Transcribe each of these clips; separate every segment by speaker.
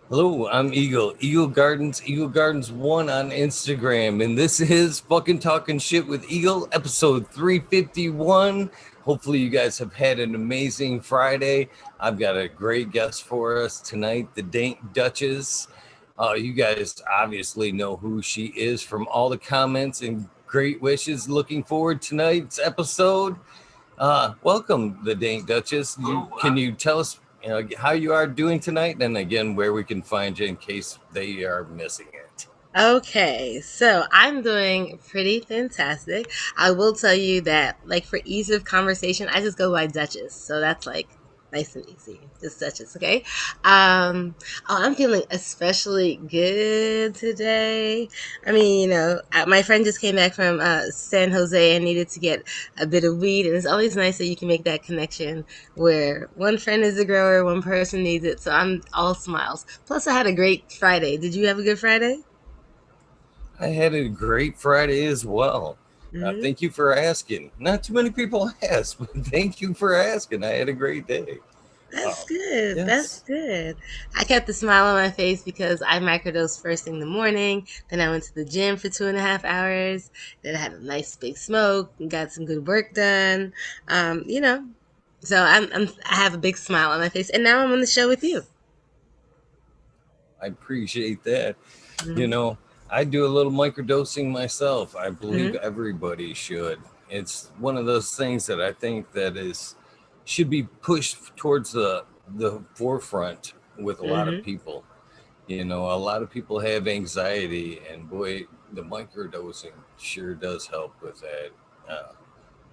Speaker 1: Hello, I'm Eagle Gardens 1 on Instagram, and this is fucking Talking Shit with Eagle, episode 351. Hopefully, you guys have had an amazing Friday. I've got a great guest for us tonight, the Dank Duchess. You guys obviously know who she is from all the comments and great wishes. Looking forward to tonight's episode. Welcome, the Dank Duchess. Can you tell us, how you are doing tonight, and again where we can find you in case they are missing it?
Speaker 2: Okay, so I'm doing pretty fantastic. I will tell you that, like, for ease of conversation, I just go by Duchess. So that's like nice and easy. Just Duchess, okay? I'm feeling especially good today. My friend just came back from San Jose and needed to get a bit of weed, and it's always nice that you can make that connection where one friend is a grower, one person needs it. So I'm all smiles. Plus, I had a great Friday. Did you have a good Friday?
Speaker 1: I had a great Friday as well.
Speaker 2: Mm-hmm.
Speaker 1: Thank you for asking. Not too many people ask, but thank you for asking. I had a great day.
Speaker 2: That's good. That's
Speaker 1: Yes.
Speaker 2: good. I kept a smile on my face because I microdosed first thing in the morning. Then I went to the gym for 2.5 hours. Then I had a nice big smoke and got some good work done. Um, you know, I have a big smile on my face, and now I'm on the show with you.
Speaker 1: I appreciate that. You
Speaker 2: Hmm.
Speaker 1: know, I do a little microdosing myself. I believe
Speaker 2: Hmm.
Speaker 1: everybody should. It's one of those things that I think that is should be pushed towards the forefront with a lot of
Speaker 2: Hmm.
Speaker 1: people. A lot of people have anxiety, and boy, the microdosing sure does help with that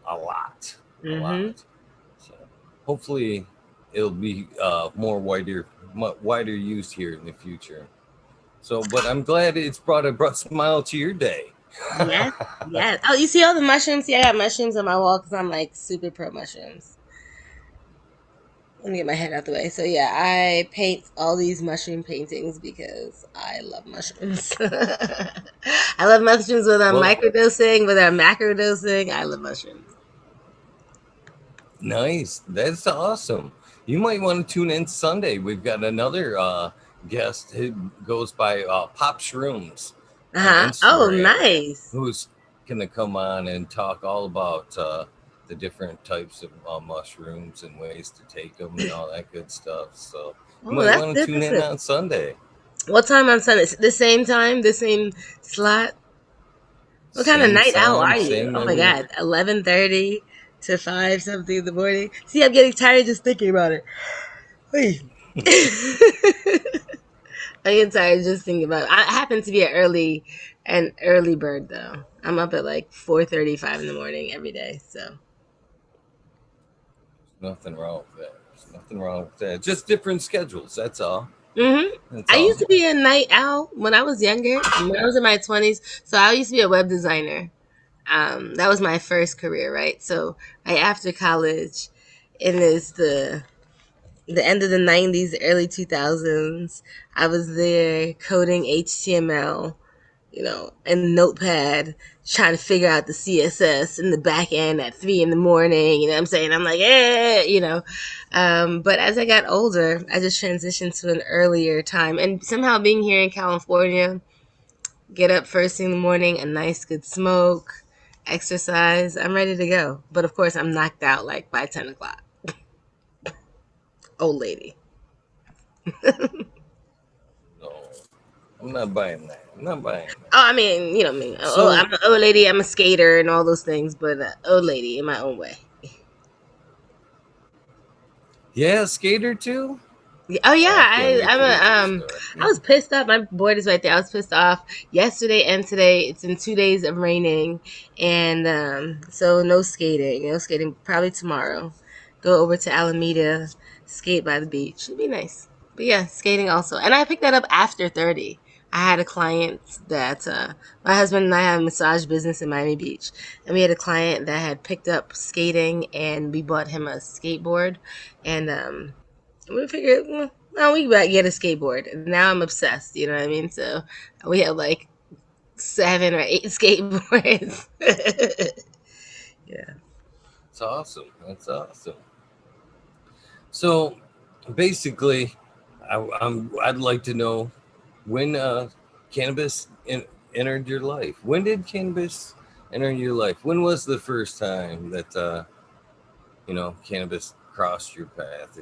Speaker 1: a lot, a
Speaker 2: Hmm.
Speaker 1: lot. So hopefully, it'll be more wider used here in the future. So, but I'm glad it's brought a smile to your day.
Speaker 2: Yes, yes. Oh, you see all the mushrooms? See, I got mushrooms on my wall because I'm like super pro mushrooms. Let me get my head out the way. So yeah, I paint all these mushroom paintings because I love mushrooms. I love mushrooms whether I'm
Speaker 1: Well,
Speaker 2: microdosing, whether I'm macrodosing. I love mushrooms.
Speaker 1: nice. That's awesome. You might want to tune in Sunday. We've got another guest who goes by Pop Shrooms on
Speaker 2: Uh-huh. Oh,
Speaker 1: Instagram,
Speaker 2: nice.
Speaker 1: who's going to come on and talk all about the different types of mushrooms and ways to take them and all that good stuff. So you
Speaker 2: Oh,
Speaker 1: might
Speaker 2: that's
Speaker 1: want to
Speaker 2: good.
Speaker 1: tune
Speaker 2: That's
Speaker 1: in
Speaker 2: good.
Speaker 1: on Sunday.
Speaker 2: What time on Sunday? The same time? The same slot? What kind of
Speaker 1: Same
Speaker 2: night owl
Speaker 1: time,
Speaker 2: are you?
Speaker 1: same
Speaker 2: Oh my
Speaker 1: every.
Speaker 2: God. 11:30 to 5 something in the morning. See, I'm getting tired just thinking about it. Hey. I get tired just thinking about it. I happen to be an early bird though. I'm up at like 4:35 in the morning every day. So
Speaker 1: Nothing wrong with that. There's nothing wrong with that. Just different schedules. That's all.
Speaker 2: hmm
Speaker 1: That's
Speaker 2: I used
Speaker 1: all.
Speaker 2: to be a night owl when I was younger, when I was in my 20s. So I used to be a web designer. That was my first career, right? So right after college, it is the end of the 90s, early 2000s. I was there coding HTML, and Notepad, trying to figure out the CSS in the back end at 3 in the morning. You know what I'm saying? I'm like, But as I got older, I just transitioned to an earlier time. And somehow being here in California, get up first thing in the morning, a nice good smoke, exercise, I'm ready to go. But of course, I'm knocked out like by 10 o'clock. Old lady.
Speaker 1: No, I'm not buying that. I'm not buying
Speaker 2: Oh,
Speaker 1: that.
Speaker 2: I mean, you know me. Oh,
Speaker 1: So,
Speaker 2: I'm an old lady. I'm a skater and all those things, but old lady in my own way.
Speaker 1: yeah, skater too.
Speaker 2: Oh yeah,
Speaker 1: I can't wait
Speaker 2: I'm
Speaker 1: to
Speaker 2: a
Speaker 1: hear your story.
Speaker 2: I was pissed off. My board is right there. I was pissed off yesterday and today. It's in 2 days of raining, and so no skating. No skating. Probably tomorrow. Go over to Alameda, skate by the beach. It'd be nice. But yeah, skating also. And I picked that up after 30. I had a client that my husband and I have a massage business in Miami Beach, and we had a client that had picked up skating, and we bought him a skateboard, and we figured, no, we better get a skateboard. And now I'm obsessed. You know what I mean? So we have like 7 or 8 skateboards. Yeah.
Speaker 1: It's awesome. That's awesome. So, basically, I'd like to know when cannabis entered your life. When did cannabis enter your life? When was the first time that cannabis crossed your path?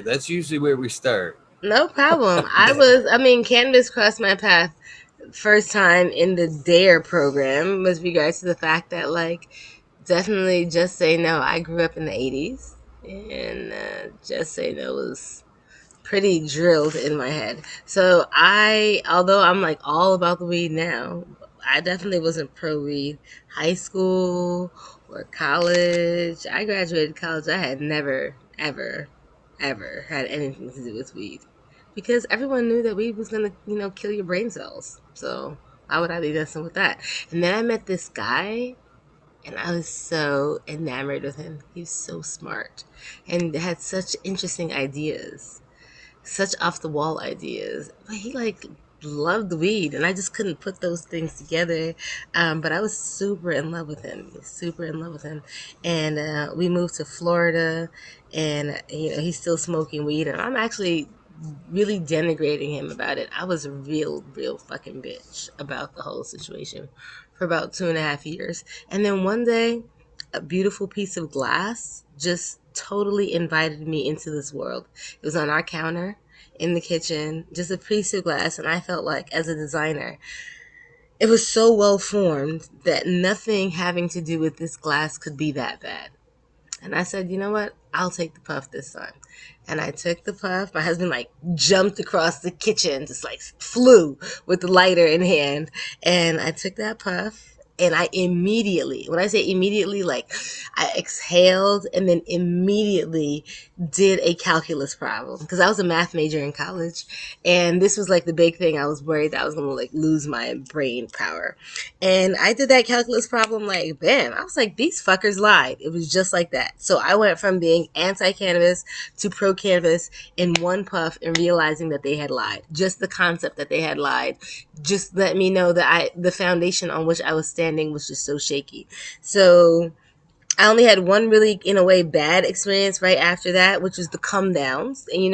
Speaker 1: That's usually where we start.
Speaker 2: No problem. I mean, cannabis crossed my path first time in the DARE program with regards to the fact that, like, definitely Just Say No. I grew up in the 80s, and Just Say No was pretty drilled in my head. So although I'm like all about the weed now, I definitely wasn't pro weed. High school or college, I graduated college. I had never, ever, ever had anything to do with weed because everyone knew that weed was gonna, kill your brain cells. So why would I be messing with that? And then I met this guy and I was so enamored with him. He was so smart and had such interesting ideas, such off the wall ideas. But he like loved weed, and I just couldn't put those things together. But I was super in love with him, super in love with him, and we moved to Florida, and he's still smoking weed, and I'm actually really denigrating him about it. I was a real fucking bitch about the whole situation for about 2.5 years, and then one day a beautiful piece of glass just totally invited me into this world. It was on our counter in the kitchen, just a piece of glass, and I felt like as a designer, it was so well formed that nothing having to do with this glass could be that bad. And I said, you know what? I'll take the puff this time. And I took the puff. My husband like jumped across the kitchen, just like flew with the lighter in hand. And I took that puff and I immediately, when I say immediately, like I exhaled and then immediately did a calculus problem because I was a math major in college. And this was like the big thing. I was worried that I was going to like lose my brain power. And I did that calculus problem like, bam. I was like, these fuckers lied. It was just like that. So I went from being anti-cannabis to pro-cannabis in one puff and realizing that they had lied. Just the concept that they had lied just let me know that the foundation on which I was standing was just so shaky. So I only had one really, in a way, bad experience right after that, which was the come downs. And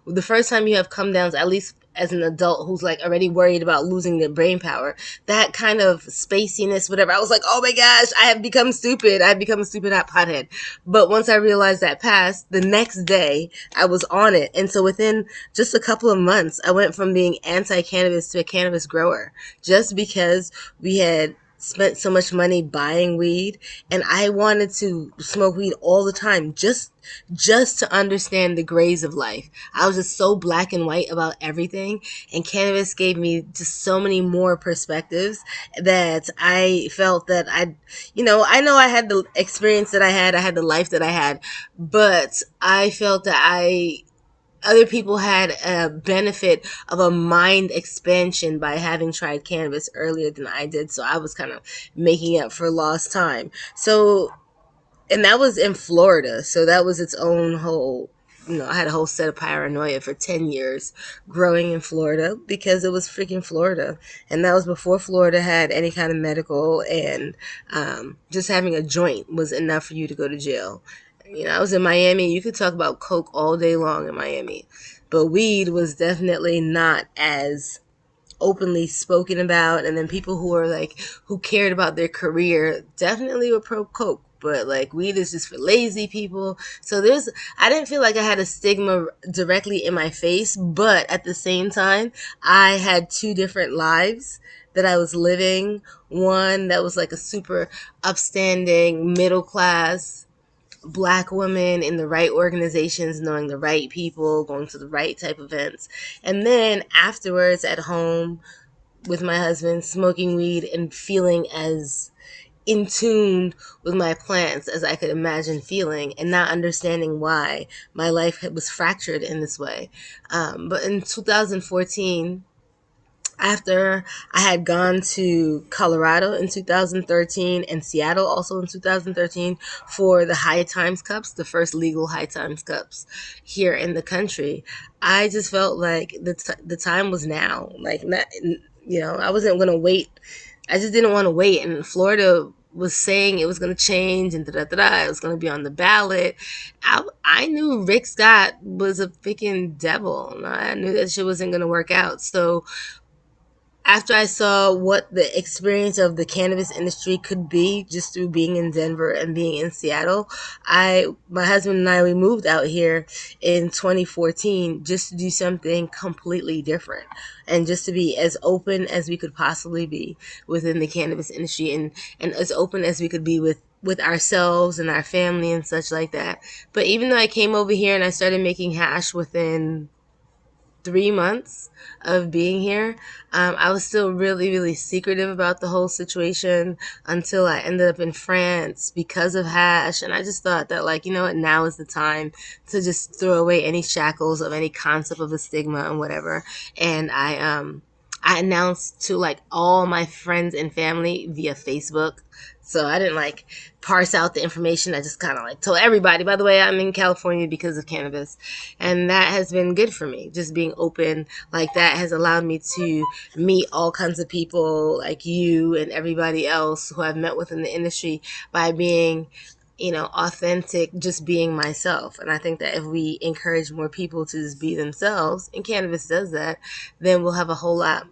Speaker 2: the first time you have come downs, at least as an adult who's like already worried about losing their brain power, that kind of spaciness, whatever, I was like, oh my gosh, I have become stupid. I've become a stupid pothead. But once I realized that passed, the next day I was on it. And so within just a couple of months, I went from being anti-cannabis to a cannabis grower just because we had spent so much money buying weed and I wanted to smoke weed all the time just to understand the grays of life. I was just so black and white about everything, and cannabis gave me just so many more perspectives that I felt that I know I had the experience that I had the life that I had, but I felt that other people had a benefit of a mind expansion by having tried cannabis earlier than I did. So I was kind of making up for lost time. So, and that was in Florida. So that was its own whole, I had a whole set of paranoia for 10 years growing in Florida because it was freaking Florida. And that was before Florida had any kind of medical, and just having a joint was enough for you to go to jail. I was in Miami. You could talk about coke all day long in Miami, but weed was definitely not as openly spoken about. And then people who cared about their career definitely were pro coke. But like weed is just for lazy people. So I didn't feel like I had a stigma directly in my face, but at the same time, I had two different lives that I was living. One that was like a super upstanding middle class black women in the right organizations, knowing the right people, going to the right type of events. And then afterwards at home with my husband, smoking weed and feeling as in tune with my plants as I could imagine feeling, and not understanding why my life was fractured in this way. But in 2014, after I had gone to Colorado in 2013 and Seattle also in 2013 for the High Times Cups, the first legal High Times Cups here in the country, I just felt like the time was now. Like, not, I wasn't going to wait. I just didn't want to wait. And Florida was saying it was going to change and da da da, it was going to be on the ballot. I knew Rick Scott was a freaking devil. I knew that shit wasn't going to work out. So after I saw what the experience of the cannabis industry could be just through being in Denver and being in Seattle, my husband and I, we moved out here in 2014 just to do something completely different and just to be as open as we could possibly be within the cannabis industry, and as open as we could be with ourselves and our family and such like that. But even though I came over here and I started making hash within 3 months of being here, I was still really, really secretive about the whole situation until I ended up in France because of hash. And I just thought that, like, you know what, now is the time to just throw away any shackles of any concept of a stigma and whatever. And I announced to like all my friends and family via Facebook. So I didn't like parse out the information. I just kind of like told everybody, by the way, I'm in California because of cannabis. And that has been good for me. Just being open like that has allowed me to meet all kinds of people like you and everybody else who I've met within the industry by being, authentic, just being myself. And I think that if we encourage more people to just be themselves, and cannabis does that, then we'll have a whole lot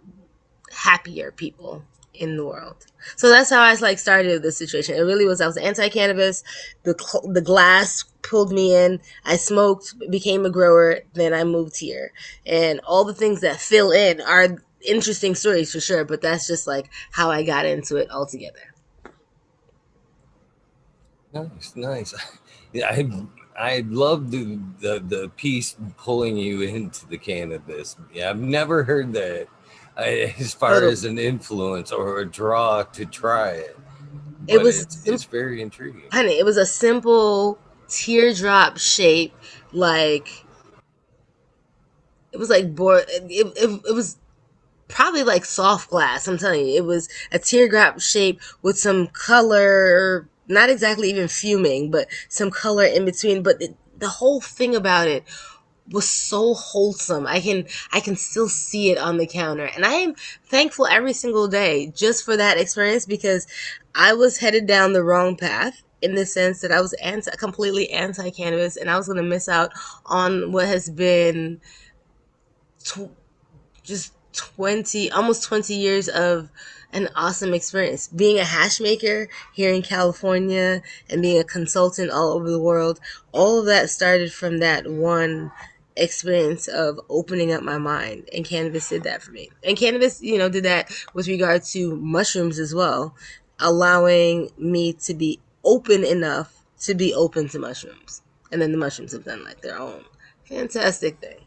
Speaker 2: happier people in the world. So that's how I like started this situation. It really was, I was anti-cannabis. The glass pulled me in. I smoked, became a grower, then I moved here. And all the things that fill in are interesting stories for sure, but that's just like how I got into it altogether.
Speaker 1: Nice, nice. Yeah, I love the piece pulling you into the cannabis. Yeah, I've never heard that as far
Speaker 2: So
Speaker 1: as an influence or a draw to try it,
Speaker 2: it
Speaker 1: but
Speaker 2: was
Speaker 1: it's very intriguing.
Speaker 2: honey, it was a simple teardrop shape, like it was like it was probably like soft glass. I'm telling you, it was a teardrop shape with some color, not exactly even fuming, but some color in between. But the whole thing about it was so wholesome. I can still see it on the counter, and I am thankful every single day just for that experience, because I was headed down the wrong path in the sense that I was completely anti cannabis, and I was going to miss out on what has been just 20, almost 20 years of an awesome experience. Being a hash maker here in California and being a consultant all over the world, all of that started from that one experience of opening up my mind. And cannabis did that for me. And cannabis, did that with regard to mushrooms as well, allowing me to be open enough to be open to mushrooms. And then the mushrooms have done like their own fantastic thing.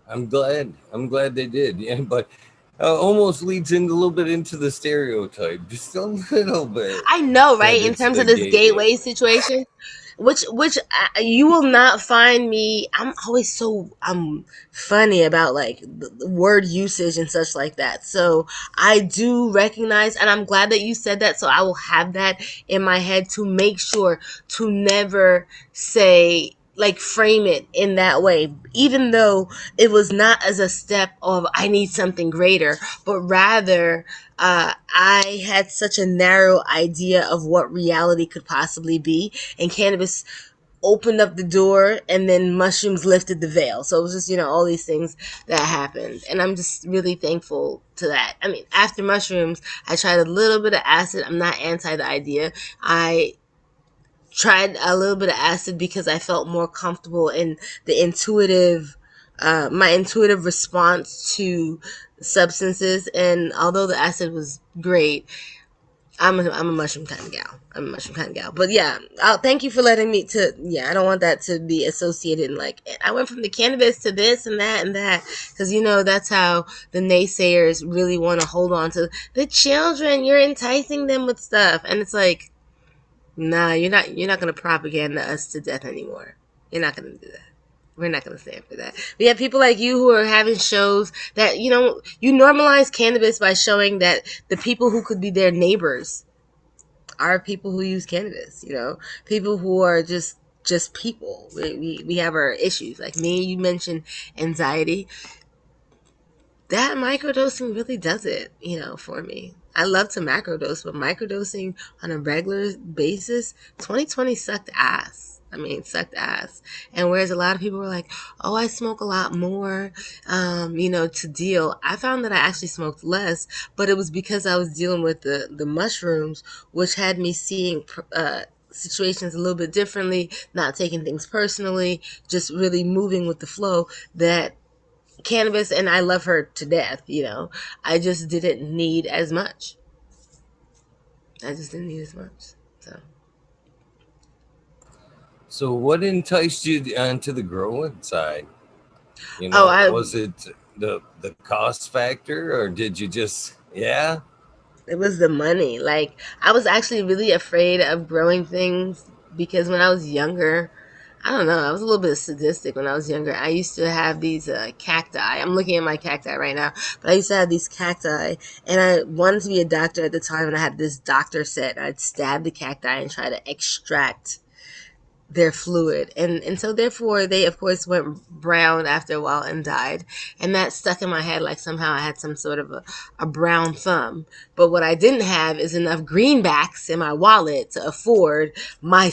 Speaker 1: I'm glad. I'm glad they did. Yeah, but almost leads in a little bit into the stereotype, just a little bit,
Speaker 2: I know,
Speaker 1: that
Speaker 2: right? In
Speaker 1: it's
Speaker 2: terms
Speaker 1: the
Speaker 2: of this
Speaker 1: gateway.
Speaker 2: gateway situation, which you will not find me. I'm always so funny about like the word usage and such like that. So I do recognize, and I'm glad that you said that. So I will have that in my head to make sure to never say, like, frame it in that way, even though it was not as a step of I need something greater, but rather I had such a narrow idea of what reality could possibly be, and cannabis opened up the door, and then mushrooms lifted the veil. So it was just, all these things that happened. And I'm just really thankful to that. I mean, after mushrooms, I tried a little bit of acid. I'm not anti the idea. I tried a little bit of acid because I felt more comfortable in the my intuitive response to substances. And although the acid was great, I'm a mushroom kind of gal. I'm a mushroom kind of gal. But yeah, thank you for letting me yeah, I don't want that to be associated in like, I went from the cannabis to this and that and that. Because, that's how the naysayers really want to hold on to the children. You're enticing them with stuff. And it's like, nah, you're not gonna propaganda us to death anymore. You're not gonna do that. We're not gonna stand for that. We have people like you who are having shows that, you normalize cannabis by showing that the people who could be their neighbors are people who use cannabis, people who are just people. We have our issues. Like me, you mentioned anxiety. That microdosing really does it, for me. I love to macrodose, but microdosing on a regular basis, 2020 sucked ass. I mean, sucked ass. And whereas a lot of people were like, oh, I smoke a lot more, to deal, I found that I actually smoked less, but it was because I was dealing with the mushrooms, which had me seeing situations a little bit differently, not taking things personally, just really moving with the flow that cannabis, and I love her to death. I just didn't need as much. I just didn't need as much. So,
Speaker 1: So what enticed you onto the growing side?
Speaker 2: oh,
Speaker 1: Was it the cost factor, or did you just yeah?
Speaker 2: it was the money. Like, I was actually really afraid of growing things because when I was younger, I don't know, I was a little bit sadistic when I was younger. I used to have these cacti. I'm looking at my cacti right now, but I used to have these cacti, and I wanted to be a doctor at the time, and I had this doctor set. I'd stab the cacti and try to extract their fluid, and so therefore they of course went brown after a while and died, and that stuck in my head like somehow I had some sort of a brown thumb. But what I didn't have is enough greenbacks in my wallet to afford my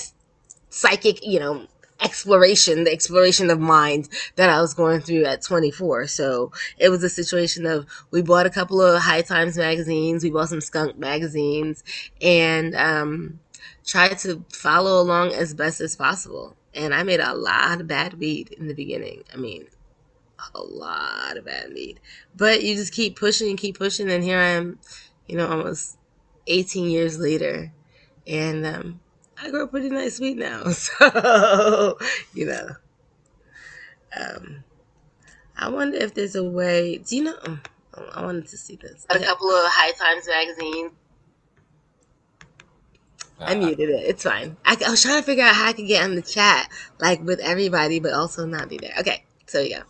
Speaker 2: psychic, exploration, the exploration of mind that I was going through at 24. So it was a situation of, we bought a couple of High Times magazines, we bought some Skunk magazines, and tried to follow along as best as possible. And I made a lot of bad weed in the beginning. I mean, a lot of bad weed. But you just keep pushing, and here I am, almost 18 years later, and I grow pretty nice weed now. So, you know, um, I wonder if there's a way. Do you know? I wanted to see this. Okay. A couple of High Times magazines. I muted it. It's fine. I was trying to figure out how I could get on the chat, like with everybody, but also not be there. Okay, so yeah.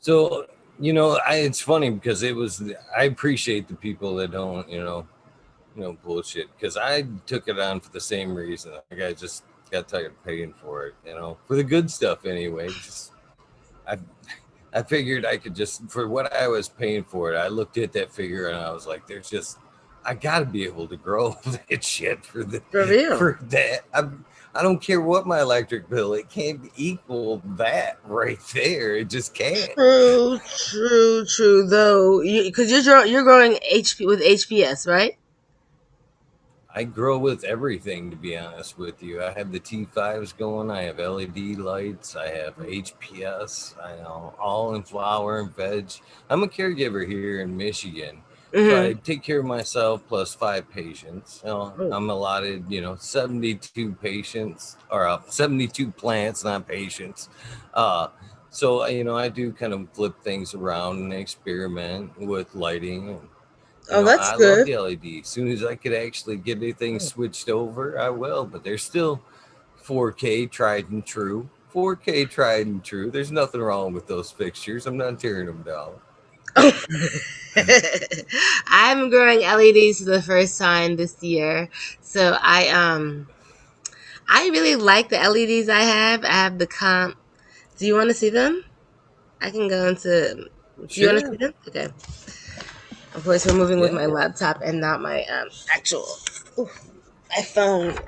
Speaker 1: So it's funny because I appreciate the people that don't bullshit, because I took it on for the same reason. Like, I just got tired of paying for it, for the good stuff anyway. I figured I could just, for what I was paying for it, I looked at that figure and I was like, I got to be able to grow that shit for
Speaker 2: real.
Speaker 1: For that. I don't care what my electric bill, it can't equal that right there. It just can't.
Speaker 2: True. Though, because you're growing HP with HPS, right?
Speaker 1: I grow with everything, to be honest with you. I have the T5s going. I have LED lights. I have HPS. I know, all in flower and veg. I'm a caregiver here in Michigan. So I take care of myself plus 5 patients. I'm allotted, 72 patients, or 72 plants, not patients. So, I do kind of flip things around and experiment with lighting.
Speaker 2: That's
Speaker 1: I
Speaker 2: good.
Speaker 1: love the LED. As soon as I could actually get anything switched over, I will. But there's still 4K tried and true. 4K tried and true. There's nothing wrong with those fixtures. I'm not tearing them down.
Speaker 2: I'm growing LEDs for the first time this year, so I really like the LEDs I have. I have the comp. Do you want to see them? I can go into. Do you want to see them? Okay. Of course, we're moving with my laptop and not my actual my phone.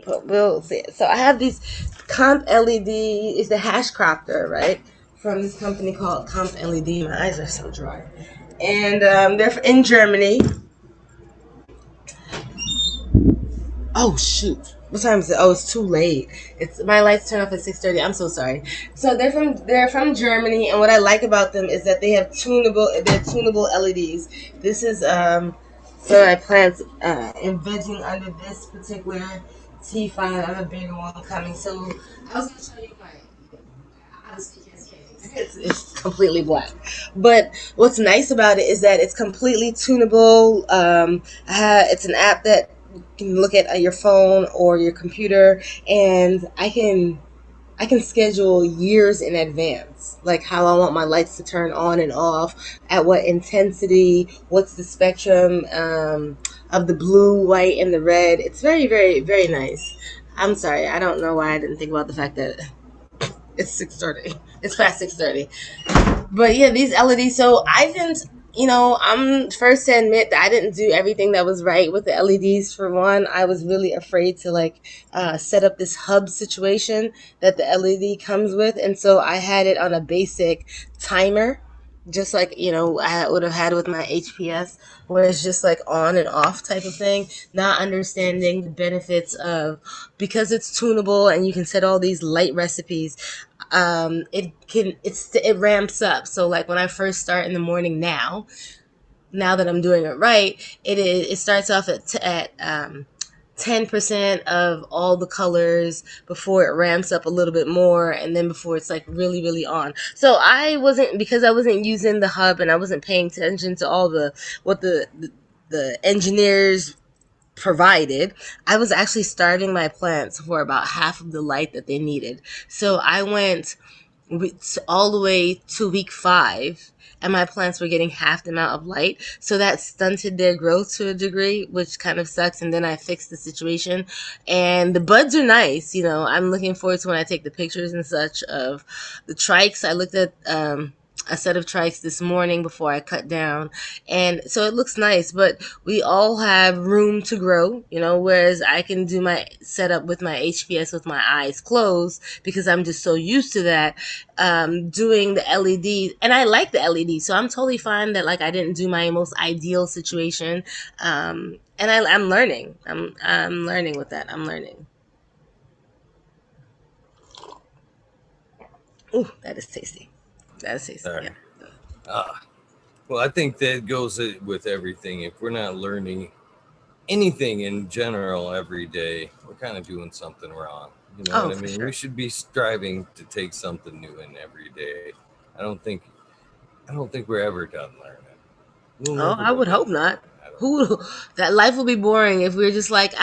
Speaker 2: But we'll see. So I have these comp LED. It's the hash crafter, right? From this company called Comp LED. My eyes are so dry. And they're in Germany. Oh shoot! What time is it? Oh, it's too late. It's my lights turn off at 6:30. I'm so sorry. So they're from Germany, and what I like about them is that they're tunable LEDs. This is so I plan in vegging under this particular T5. I have a bigger one coming. So I was gonna show you my. It's completely black. But what's nice about it is that it's completely tunable. It's an app that you can look at your phone or your computer, and I can schedule years in advance, like how I want my lights to turn on and off, at what intensity, what's the spectrum of the blue, white, and the red. It's very, very, very nice. I'm sorry, I don't know why I didn't think about the fact that it's 6:30. It's past 6:30. But yeah, these LEDs. So I didn't. I'm first to admit that I didn't do everything that was right with the LEDs. For one, I was really afraid to like set up this hub situation that the LED comes with, and so I had it on a basic timer, just like I would have had with my HPS, where it's just like on and off type of thing. Not understanding the benefits of, because it's tunable and you can set all these light recipes. It ramps up. So like when I first start in the morning now that I'm doing it right, it starts off at 10% of all the colors before it ramps up a little bit more, and then before it's like really really on. So I wasn't using the hub and I wasn't paying attention to all the what the engineers provided. I was actually starving my plants for about half of the light that they needed. So I went all the way to week 5, and my plants were getting half the amount of light, so that stunted their growth to a degree, which kind of sucks. And then I fixed the situation, and the buds are nice. I'm looking forward to when I take the pictures and such of the trikes. I looked at a set of trikes this morning before I cut down, and so it looks nice. But we all have room to grow, whereas I can do my setup with my HPS with my eyes closed because I'm just so used to that. Doing the LED, and I like the LED, so I'm totally fine that like I didn't do my most ideal situation. And I'm learning. I'm learning with that. I'm learning. Ooh, that is tasty. That is tasty.
Speaker 1: All
Speaker 2: Yeah.
Speaker 1: right. Well, I think that goes with everything. If we're not learning anything in general every day, we're kind of doing something wrong. You know what
Speaker 2: Oh,
Speaker 1: I
Speaker 2: for
Speaker 1: mean? We
Speaker 2: sure.
Speaker 1: should be striving to take something new in every day. I don't think I don't think we're ever done learning. We'll
Speaker 2: Oh,
Speaker 1: never
Speaker 2: I
Speaker 1: be
Speaker 2: would
Speaker 1: done
Speaker 2: hope not.
Speaker 1: learning. I don't think.
Speaker 2: Who that life would be boring if we are just like,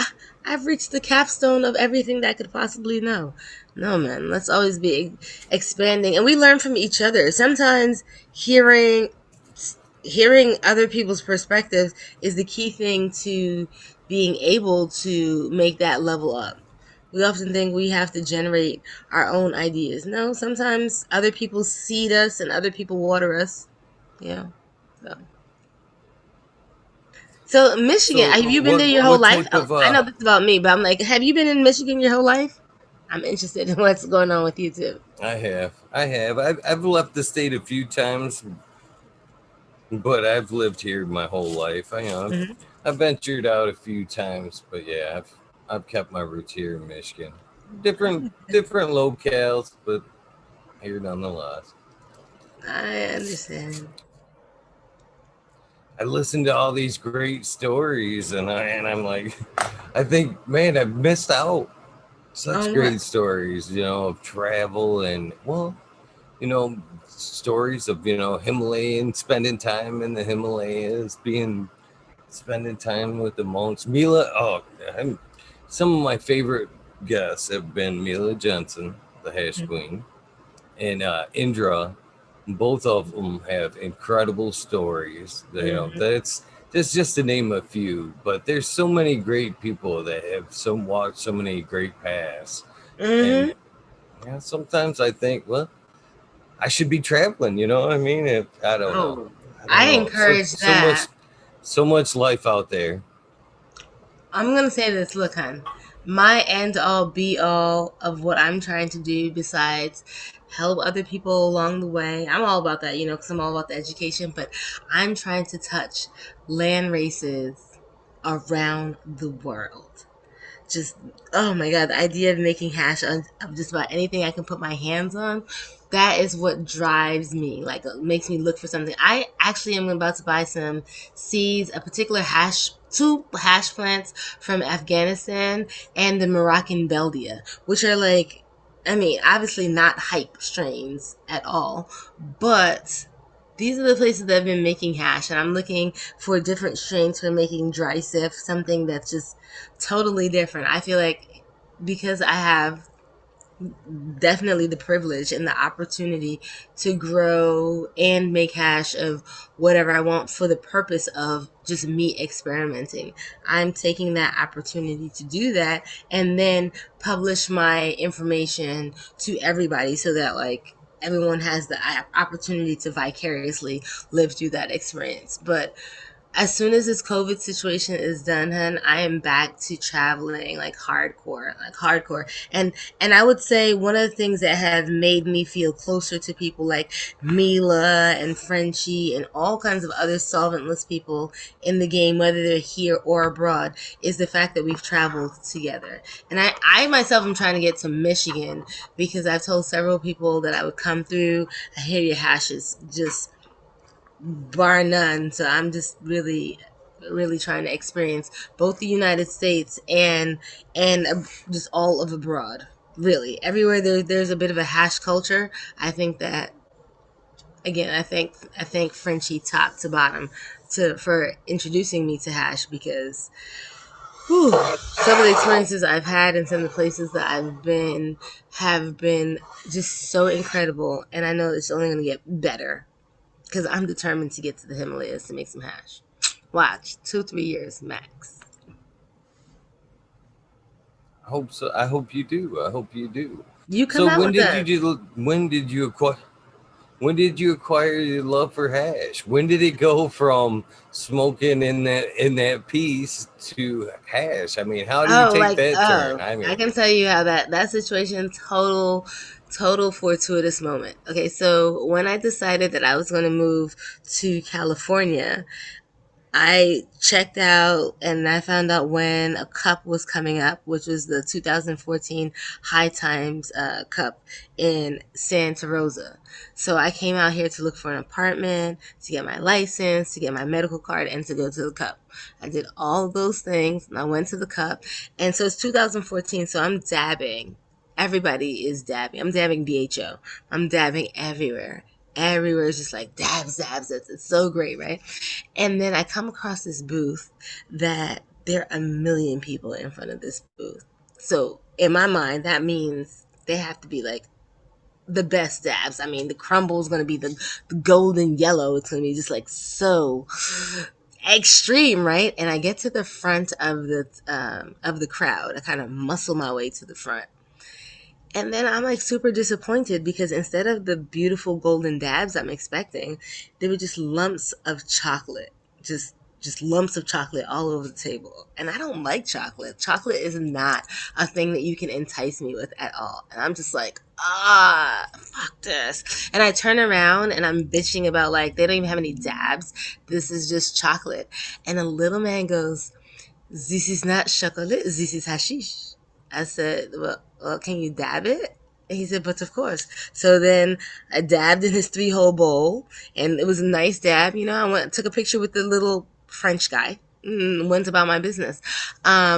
Speaker 2: I've reached the capstone of everything that I could possibly know. No, man. Let's always be expanding, and we learn from each other. Sometimes hearing other people's perspectives is the key thing to being able to make that level up. We often think we have to generate our own ideas. No, sometimes other people seed us and other people water us. Yeah. So. So Michigan,
Speaker 1: So
Speaker 2: have you been there your whole
Speaker 1: what
Speaker 2: life?
Speaker 1: type of
Speaker 2: I know this about me, but I'm like, have you been in Michigan your whole life? I'm interested in what's going on with you too.
Speaker 1: I've left the state a few times, but I've lived here my whole life.
Speaker 2: Hmm.
Speaker 1: I've ventured out a few times, but yeah, I've kept my roots here in Michigan. Different locales, but here nonetheless.
Speaker 2: I understand.
Speaker 1: I listen to all these great stories, and I'm like, I think, man, I've missed out such
Speaker 2: On what?
Speaker 1: great stories, of travel and stories of Himalayan spending time in the Himalayas, being spending time with the monks. I'm, some of my favorite guests have been Mila Jensen, the Hash Queen, and Indra. Both of them have incredible stories.
Speaker 2: Hmm.
Speaker 1: That's just to name a few, but there's so many great people that have walked so many great paths, and
Speaker 2: Hmm.
Speaker 1: yeah, sometimes I think, well, I should be traveling. You know what I mean? I don't know.
Speaker 2: Oh,
Speaker 1: I don't
Speaker 2: I
Speaker 1: know.
Speaker 2: encourage that.
Speaker 1: So much life out there.
Speaker 2: I'm gonna say this. Look, hon, my end all be all of what I'm trying to do, besides help other people along the way. I'm all about that, because I'm all about the education. But I'm trying to touch land races around the world. Just, oh my god, the idea of making hash of just about anything I can put my hands on, that is what drives me, like makes me look for something. I actually am about to buy some seeds, a particular two hash plants from Afghanistan and the Moroccan Beldia, which are like, I mean, obviously not hype strains at all, but these are the places that have been making hash, and I'm looking for different strains for making dry sift, something that's just totally different. I feel like because I have definitely the privilege and the opportunity to grow and make hash of whatever I want for the purpose of just me experimenting. I'm taking that opportunity to do that and then publish my information to everybody so that like everyone has the opportunity to vicariously live through that experience. But as soon as this COVID situation is done, hun, I am back to traveling like hardcore. And I would say one of the things that have made me feel closer to people like Mila and Frenchie and all kinds of other solventless people in the game, whether they're here or abroad, is the fact that we've traveled together. And I myself am trying to get to Michigan because I've told several people that I would come through. I hear your hashes just bar none. So I'm just really trying to experience both the United States and just all of abroad. Really, everywhere there's a bit of a hash culture. I think that again, I think Frenchie top to bottom to for introducing me to hash because whew, some of the experiences I've had and some of the places that I've been have been just so incredible, and I know it's only going to get better because I'm determined to get to the Himalayas to make some hash. Watch 2-3 years max.
Speaker 1: I hope so. I hope you do. I hope you do.
Speaker 2: You come
Speaker 1: So
Speaker 2: out with us.
Speaker 1: when did you acquire your love for hash? When did it go from smoking in that piece to hash? I mean, how do you
Speaker 2: Oh,
Speaker 1: take
Speaker 2: like
Speaker 1: that turn? I
Speaker 2: I
Speaker 1: mean,
Speaker 2: can tell you how that situation total fortuitous moment. Okay, so when I decided that I was going to move to California, I checked out and I found out when a cup was coming up, which was the 2014 High Times Cup in Santa Rosa. So I came out here to look for an apartment, to get my license, to get my medical card, and to go to the cup. I did all of those things and I went to the cup. And so it's 2014, so I'm dabbing. Everybody is dabbing. I'm dabbing BHO. I'm dabbing everywhere. Everywhere is just like dabs, dabs. It's so great, right? And then I come across this booth that there are a million people in front of this booth. So in my mind, that means they have to be like the best dabs. I mean, the crumble is going to be the golden yellow. It's going to be just like so extreme, right? And I get to the front of the crowd. I kind of muscle my way to the front. And then I'm like super disappointed because instead of the beautiful golden dabs I'm expecting, they were just lumps of chocolate. Just lumps of chocolate all over the table. And I don't like chocolate. Chocolate is not a thing that you can entice me with at all. And I'm just like, fuck this. And I turn around and I'm bitching about like they don't even have any dabs. This is just chocolate. And a little man goes, "This is not chocolate, this is hashish." I said, well, can you dab it? And he said, but of course. So then I dabbed in his 3-hole bowl, and it was a nice dab. You know, I went took a picture with the little French guy. Went about my business. A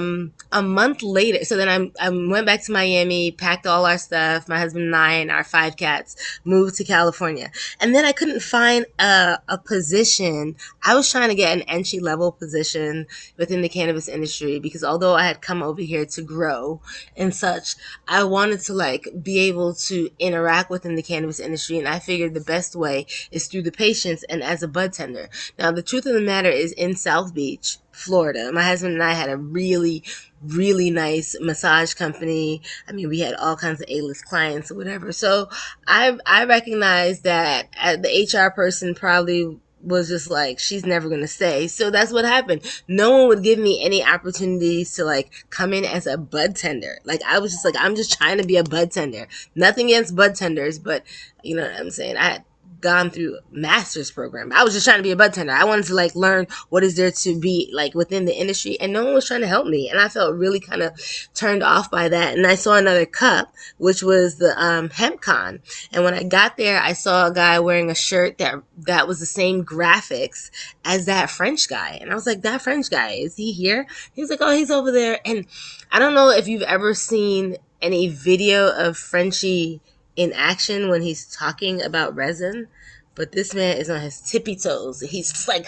Speaker 2: month later, so then I went back to Miami, packed all our stuff. My husband and I and our 5 cats moved to California, and then I couldn't find a position. I was trying to get an entry level position within the cannabis industry because although I had come over here to grow and such, I wanted to like be able to interact within the cannabis industry, and I figured the best way is through the patients and as a bud tender. Now, the truth of the matter is in South Beach, Florida, my husband and I had a really nice massage company. I mean, we had all kinds of A-list clients or whatever. So I recognized that the HR person probably was just like, she's never going to stay. So that's what happened. No one would give me any opportunities to like come in as a bud tender. Like I was just like, I'm just trying to be a bud tender. Nothing against bud tenders, but you know what I'm saying? I had gone through a master's program. I was just trying to be a bud tender. I wanted to like learn what is there to be like within the industry, and no one was trying to help me. And I felt really kind of turned off by that. And I saw another cup, which was the HempCon. And when I got there, I saw a guy wearing a shirt that was the same graphics as that French guy. And I was like, that French guy, is he here? He's like, oh, he's over there. And I don't know if you've ever seen any video of Frenchie in action when he's talking about resin, but this man is on his tippy toes. He's just like,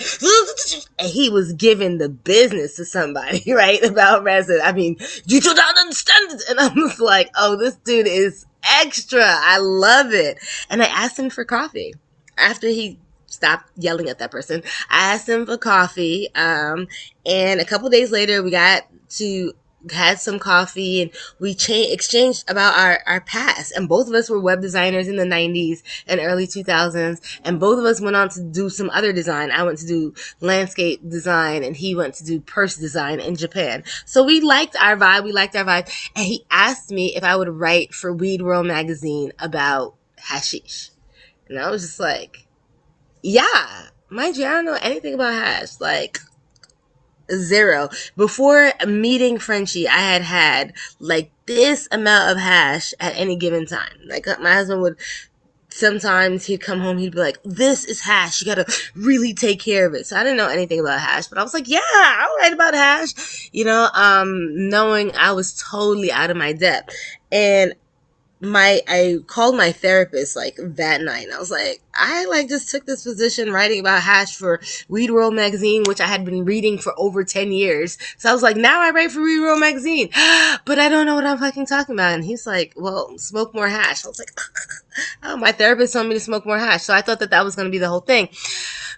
Speaker 2: and he was giving the business to somebody, right, about resin. I mean, you do not understand it. And I'm just like, oh, this dude is extra. I love it. And I asked him for coffee after he stopped yelling at that person. I asked him for coffee. And a couple days later, we got to had some coffee, and we exchanged about our past. And both of us were web designers in the 90s and early 2000s. And both of us went on to do some other design. I went to do landscape design, and he went to do purse design in Japan. So we liked our vibe. We liked our vibe. And he asked me if I would write for Weed World magazine about hashish. And I was just like, yeah. Mind you, I don't know anything about hash. Like, zero. Before meeting Frenchie, I had like this amount of hash at any given time. Like, my husband would sometimes he'd come home, he'd be like, "This is hash. You gotta really take care of it." So I didn't know anything about hash, but I was like, "Yeah, I'll write about hash," knowing I was totally out of my depth. And I called my therapist like that night, and I was like, I like just took this position writing about hash for Weed World magazine, which I had been reading for over 10 years. So I was like, now I write for Weed World magazine, but I don't know what I'm fucking talking about. And he's like, well, smoke more hash. I was like, oh, my therapist told me to smoke more hash. So I thought that was going to be the whole thing.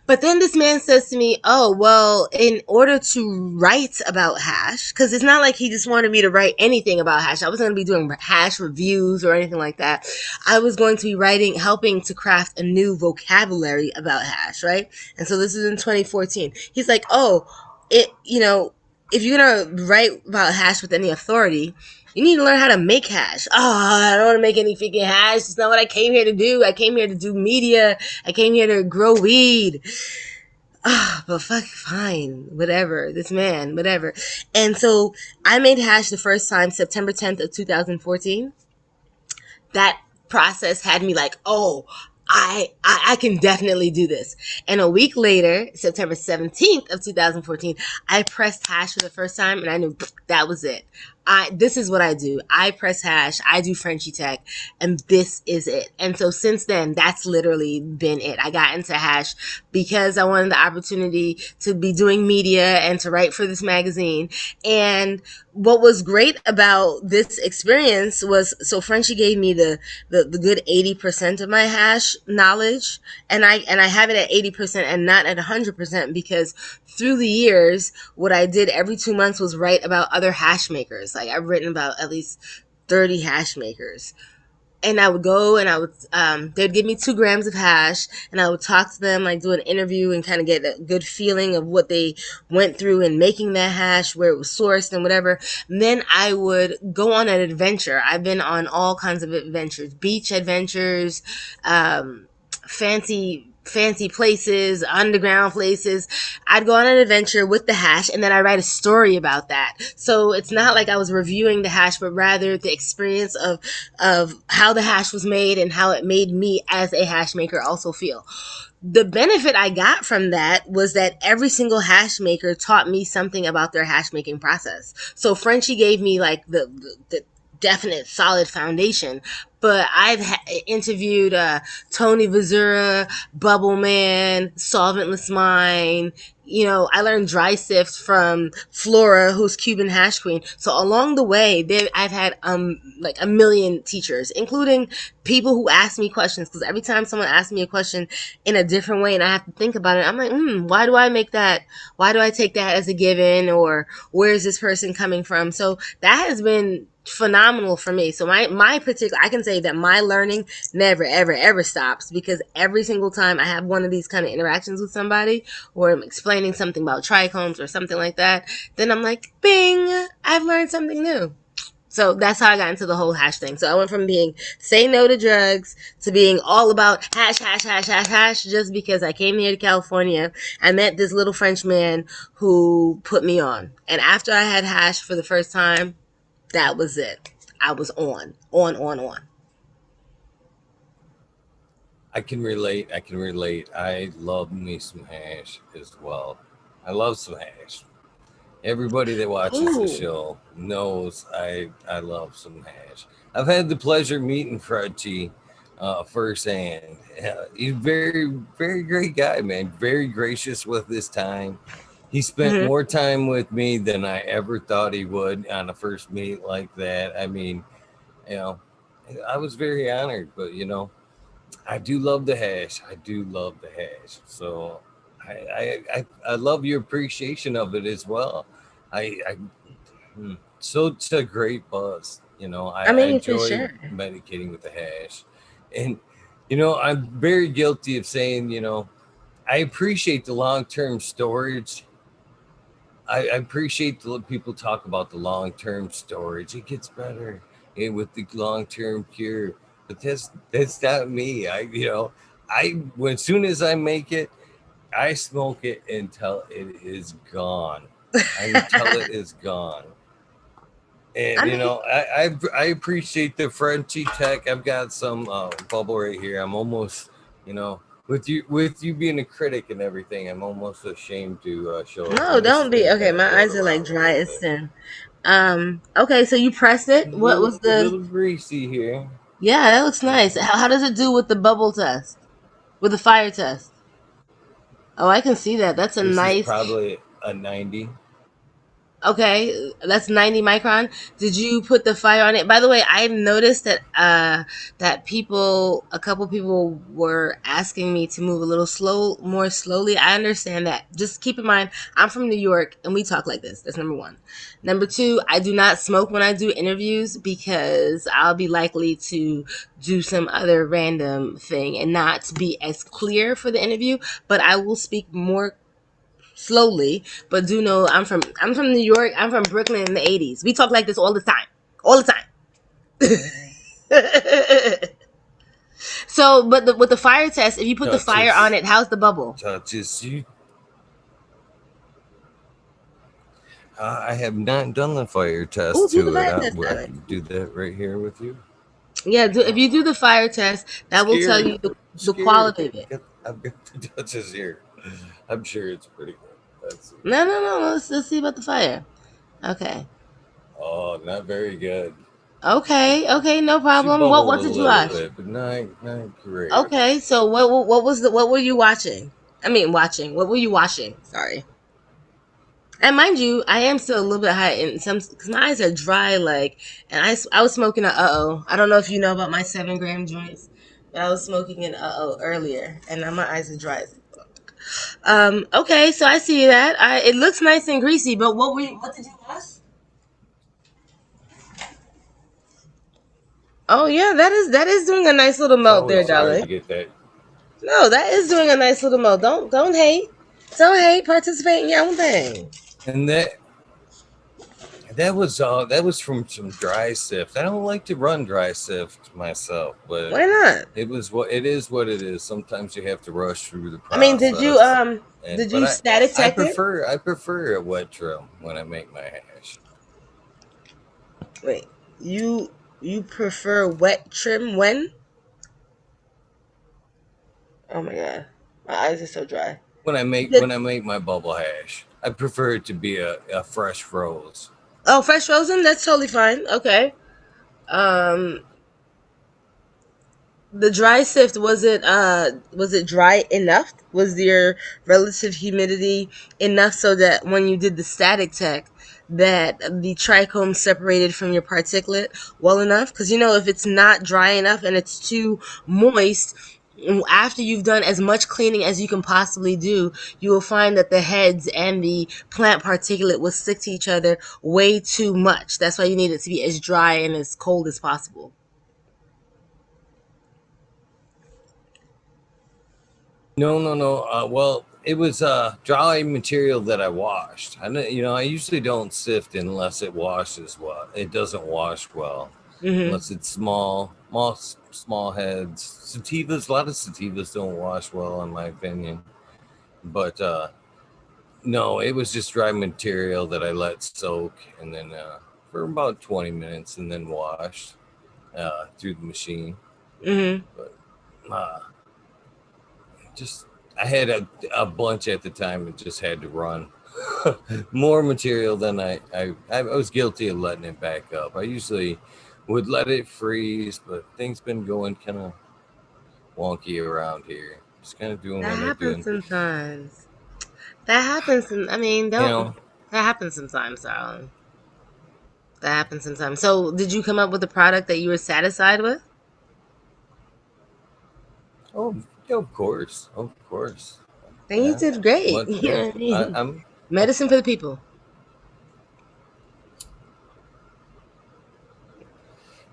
Speaker 2: But then this man says to me, "Oh, well, in order to write about hash, because it's not like he just wanted me to write anything about hash. I wasn't going to be doing hash reviews or anything like that. I was going to be helping to craft a new vocabulary about hash, right?" And so this is in 2014. He's like, "Oh, if you're going to write about hash with any authority, you need to learn how to make hash." Oh, I don't want to make any freaking hash. It's not what I came here to do. I came here to do media. I came here to grow weed. But fuck, fine, whatever. This man, whatever. And so I made hash the first time September 10th of 2014. That process had me like, oh, I can definitely do this. And a week later, September 17th of 2014, I pressed hash for the first time, and I knew that was it. This is what I do. I press hash, I do Frenchy tech, and this is it. And so since then, that's literally been it. I got into hash because I wanted the opportunity to be doing media and to write for this magazine. And what was great about this experience was, so Frenchie gave me the good 80% of my hash knowledge, and I have it at 80% and not at 100%, because through the years, what I did every 2 months was write about other hash makers. Like, I've written about at least 30 hash makers. And I would go and they'd give me 2 grams of hash, and I would talk to them, like do an interview and kind of get a good feeling of what they went through in making that hash, where it was sourced and whatever. And then I would go on an adventure. I've been on all kinds of adventures, beach adventures, fancy places, underground places. I'd go on an adventure with the hash, and then I write a story about that. So it's not like I was reviewing the hash, but rather the experience of how the hash was made and how it made me as a hash maker also feel. The benefit I got from that was that every single hash maker taught me something about their hash making process. So Frenchie gave me like the definite solid foundation. But I've interviewed Tony Vazura, Bubble Man, Solventless Mind. I learned dry sift from Flora, who's Cuban hash queen. So along the way, I've had like a million teachers, including people who ask me questions. Because every time someone asks me a question in a different way, and I have to think about it, I'm like, why do I make that? Why do I take that as a given? Or where is this person coming from? So that has been phenomenal for me. So my particular, I can say that my learning never ever ever stops, because every single time I have one of these kind of interactions with somebody, or I'm explaining something about trichomes or something like that, then I'm like, bing, I've learned something new. So that's how I got into the whole hash thing. So I went from being say no to drugs to being all about hash, hash, hash, hash, hash, just because I came here to California. I met this little French man who put me on. And after I had hash for the first time, that was it. I was on, on.
Speaker 1: I can relate. I can relate. I love me some hash as well. I love some hash. Everybody that watches the
Speaker 2: Ooh.
Speaker 1: show knows I love some hash. I've had the pleasure meeting Fredgy firsthand. He's very very great guy, man. Very gracious with his time. He spent
Speaker 2: Mm-hmm.
Speaker 1: more time with me than I ever thought he would on a first meet like that. I mean, you know, I was very honored, but I do love the hash. I do love the hash. So I love your appreciation of it as well. I hmm. So it's a great buzz.
Speaker 2: I
Speaker 1: I
Speaker 2: mean, for
Speaker 1: enjoy
Speaker 2: sure.
Speaker 1: medicating with the hash. And, I'm very guilty of saying, I appreciate the long term storage. I appreciate the people talk about the long term storage. It gets better with the long term cure. But that's not me. When as soon as I make it, I smoke it until it is gone. Until it is gone. And
Speaker 2: I mean,
Speaker 1: I appreciate the Frenchy tech. I've got some bubble right here. I'm almost, with you being a critic and everything, I'm almost ashamed to show it.
Speaker 2: no,
Speaker 1: And this
Speaker 2: don't
Speaker 1: has
Speaker 2: be.
Speaker 1: been
Speaker 2: Okay,
Speaker 1: kind of
Speaker 2: my
Speaker 1: going
Speaker 2: eyes are like
Speaker 1: around a
Speaker 2: dry
Speaker 1: little
Speaker 2: as
Speaker 1: bit.
Speaker 2: sin. Okay, so you press it.
Speaker 1: A
Speaker 2: What
Speaker 1: little,
Speaker 2: was the?
Speaker 1: little greasy here.
Speaker 2: Yeah, that looks nice.
Speaker 1: Mhm.
Speaker 2: How does it do with the bubble test? With the fire test? Oh, I can see that. That's a
Speaker 1: This is
Speaker 2: nice.
Speaker 1: probably a 90.
Speaker 2: Okay, that's 90 micron. Did you put the fire on it? By the way, I've noticed that a couple people were asking me to move a little more slowly. I understand that. Just keep in mind, I'm from New York and we talk like this. That's number 1. Number 2, I do not smoke when I do interviews because I'll be likely to do some other random thing and not be as clear for the interview, but I will speak more slowly, but do know I'm from New York. I'm from Brooklyn in the 80s. We talk like this all the time. All the time. So, but with the fire test, if you put the fire on
Speaker 1: Duchess,
Speaker 2: it, how's the bubble?
Speaker 1: Duchess, I have not done the fire
Speaker 2: Oh,
Speaker 1: test
Speaker 2: do the
Speaker 1: to it.
Speaker 2: fire test,
Speaker 1: I
Speaker 2: darling.
Speaker 1: can do that right here with you.
Speaker 2: Yeah, if you do the fire test, that will tell
Speaker 1: Scared.
Speaker 2: you
Speaker 1: I'm
Speaker 2: the
Speaker 1: scared.
Speaker 2: quality of it.
Speaker 1: I've got the Duchess here. I'm sure it's pretty good. Let's see.
Speaker 2: No, no, no. Let's see about the fire. Okay.
Speaker 1: Oh, not very good.
Speaker 2: Okay. Okay. No
Speaker 1: She
Speaker 2: problem. What
Speaker 1: bubbled
Speaker 2: What
Speaker 1: a
Speaker 2: did you
Speaker 1: little
Speaker 2: watch?
Speaker 1: bit, but not great.
Speaker 2: Okay. So what were you watching? I mean, watching. What were you watching? Sorry. And mind you, I am still a little bit high in some because my eyes are dry. And I was smoking a oh. I don't know if you know about my 7 gram joints, but I was smoking an earlier, and now my eyes are dry. Okay, so I see that. It looks nice and greasy, but what did you watch? Oh yeah, that is doing a nice little
Speaker 1: It's
Speaker 2: melt there,
Speaker 1: always hard to
Speaker 2: darling.
Speaker 1: get that.
Speaker 2: No, that is doing a nice little melt. Don't hate. Don't hate. Participate in your own thing.
Speaker 1: And that was from some dry sift. I don't like to run dry sift myself, but
Speaker 2: Why not?
Speaker 1: it is what it is. Sometimes you have to rush through the
Speaker 2: I mean, did you
Speaker 1: process. And
Speaker 2: did
Speaker 1: but
Speaker 2: you static
Speaker 1: I
Speaker 2: tech it?
Speaker 1: prefer a wet trim when I make my hash.
Speaker 2: Wait, you prefer wet trim when? Oh my god, my eyes are so dry. You did
Speaker 1: When I make my bubble hash, I prefer it to be a fresh froze.
Speaker 2: oh fresh frozen? That's totally fine. Okay. Um, the dry sift was it dry enough? Was your relative humidity enough so that when you did the static tech that the trichome separated from your particulate well enough? Because if it's not dry enough and it's too moist, after you've done as much cleaning as you can possibly do, you will find that the heads and the plant particulate will stick to each other way too much. That's why you need it to be as dry and as cold as possible.
Speaker 1: No, no, no. Well, it was dry material that I washed. I usually don't sift unless it washes well. It doesn't wash well
Speaker 2: Hmm.
Speaker 1: unless it's small heads. Sativas, a lot of sativas don't wash well, in my opinion. But no, it was just dry material that I let soak and then for about 20 minutes and then washed through the machine.
Speaker 2: Hmm.
Speaker 1: But uh, just I had a bunch at the time and just had to run more material than I was guilty of letting it back up. I usually would let it freeze, but things been going kind of wonky around here. Just kind of doing
Speaker 2: That
Speaker 1: what I'm
Speaker 2: happens
Speaker 1: doing.
Speaker 2: sometimes. That happens. I mean,
Speaker 1: You
Speaker 2: don't.
Speaker 1: know,
Speaker 2: That happens sometimes, darling. That happens sometimes. So, did you come up with a product that you were satisfied with?
Speaker 1: oh, yeah, of course,
Speaker 2: Then you
Speaker 1: yeah.
Speaker 2: did great.
Speaker 1: What?
Speaker 2: You
Speaker 1: Yeah,
Speaker 2: know what I mean?
Speaker 1: I'm
Speaker 2: Medicine for the people.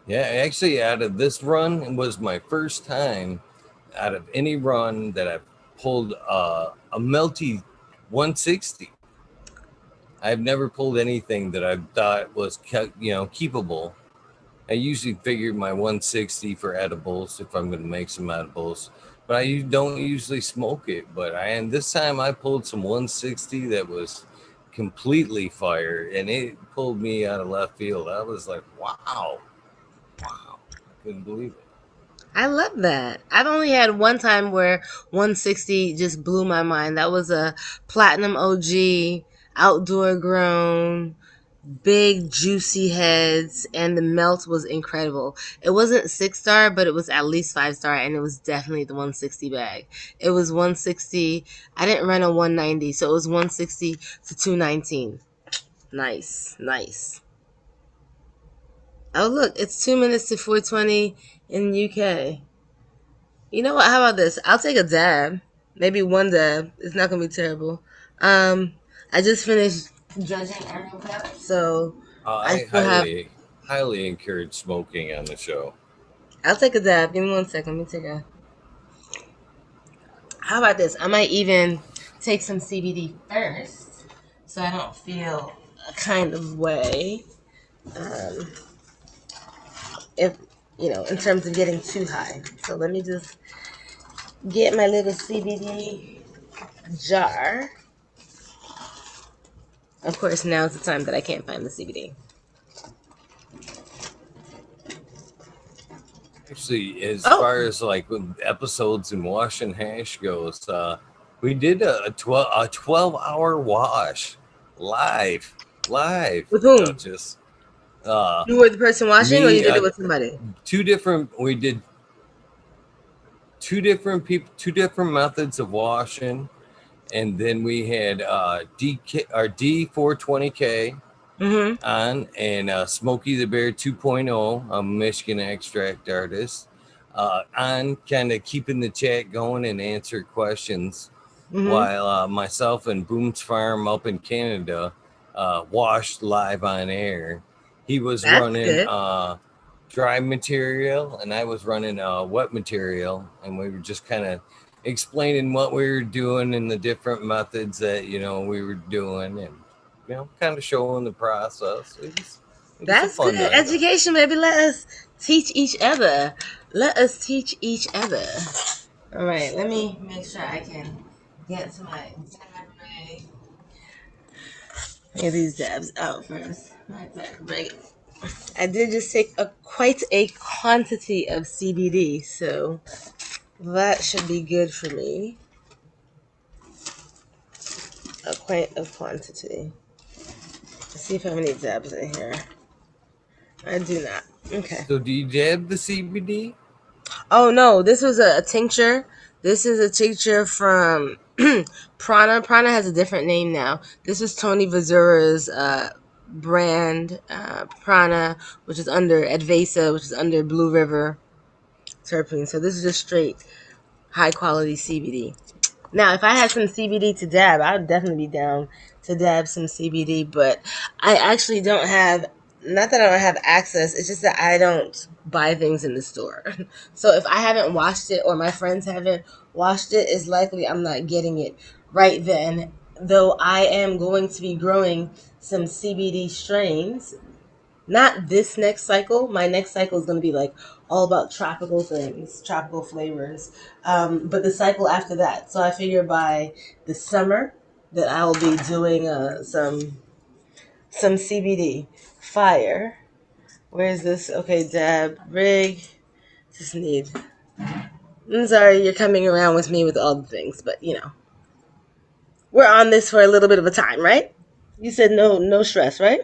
Speaker 1: Yeah, actually, out of this run, it was my first time out of any run that I've pulled a melty 160. I've never pulled anything that I thought was keepable. I usually figured my 160 for edibles if I'm going to make some edibles, but I don't usually smoke it. And this time I pulled some 160 that was completely fire, and it pulled me out of left field. I was like, wow, wow, I couldn't believe it.
Speaker 2: I love that. I've only had one time where 160 just blew my mind. That was a platinum OG, outdoor grown, big juicy heads, and the melt was incredible. It wasn't 6 star, but it was at least 5 star, and it was definitely the 160 bag. It was 160. I didn't run a 190, so it was 160 to 219. Nice, nice. Oh look, it's 2 minutes to 420 in UK. You know what? How about this? I'll take a dab. Maybe one dab. It's not gonna be terrible. Um, I just finished judging Ariel Cup, so I
Speaker 1: I
Speaker 2: still have.
Speaker 1: highly encourage smoking on the show.
Speaker 2: I'll take a dab. Give me 1 second. Let me take a. How about this? I might even take some CBD first, so I don't feel a kind of way. Um, if in terms of getting too high. So let me just get my little CBD jar. Of course, now's the time that I can't find the CBD.
Speaker 1: Actually, as
Speaker 2: Oh,
Speaker 1: far as like with episodes in Wash and Hash goes, we did a 12-hour wash live,
Speaker 2: with whom?
Speaker 1: Duchess. Uh,
Speaker 2: You were the person watching, or you
Speaker 1: me,
Speaker 2: did it with somebody?
Speaker 1: two different. We did two different people, two different methods of washing, and then we had D420K
Speaker 2: Mm-hmm.
Speaker 1: on, and Smokey the Bear 2.0, a Michigan extract artist, on kind of keeping the chat going and answer questions,
Speaker 2: Mm-hmm.
Speaker 1: while myself and Booms Farm up in Canada washed live on air. He was
Speaker 2: That's
Speaker 1: running
Speaker 2: good.
Speaker 1: dry material, and I was running wet material, and we were just kind of explaining what we were doing and the different methods that we were doing, and kind of showing the process. It was a
Speaker 2: That's
Speaker 1: fun
Speaker 2: good.
Speaker 1: night.
Speaker 2: Education, baby. Let us teach each other. Let us teach each other. All right. Let me make sure I can get to my dab rig. Get these dabs out first. My dab rig. I did just take quite a quantity of CBD, so that should be good for me. Quite a quantity. Let's see if I have any dabs in here. I do not. Okay.
Speaker 1: So do you jab the CBD?
Speaker 2: Oh no, this was a tincture. This is a tincture from Prana. Prana has a different name now. This is Tony Vazura's brand, Prana, which is under Advesa, which is under Blue River Terpene. So this is just straight high quality CBD. Now, if I had some CBD to dab, I would definitely be down to dab some CBD, but I actually don't have, not that I don't have access, it's just that I don't buy things in the store. So if I haven't washed it or my friends haven't washed it, it's likely I'm not getting it right then. Though I am going to be growing some CBD strains, not this next cycle. My next cycle is going to be like all about tropical things, tropical flavors. But the cycle after that. So I figure by the summer that I will be doing some CBD. Fire. Where is this? Okay, dab rig. Just need. I'm sorry, you're coming around with me with all the things, but we're on this for a little bit of a time, right? You said no stress, right?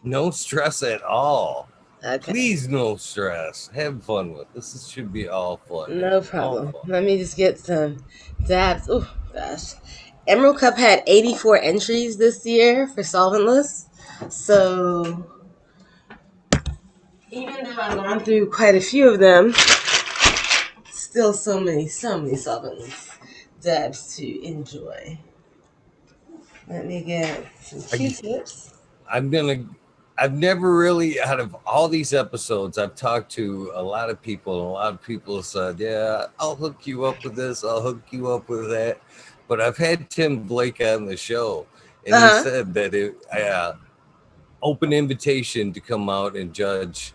Speaker 1: No stress at all.
Speaker 2: Okay.
Speaker 1: Please, no stress. Have fun with this. Should be all fun, man.
Speaker 2: No
Speaker 1: All
Speaker 2: problem.
Speaker 1: fun.
Speaker 2: Let me just get some dabs. Oh gosh. Emerald Cup had 84 entries this year for solventless. So even though I've gone through quite a few of them, still so many solventless dabs to enjoy. Let me get some
Speaker 1: I,
Speaker 2: Q-tips.
Speaker 1: I'm gonna. I've never really, out of all these episodes, I've talked to a lot of people, and a lot of people have said, "Yeah, I'll hook you up with this. I'll hook you up with that." But I've had Tim Blake on the show, and he
Speaker 2: Uh-huh.
Speaker 1: said that it open invitation to come out and judge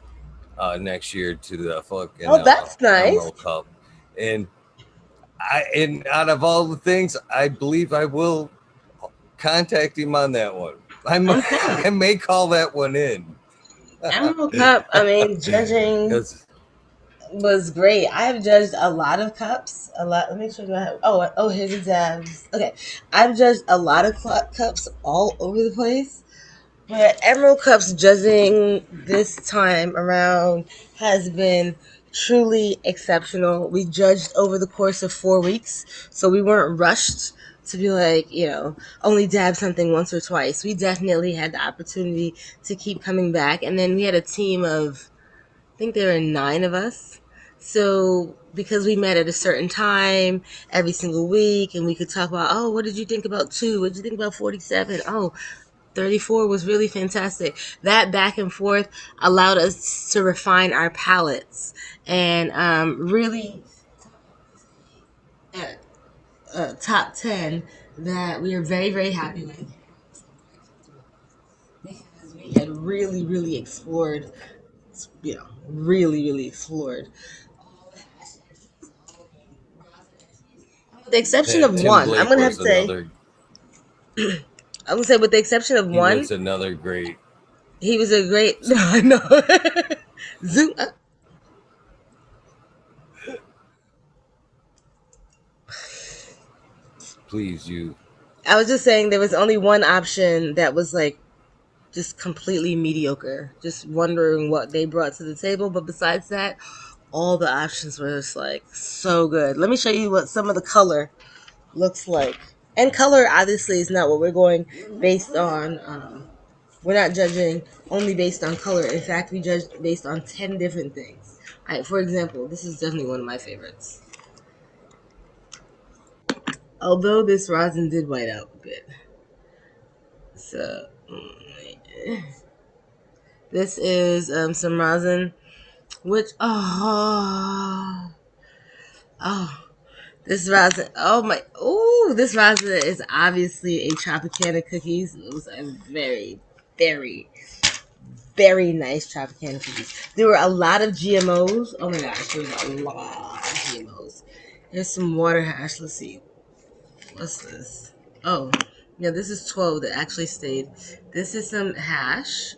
Speaker 1: next year to the fucking
Speaker 2: Oh, that's nice.
Speaker 1: Emerald Cup, and and out of all the things, I believe I will contact him on that one.
Speaker 2: Okay.
Speaker 1: I may call that one in.
Speaker 2: Emerald Cup, I mean, judging
Speaker 1: Because
Speaker 2: was great. I have judged a lot of cups. A lot. Let me show you. I have. Oh, here's exams. Okay, I've judged a lot of cups all over the place. But Emerald Cup's judging this time around has been truly exceptional. We judged over the course of 4 weeks, so we weren't rushed to be like, only dab something once or twice. We definitely had the opportunity to keep coming back. And then we had a team of, I think there were 9 of us. So because we met at a certain time every single week, and we could talk about, oh, what did you think about 2? What did you think about 47? Oh, 34 was really fantastic. That back and forth allowed us to refine our palates and really top 10 that we are very, very happy with. Because we had really, really explored, really, really explored. With the exception of
Speaker 1: Tim
Speaker 2: one,
Speaker 1: Blake was another.
Speaker 2: I'm gonna say, with the exception of
Speaker 1: He
Speaker 2: one,
Speaker 1: was another great.
Speaker 2: he was a great. No, I know. Zoom.
Speaker 1: Please, you.
Speaker 2: I was just saying there was only one option that was like just completely mediocre. Just wondering what they brought to the table. But besides that, all the options were just like so good. Let me show you what some of the color looks like. And color obviously is not what we're going based on. We're not judging only based on color. In fact, we judge based on 10 different things. All right, for example, this is definitely one of my favorites. Although this rosin did white out a bit. So, this is some rosin, which, oh, this rosin, oh my, oh, this rosin is obviously a Tropicana cookies. It was a very, very, very nice Tropicana cookies. There were a lot of GMOs. Oh my gosh, there was a lot of GMOs. Here's some water hash. Let's see. What's this? Oh, yeah, this is 12 that actually stayed. This is some hash.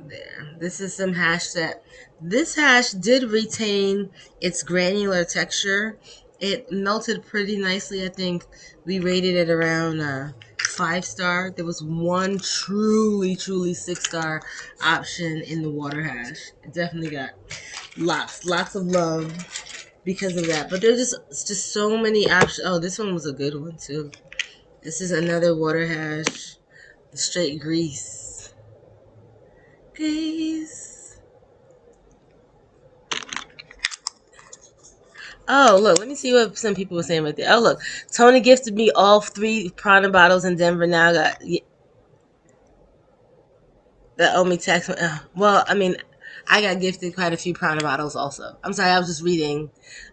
Speaker 2: There. This is some hash that. This hash did retain its granular texture. It melted pretty nicely. I think we rated it around 5 star. There was one truly, truly 6 star option in the water hash. It definitely got lots of love because of that. But there's just so many options. Oh, this one was a good one too. This is another water hash, straight grease. Grease. Oh, look, let me see what some people were saying right there. Oh, look, Tony gifted me all 3 Prana bottles in Denver. Now I got that owe me tax. Well, I mean, I got gifted quite a few Prana bottles also. I'm sorry, I was just reading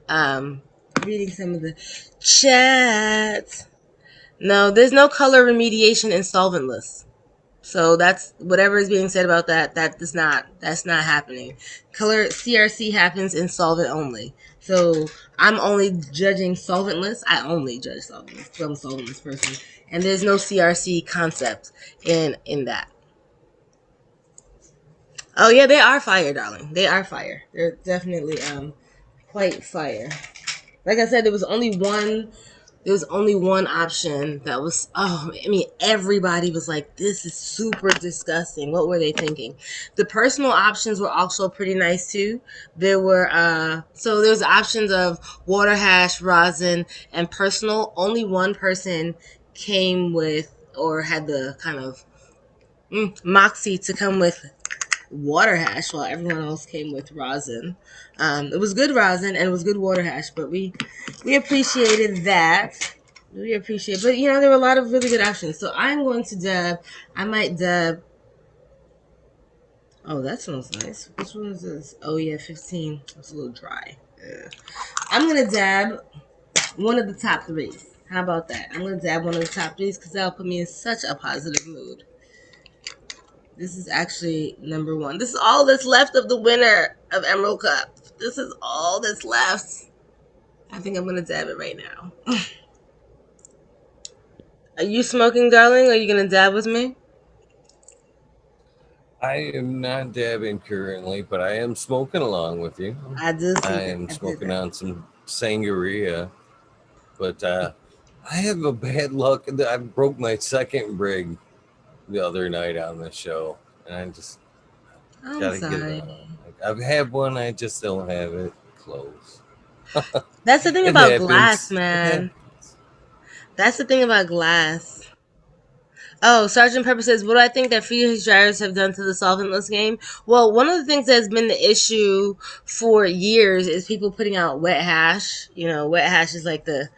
Speaker 2: some of the chats. No, there's no color remediation in solventless. So that's whatever is being said about that. That's not happening. Color CRC happens in solvent only. So I'm only judging solventless. I only judge solventless. I'm a solventless person, and there's no CRC concept in that. Oh yeah, they are fire, darling. They are fire. They're definitely quite fire. Like I said, there was only one option that was, oh, I mean, everybody was like, this is super disgusting. What were they thinking? The personal options were also pretty nice too. There were so there's options of water hash, rosin, and personal. Only one person came with, or had the kind of moxie to come with water hash, while everyone else came with rosin. It was good rosin and it was good water hash, but we appreciated that. We appreciate it. But you know, there were a lot of really good options. So I'm going to dab. I might dab. Oh, that smells nice. Which one is this? Oh yeah, 15. It's a little dry. Yeah. I'm gonna dab one of the top threes. How about that? I'm gonna dab one of the top threes because that'll put me in such a positive mood. This is actually number one. This is all that's left of the winner of Emerald Cup. This is all that's left. I think I'm gonna dab it right now. Are you smoking, darling? Are you gonna dab with me?
Speaker 1: I am not dabbing currently, but I am smoking along with you.
Speaker 2: I do see
Speaker 1: I
Speaker 2: that.
Speaker 1: am
Speaker 2: I did
Speaker 1: smoking
Speaker 2: that.
Speaker 1: on some sangria, but I have a bad luck that I broke my second brig the other night on the show, and I just
Speaker 2: I'm
Speaker 1: gotta get it
Speaker 2: sorry.
Speaker 1: on. Like, I've had one, I just don't have it close.
Speaker 2: That's the thing
Speaker 1: It
Speaker 2: about glass,
Speaker 1: happens. It
Speaker 2: man.
Speaker 1: happens.
Speaker 2: That's the thing about glass. Oh, Sergeant Pepper says, what do I think that freeze dryers have done to the solventless game? Well, one of the things that's been the issue for years is people putting out wet hash. You know, wet hash is like the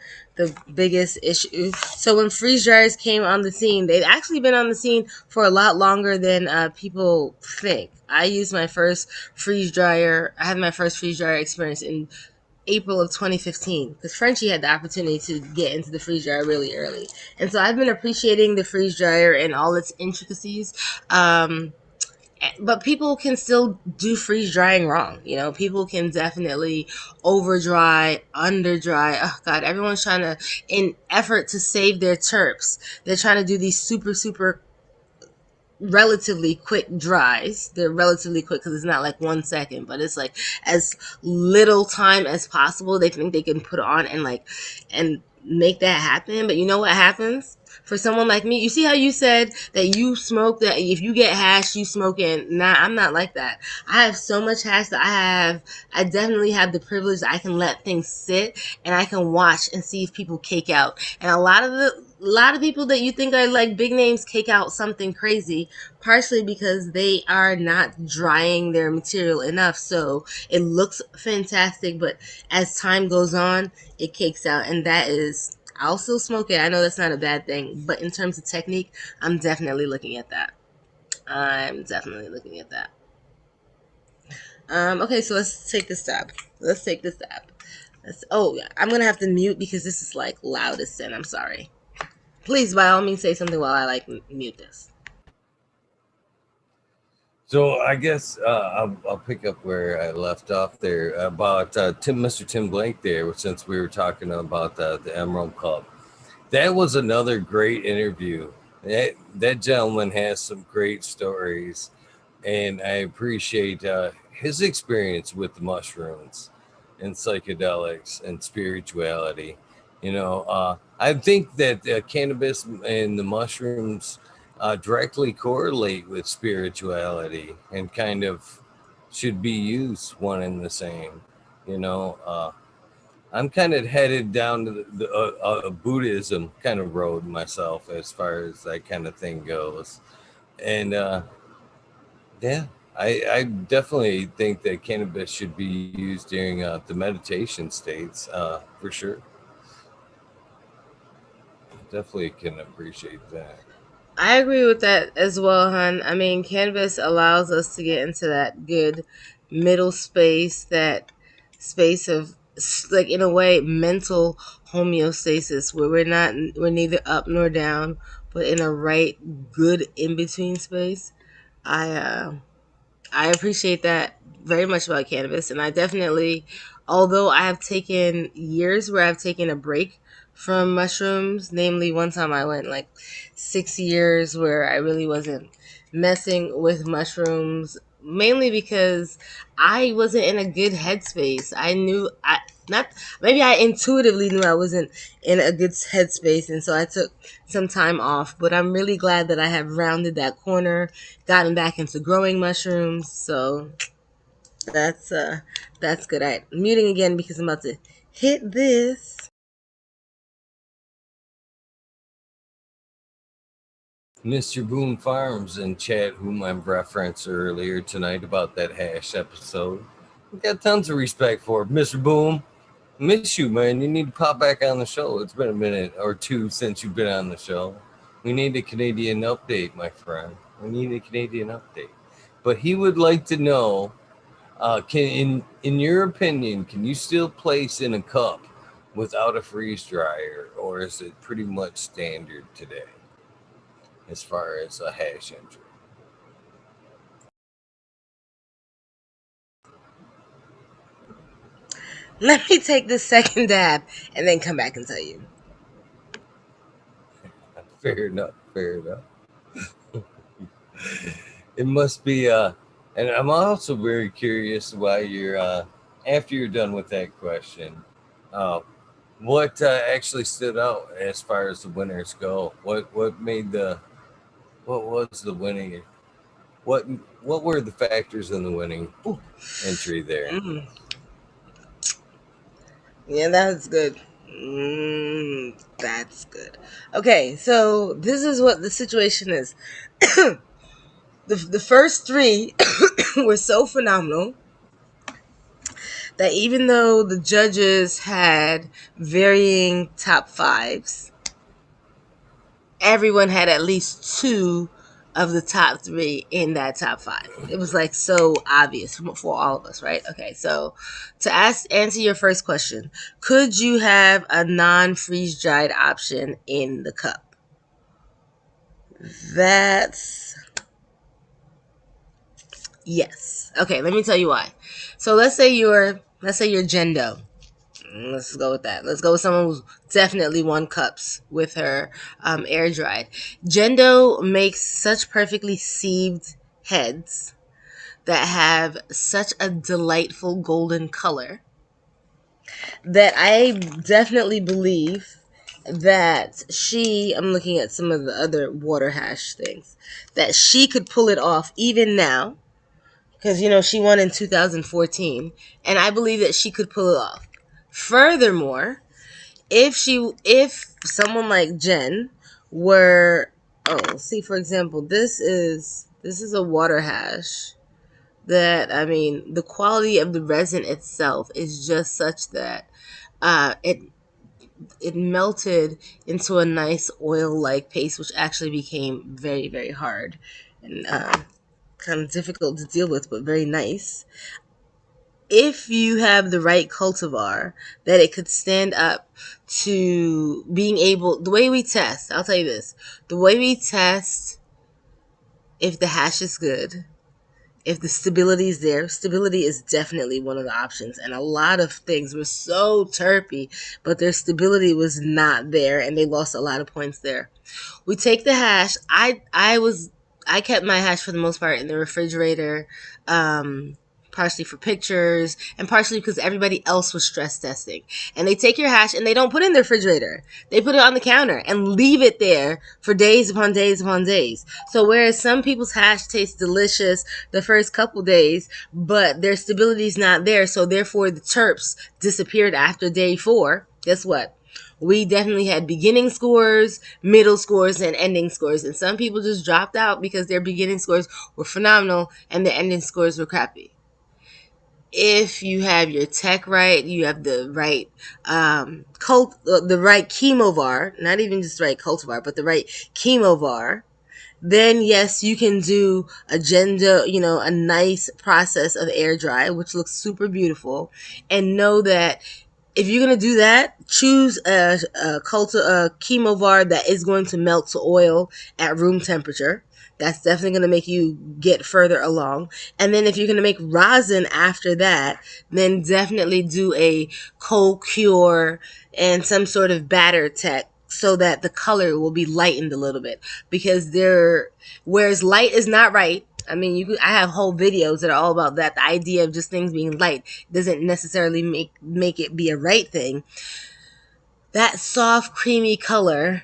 Speaker 2: biggest issue. So when freeze dryers came on the scene, they've actually been on the scene for a lot longer than people think. I used my first freeze dryer. I had my first freeze dryer experience in April of 2015 because Frenchie had the opportunity to get into the freeze dryer really early. And so I've been appreciating the freeze dryer and all its intricacies. Um, but people can still do freeze drying wrong. You know, people can definitely over dry, under dry. Oh God, everyone's trying to, in effort to save their terps, they're trying to do these super relatively quick dries. They're relatively quick because it's not like 1 second, but it's like as little time as possible. They think they can put on and make that happen. But you know what happens? For someone like me, you see how you said that you smoke, that if you get hash, you smoke it. Nah, I'm not like that. I have so much hash that I definitely have the privilege that I can let things sit and I can watch and see if people cake out. And a lot of people that you think are like big names cake out something crazy, partially because they are not drying their material enough. So it looks fantastic, but as time goes on, it cakes out. And that is, I'll still smoke it. I know that's not a bad thing, but in terms of technique, I'm definitely looking at that. I'm definitely looking at that. Okay, so let's take this tab. Let's take this tab. Oh, yeah, I'm gonna have to mute because this is like loud as sin. I'm sorry. Please, by all means, say something while I like mute this.
Speaker 1: So I guess I'll pick up where I left off there about Mr. Tim Blake there, since we were talking about the Emerald Cup. That was another great interview. That gentleman has some great stories, and I appreciate his experience with the mushrooms and psychedelics and spirituality. I think that cannabis and the mushrooms directly correlate with spirituality and kind of should be used one and the same. You know, I'm kind of headed down to the Buddhism kind of road myself as far as that kind of thing goes. And yeah, I definitely think that cannabis should be used during the meditation states for sure. Definitely can appreciate that.
Speaker 2: I agree with that as well, hon. I mean, cannabis allows us to get into that good middle space, that space of like in a way mental homeostasis where we're neither up nor down, but in a right good in between space. I I appreciate that very much about cannabis. And I definitely, although I have taken years where I've taken a break from mushrooms, namely one time I went like 6 years where I really wasn't messing with mushrooms, mainly because I wasn't in a good headspace. I knew I not maybe I intuitively knew I wasn't in a good headspace, and so I took some time off. But I'm really glad that I have rounded that corner, gotten back into growing mushrooms. So that's uh that's good. I'm muting again because I'm about to hit this.
Speaker 1: Mr. Boom Farms in chat, whom I referenced earlier tonight about that hash episode. We got tons of respect for Mr. Boom. Miss you, man. You need to pop back on the show. It's been a minute or two since you've been on the show. We need a Canadian update, my friend. We need a Canadian update. But he would like to know, can in your opinion, can you still place in a cup without a freeze dryer, or is it pretty much standard today as far as a hash entry?
Speaker 2: Let me take this second dab and then come back and tell you.
Speaker 1: Fair enough. Fair enough. It must be and I'm also very curious why you're after you're done with that question, uh what actually stood out as far as the winners go? What made the what was the winning, what what were the factors in the winning
Speaker 2: Ooh.
Speaker 1: entry there?
Speaker 2: Mm. Yeah, that's good. That's good. Okay, so this is what the situation is. The first three were so phenomenal that even though the judges had varying top fives, everyone had at least two of the top three in that top five. It was like so obvious for all of us, right? Okay, so to answer your first question, could you have a non-freeze dried option in the cup? That's yes. Okay, let me tell you why. So let's say you're Jendo. Let's go with that. Let's go with someone who's definitely won cups with her air dried. Jendo makes such perfectly sieved heads that have such a delightful golden color that I definitely believe that I'm looking at some of the other water hash things, that she could pull it off even now. Because, she won in 2014. And I believe that she could pull it off. Furthermore, if someone like Jen were, see, for example, this is a water hash that, I mean, the quality of the resin itself is just such that it melted into a nice oil like paste, which actually became very, very hard and kind of difficult to deal with, but very nice. If you have the right cultivar, that it could stand up to being able, the way we test, I'll tell you this, the way we test if the hash is good, if the stability is there, stability is definitely one of the options. And a lot of things were so terpy, but their stability was not there, and they lost a lot of points there. We take the hash. I kept my hash for the most part in the refrigerator, partially for pictures and partially because everybody else was stress testing. And they take your hash and they don't put it in the refrigerator. They put it on the counter and leave it there for days upon days upon days. So whereas some people's hash tastes delicious the first couple days, but their stability is not there, so therefore the terps disappeared after day 4, guess what? We definitely had beginning scores, middle scores, and ending scores. And some people just dropped out because their beginning scores were phenomenal and the ending scores were crappy. If you have your tech right, you have the right the right chemovar, not even just the right cultivar, but the right chemovar, then yes, you can do a nice process of air dry, which looks super beautiful. And know that if you're gonna do that, choose a chemovar that is going to melt to oil at room temperature. That's definitely going to make you get further along. And then if you're going to make rosin after that, then definitely do a cold cure and some sort of batter tech so that the color will be lightened a little bit. Because whereas light is not right, I mean, I have whole videos that are all about that. The idea of just things being light doesn't necessarily make it be a right thing. That soft, creamy color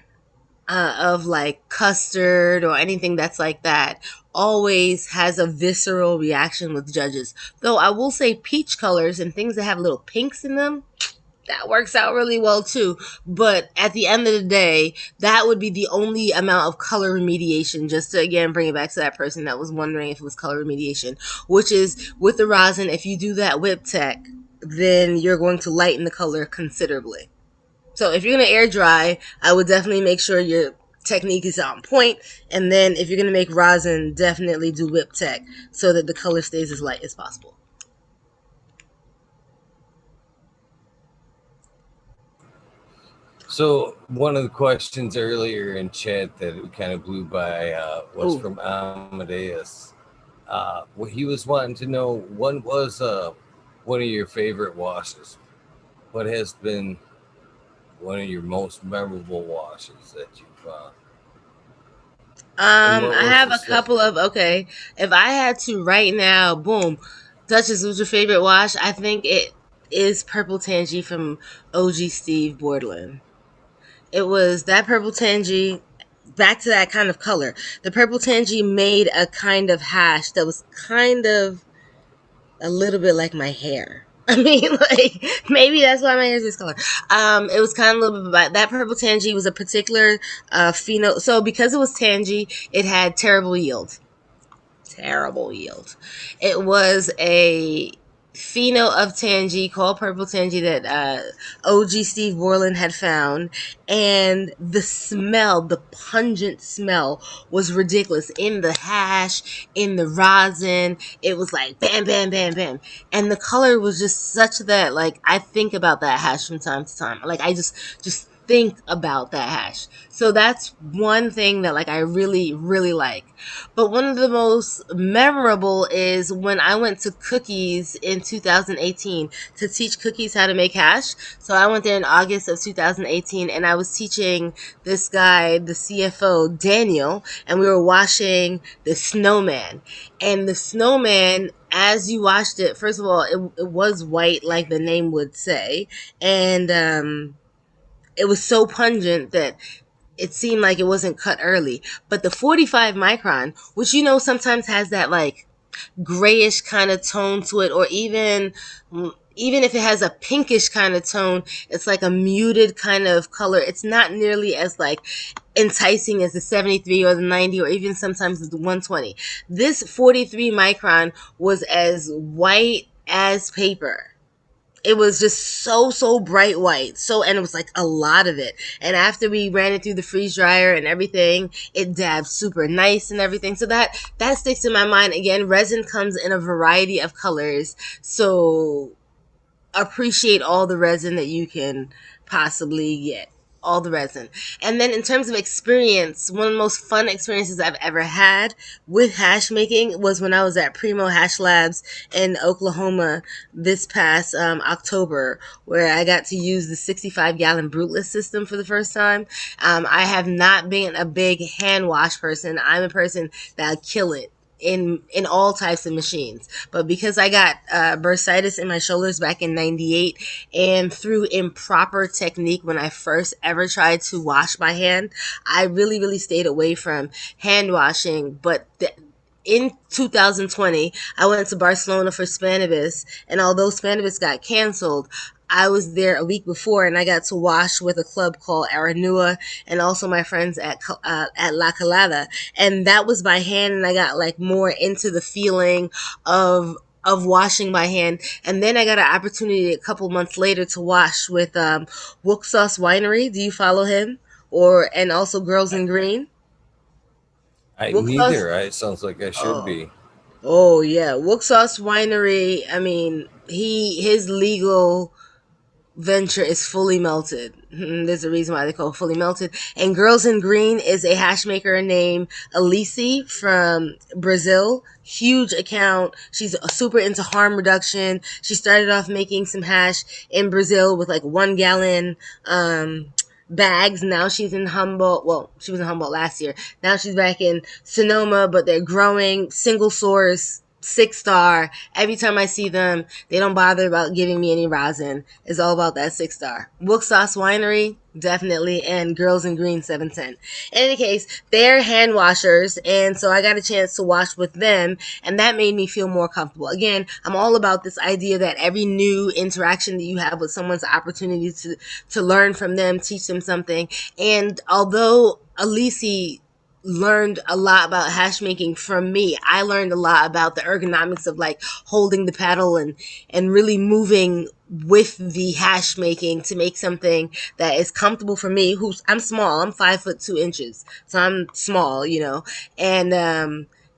Speaker 2: of like custard or anything that's like that always has a visceral reaction with judges. Though I will say peach colors and things that have little pinks in them, that works out really well too. But at the end of the day, that would be the only amount of color remediation, just to again bring it back to that person that was wondering if it was color remediation, which is with the rosin, if you do that whip tech, then you're going to lighten the color considerably. So if you're going to air dry, I would definitely make sure your technique is on point. And then if you're going to make rosin, definitely do whip tech so that the color stays as light as possible.
Speaker 1: So one of the questions earlier in chat that we kind of blew by was
Speaker 2: Ooh.
Speaker 1: from Amadeus. Well, he was wanting to know what was one of your favorite washes. What has been one of your most memorable washes that you've and what
Speaker 2: I
Speaker 1: was
Speaker 2: have
Speaker 1: the
Speaker 2: a
Speaker 1: story?
Speaker 2: couple of okay. If I had to right now, boom, Duchess, who's your favorite wash? I think it is Purple Tangy from OG Steve Bordelin. It was that Purple Tangy, back to that kind of color. The Purple Tangy made a kind of hash that was kind of a little bit like my hair. I mean, like maybe that's why my hair is this color. It was kind of a little bit about that purple tangy was a particular pheno. So because it was tangy, it had terrible yield. Terrible yield. It was a pheno of tangy called purple tangy that OG Steve Borland had found, and the smell, the pungent smell, was ridiculous in the hash, in the rosin. It was like bam, bam, bam, bam, and the color was just such that like I think about that hash from time to time. Like I just think about that hash. So that's one thing that like I really really like. But one of the most memorable is when I went to Cookies in 2018 to teach Cookies how to make hash. So I went there in August of 2018 and I was teaching this guy, the CFO, Daniel, and we were washing the snowman. And the snowman, as you washed it, first of all, it was white like the name would say. And it was so pungent that it seemed like it wasn't cut early. But the 45 micron, which you know sometimes has that like grayish kind of tone to it, or even if it has a pinkish kind of tone, it's like a muted kind of color. It's not nearly as like enticing as the 73 or the 90 or even sometimes the 120. This 43 micron was as white as paper. It was just so bright white. So and it was like a lot of it. And after we ran it through the freeze dryer and everything, it dabbed super nice and everything. So that sticks in my mind. Again, resin comes in a variety of colors. So appreciate all the resin that you can possibly get. All the resin. And then in terms of experience, one of the most fun experiences I've ever had with hash making was when I was at Primo Hash Labs in Oklahoma this past October, where I got to use the 65-gallon Bruteless system for the first time. I have not been a big hand wash person. I'm a person that'll kill it in all types of machines, but because I got bursitis in my shoulders back in 98, and through improper technique when I first ever tried to wash my hand, I really stayed away from hand washing. But in 2020, I went to Barcelona for Spanibus, and although Spanibus got canceled, I was there a week before, and I got to wash with a club called Aranua, and also my friends at La Calada, and that was by hand, and I got like more into the feeling of washing by hand. And then I got an opportunity a couple months later to wash with Sauce Winery. Do you follow him? Or and also Girls
Speaker 1: I,
Speaker 2: in Green.
Speaker 1: I
Speaker 2: Sauce.
Speaker 1: neither. It sounds like I should
Speaker 2: Oh.
Speaker 1: be.
Speaker 2: Oh yeah, Sauce Winery. I mean, his legal venture is fully melted. There's a reason why they call it fully melted. And Girls in Green is a hash maker named Alice from Brazil. Huge account. She's super into harm reduction. She started off making some hash in Brazil with like 1 gallon bags. Now she's in Humboldt. Well, she was in Humboldt last year. Now she's back in Sonoma, but they're growing single source 6 star. Every time I see them, they don't bother about giving me any rosin. It's all about that 6 star. Sauce Winery, definitely, and Girls in Green 710. In any case, they're hand washers, and so I got a chance to wash with them, and that made me feel more comfortable. Again, I'm all about this idea that every new interaction that you have with someone's opportunity to learn from them, teach them something. And although Alici learned a lot about hash making from me, I learned a lot about the ergonomics of like holding the paddle and really moving with the hash making to make something that is comfortable for me, who's I'm small, I'm 5'2" so I'm small,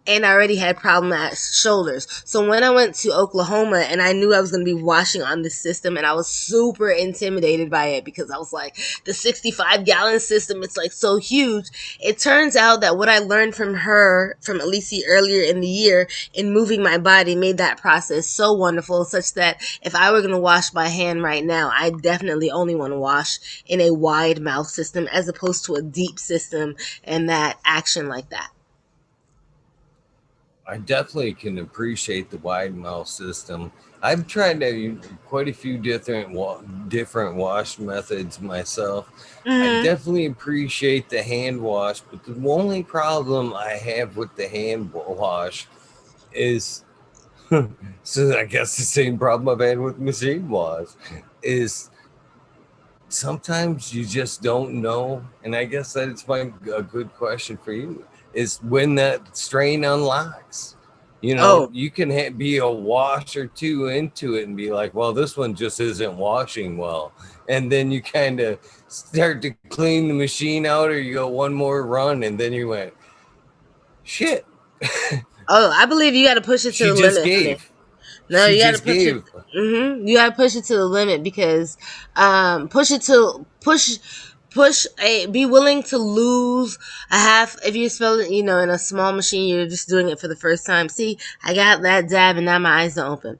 Speaker 2: and I already had problematic shoulders. So when I went to Oklahoma and I knew I was going to be washing on the system, and I was super intimidated by it because I was like, the 65-gallon system, it's like so huge. It turns out that what I learned from her, from Alicia earlier in the year in moving my body, made that process so wonderful, such that if I were going to wash by hand right now, I definitely only want to wash in a wide mouth system as opposed to a deep system and that action like that.
Speaker 1: I definitely can appreciate the wide mouth system. I've tried quite a few different wash methods myself. I
Speaker 2: Mm-hmm.
Speaker 1: definitely appreciate the hand wash, but the only problem I have with the hand wash is so I guess the same problem I've had with machine wash is sometimes you just don't know, and I guess that's a good question for you is when that strain unlocks.
Speaker 2: Oh,
Speaker 1: You can be a wash or two into it and be like, well, this one just isn't washing well, and then you kind of start to clean the machine out, or you go one more run, and then you went, shit,
Speaker 2: oh, I believe you got to push it to
Speaker 1: she
Speaker 2: the
Speaker 1: just
Speaker 2: limit, honey.
Speaker 1: gave,
Speaker 2: No,
Speaker 1: she
Speaker 2: you got to
Speaker 1: just
Speaker 2: push it.
Speaker 1: gave.
Speaker 2: You got to push it to the limit because, push it to be willing to lose a half. If you spell it, in a small machine, you're just doing it for the first time. See, I got that dab and now my eyes don't open.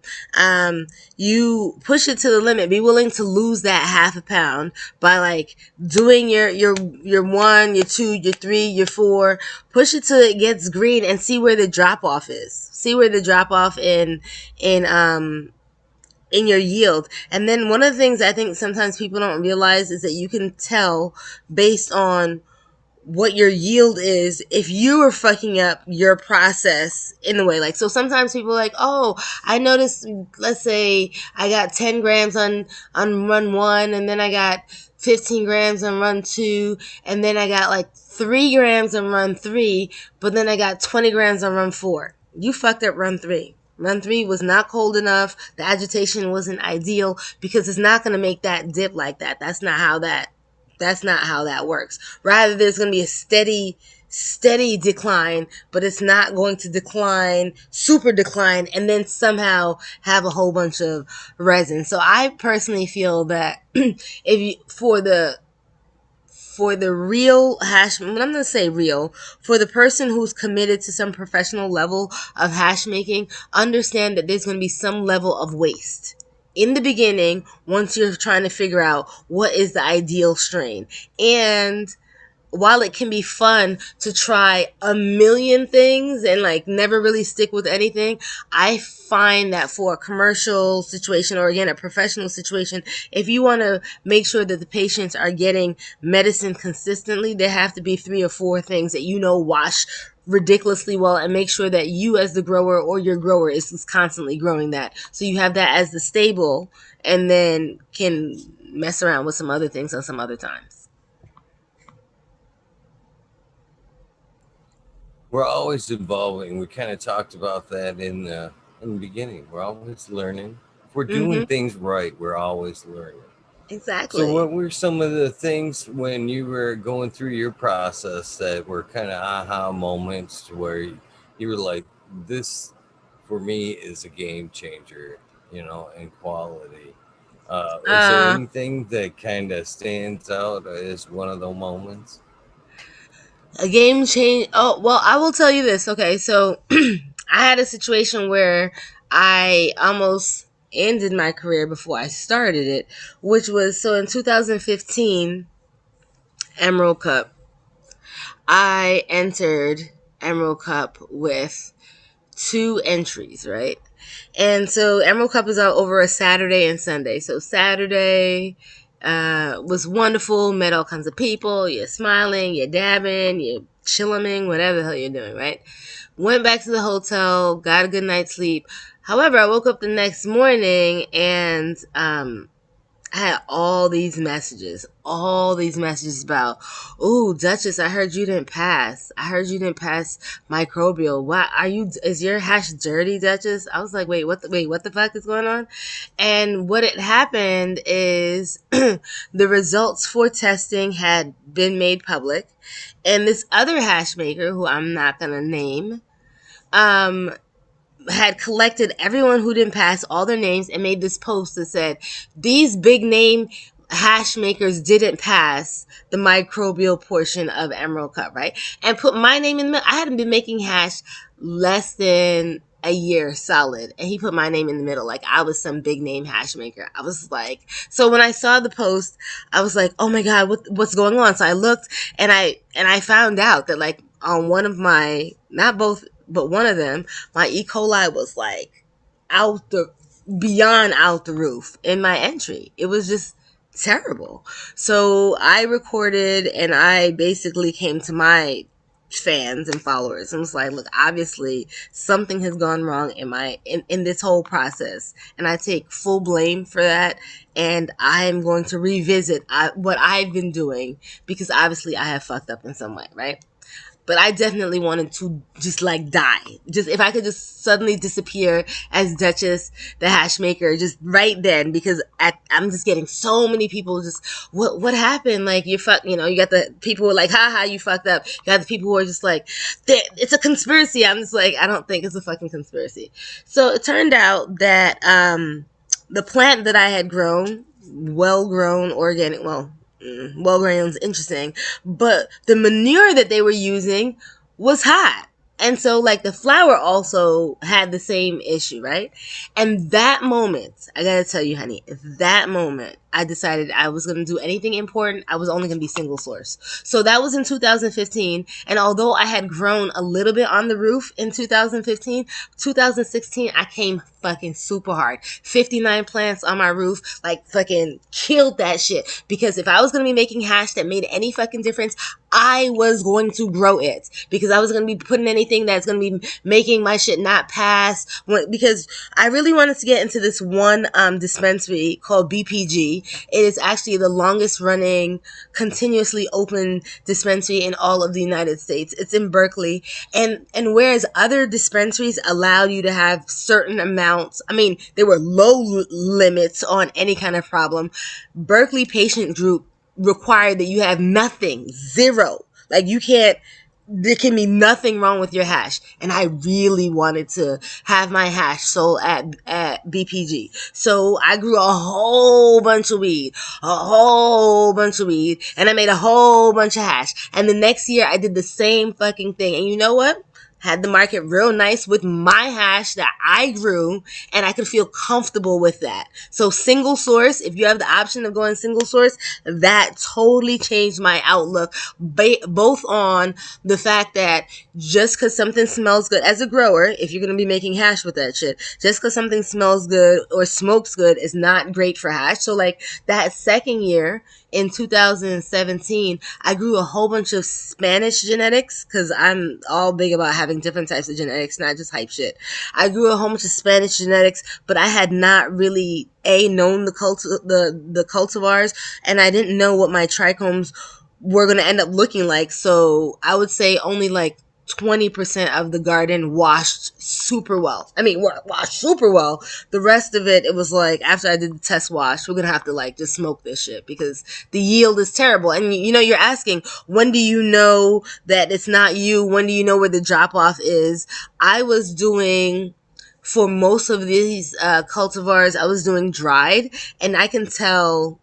Speaker 2: You push it to the limit. Be willing to lose that half a pound by like doing your one, your two, your three, your four. Push it till it gets green and see where the drop off is. See where the drop off in in your yield. And then one of the things I think sometimes people don't realize is that you can tell based on what your yield is if you are fucking up your process in a way. Like, so sometimes people are like, oh, I noticed, let's say I got 10 grams on run one, and then I got 15 grams on run two, and then I got like 3 grams on run three, but then I got 20 grams on run four. You fucked up run three. Run three was not cold enough. The agitation wasn't ideal because it's not going to make that dip like that. That's not how that works. Rather, there's going to be a steady decline, but it's not going to decline, super decline, and then somehow have a whole bunch of resin. So I personally feel that if you, for the real hash, I'm going to say real, for the person who's committed to some professional level of hash making, understand that there's going to be some level of waste in the beginning once you're trying to figure out what is the ideal strain. And while it can be fun to try a million things and like never really stick with anything, I find that for a commercial situation or again a professional situation, if you want to make sure that the patients are getting medicine consistently, there have to be 3 or 4 things that wash ridiculously well, and make sure that you as the grower or your grower is constantly growing that, so you have that as the stable and then can mess around with some other things on some other times.
Speaker 1: We're always evolving. We kind of talked about that in the beginning. We're always learning. If we're doing
Speaker 2: Mm-hmm.
Speaker 1: things right, we're always learning. So,
Speaker 2: Exactly.
Speaker 1: what were some of the things when you were going through your process that were kind of aha moments where you were like, "This, for me, is a game changer," in quality? Is there
Speaker 2: Uh,
Speaker 1: anything that kind of stands out as one of those moments?
Speaker 2: a game change. Oh, well, I will tell you this. Okay, so I had a situation where I almost ended my career before I started it, which was so in 2015 Emerald Cup. I entered Emerald Cup with 2 entries, right? And so Emerald Cup is out over a Saturday and Sunday. So Saturday was wonderful, met all kinds of people. You're smiling, you're dabbing, you're chilling, whatever the hell you're doing, right? Went back to the hotel, got a good night's sleep. However, I woke up the next morning and I had all these messages about, "Ooh, Duchess, I heard you didn't pass. I heard you didn't pass microbial. Why are you? Is your hash dirty, Duchess?" I was like, wait, what the fuck is going on?" And what had happened is the results for testing had been made public, and this other hash maker, who I'm not gonna name, um, had collected everyone who didn't pass, all their names, and made this post that said, "These big name hash makers didn't pass the microbial portion of Emerald Cup," right? And put my name in the middle. I hadn't been making hash less than a year solid, and he put my name in the middle like I was some big name hash maker. I was like, so when I saw the post, I was like, oh my god, what's going on? So I looked, and I found out that, like, on one of my, not both, but one of them, my E. coli was like out the beyond out the roof in my entry. It was just terrible. So I recorded, and I basically came to my fans and followers and was like, look, obviously something has gone wrong in this whole process, and I take full blame for that, and I'm going to revisit what I've been doing, because obviously I have fucked up in some way, right? But I definitely wanted to just like die. Just if I could just suddenly disappear as Duchess, the hash maker, just right then, because I'm just getting so many people just, what happened? Like, you fuck, you got the people who are like, haha, you fucked up. You got the people who are just like, it's a conspiracy. I'm just like, I don't think it's a fucking conspiracy. So it turned out that the plant that I had grown, well grown, organic, well grown is interesting, but the manure that they were using was hot. And so, like, the flower also had the same issue, right? And that moment, I gotta tell you, honey, that moment, I decided I was gonna do anything important. I was only gonna be single source. So that was in 2015. And although I had grown a little bit on the roof in 2015, 2016, I came fucking super hard. 59 plants on my roof, like, fucking killed that shit. Because if I was gonna be making hash that made any fucking difference, I was going to grow it, because I was going to be putting anything that's going to be making my shit not pass. Because I really wanted to get into this one dispensary called BPG. It is actually the longest running, continuously open dispensary in all of the United States. It's in Berkeley. And whereas other dispensaries allowed you to have certain amounts, I mean, there were low limits on any kind of problem, Berkeley Patient Group required that you have nothing, zero. Like, you can't, there can be nothing wrong with your hash. And I really wanted to have my hash sold at BPG. So I grew a whole bunch of weed, and I made a whole bunch of hash. And the next year I did the same fucking thing. And you know what? Had the market real nice with my hash that I grew, and I could feel comfortable with that. So single source, if you have the option of going single source, that totally changed my outlook, both on the fact that just because something smells good as a grower, if you're going to be making hash with that shit, just because something smells good or smokes good is not great for hash. So, like, that second year in 2017, I grew a whole bunch of Spanish genetics, because I'm all big about having different types of genetics, not just hype shit. I grew a whole bunch of Spanish genetics, but I had not really known the cultivars, and I didn't know what my trichomes were going to end up looking like. So I would say only like 20% of the garden washed super well. I mean, washed super well. The rest of it, it was like, after I did the test wash, we're going to have to, like, just smoke this shit, because the yield is terrible. And, you're asking, when do you know that it's not you? When do you know where the drop off is? I was doing, for most of these cultivars, I was doing dried, and I can tell.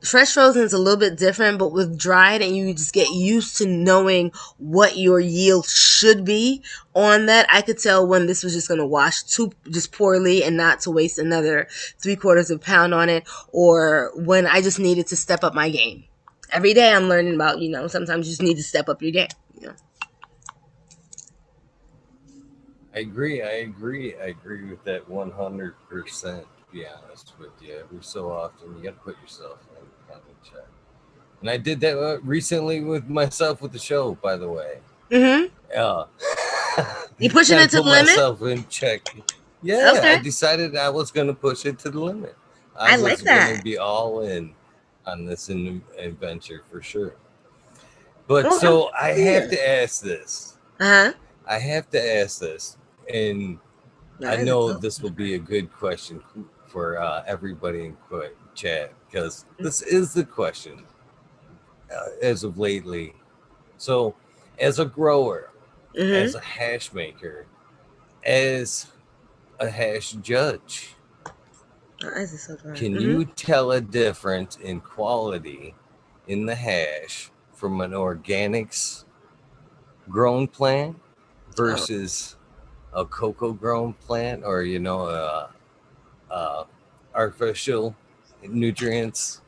Speaker 2: Fresh frozen is a little bit different, but with dried, and you just get used to knowing what your yield should be on that, I could tell when this was just going to wash just poorly and not to waste another 3/4 of a pound on it, or when I just needed to step up my game. Every day I'm learning about, sometimes you just need to step up your game.
Speaker 1: I agree. I agree with that 100%. To be honest with you, every so often you got to put yourself in kind of check. And I did that recently with myself with the show, by the way.
Speaker 2: Mm-hmm.
Speaker 1: Yeah.
Speaker 2: You pushing
Speaker 1: Got
Speaker 2: it
Speaker 1: to
Speaker 2: to
Speaker 1: put
Speaker 2: the limit?
Speaker 1: myself in check. Yeah, I
Speaker 2: Okay.
Speaker 1: decided I was going to push it to the limit. I
Speaker 2: I like
Speaker 1: was going to
Speaker 2: that.
Speaker 1: be all in on this adventure for sure. But
Speaker 2: Oh, I'm
Speaker 1: so I have
Speaker 2: here.
Speaker 1: to ask this.
Speaker 2: Uh huh.
Speaker 1: I have to ask this, and
Speaker 2: All
Speaker 1: I
Speaker 2: right, let's
Speaker 1: know
Speaker 2: go.
Speaker 1: this will be a good question for everybody in chat because this is the question as of lately. So, as a grower, as
Speaker 2: Mm-hmm.
Speaker 1: a hash maker, as a hash judge,
Speaker 2: Our eyes are so dry.
Speaker 1: can
Speaker 2: Mm-hmm.
Speaker 1: you tell a difference in quality in the hash from an organics grown plant
Speaker 2: Oh,
Speaker 1: versus a cocoa grown plant, or uh, artificial nutrients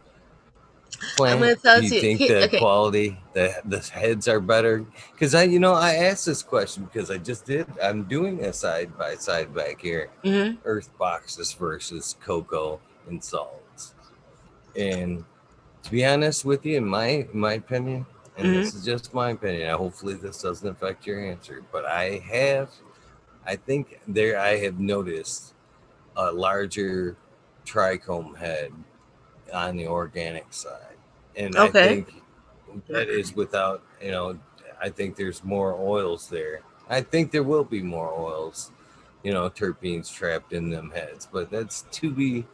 Speaker 2: I'm
Speaker 1: plant?
Speaker 2: gonna tell
Speaker 1: Do
Speaker 2: it
Speaker 1: you
Speaker 2: to
Speaker 1: think
Speaker 2: you.
Speaker 1: the
Speaker 2: Okay.
Speaker 1: quality, the heads are better? Because I asked this question because I just did. I'm doing a side by side back here,
Speaker 2: Mm-hmm.
Speaker 1: earth boxes versus cocoa and salts. And to be honest with you, in my opinion, and
Speaker 2: Mm-hmm.
Speaker 1: this is just my opinion. Hopefully, this doesn't affect your answer, but I think there I have noticed a larger trichome head on the organic side. And I
Speaker 2: Okay.
Speaker 1: think that is without, I think there's more oils there. I think there will be more oils, terpenes trapped in them heads, but that's to be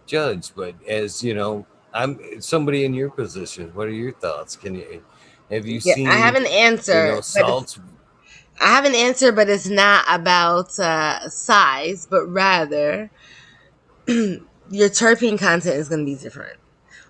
Speaker 1: judged. But as I'm somebody in your position. What are your thoughts? Have you
Speaker 2: Yeah, I have
Speaker 1: seen,
Speaker 2: an answer, but
Speaker 1: salts?
Speaker 2: it's not about size, but rather your terpene content is going to be different.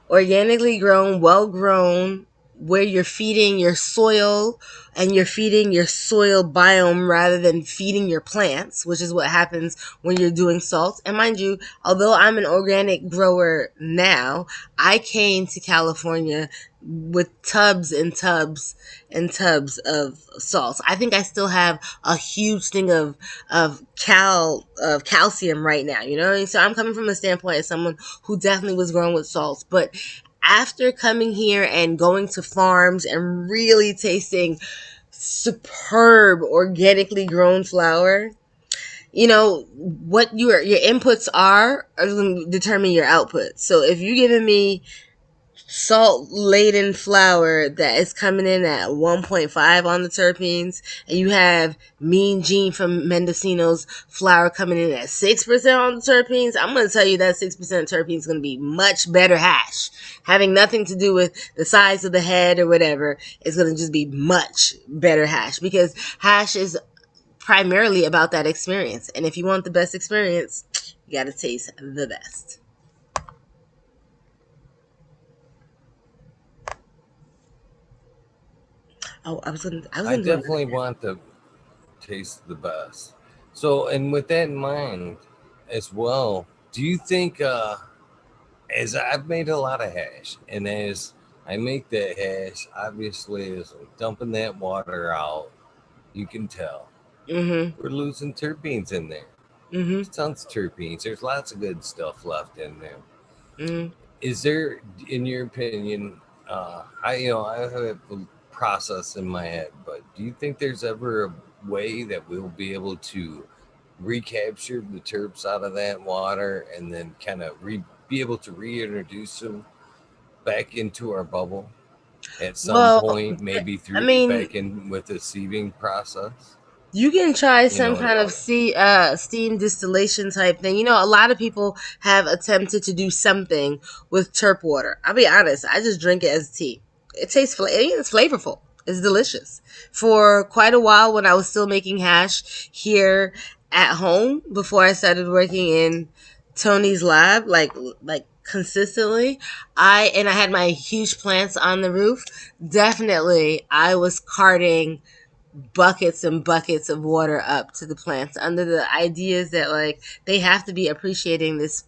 Speaker 2: Organically grown, well grown, where you're feeding your soil and you're feeding your soil biome rather than feeding your plants, which is what happens when you're doing salts. And mind you, although I'm an organic grower now, I came to California with tubs and tubs and tubs of salts. I think I still have a huge thing of calcium right now. You know what I mean? So I'm coming from the standpoint as someone who definitely was grown with salts, but after coming here and going to farms and really tasting superb organically grown flour, you know what your inputs are going to determine your output. So if you're giving me salt laden flour that is coming in at 1.5 on the terpenes, and you have Mean Gene from Mendocino's flour coming in at 6% on the terpenes, I'm going to tell you that 6% terpenes is going to be much better hash. Having nothing to do with the size of the head or whatever, it's going to just be much better hash, because hash is primarily about that experience. And if you want the best experience, you got to taste the best. Oh, I was
Speaker 1: I
Speaker 2: going to do another.
Speaker 1: definitely want to taste the best. So, and with that in mind as well, do you think, as I've made a lot of hash, and as I make that hash, obviously, as I'm dumping that water out, you can tell
Speaker 2: Mm-hmm.
Speaker 1: we're losing terpenes in there.
Speaker 2: Mm-hmm.
Speaker 1: There's tons of terpenes. There's lots of good stuff left in there.
Speaker 2: Mm-hmm.
Speaker 1: Is there, in your opinion, I have a process in my head, but do you think there's ever a way that we'll be able to recapture the terps out of that water and then kind of be able to reintroduce them back into our bubble at some
Speaker 2: Well,
Speaker 1: point, maybe
Speaker 2: I
Speaker 1: through
Speaker 2: mean,
Speaker 1: back in with the sieving process?
Speaker 2: you can try
Speaker 1: You
Speaker 2: some
Speaker 1: know,
Speaker 2: kind of steam distillation type thing. You know, a lot of people have attempted to do something with terp water. I'll be honest, I just drink it as tea. It tastes it's flavorful. It's delicious. For quite a while, when I was still making hash here at home before I started working in Tony's lab, like consistently, I had my huge plants on the roof. Definitely, I was carting buckets and buckets of water up to the plants under the ideas that like they have to be appreciating this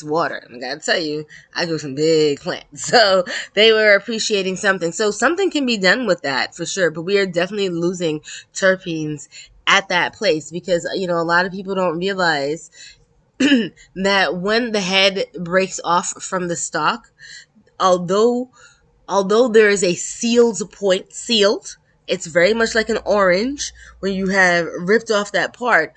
Speaker 2: water. And I gotta tell you, I grew some big plants, so they were appreciating something. So something can be done with that for sure, but we are definitely losing terpenes at that place, because a lot of people don't realize that when the head breaks off from the stalk, although there is a sealed, it's very much like an orange when you have ripped off that part.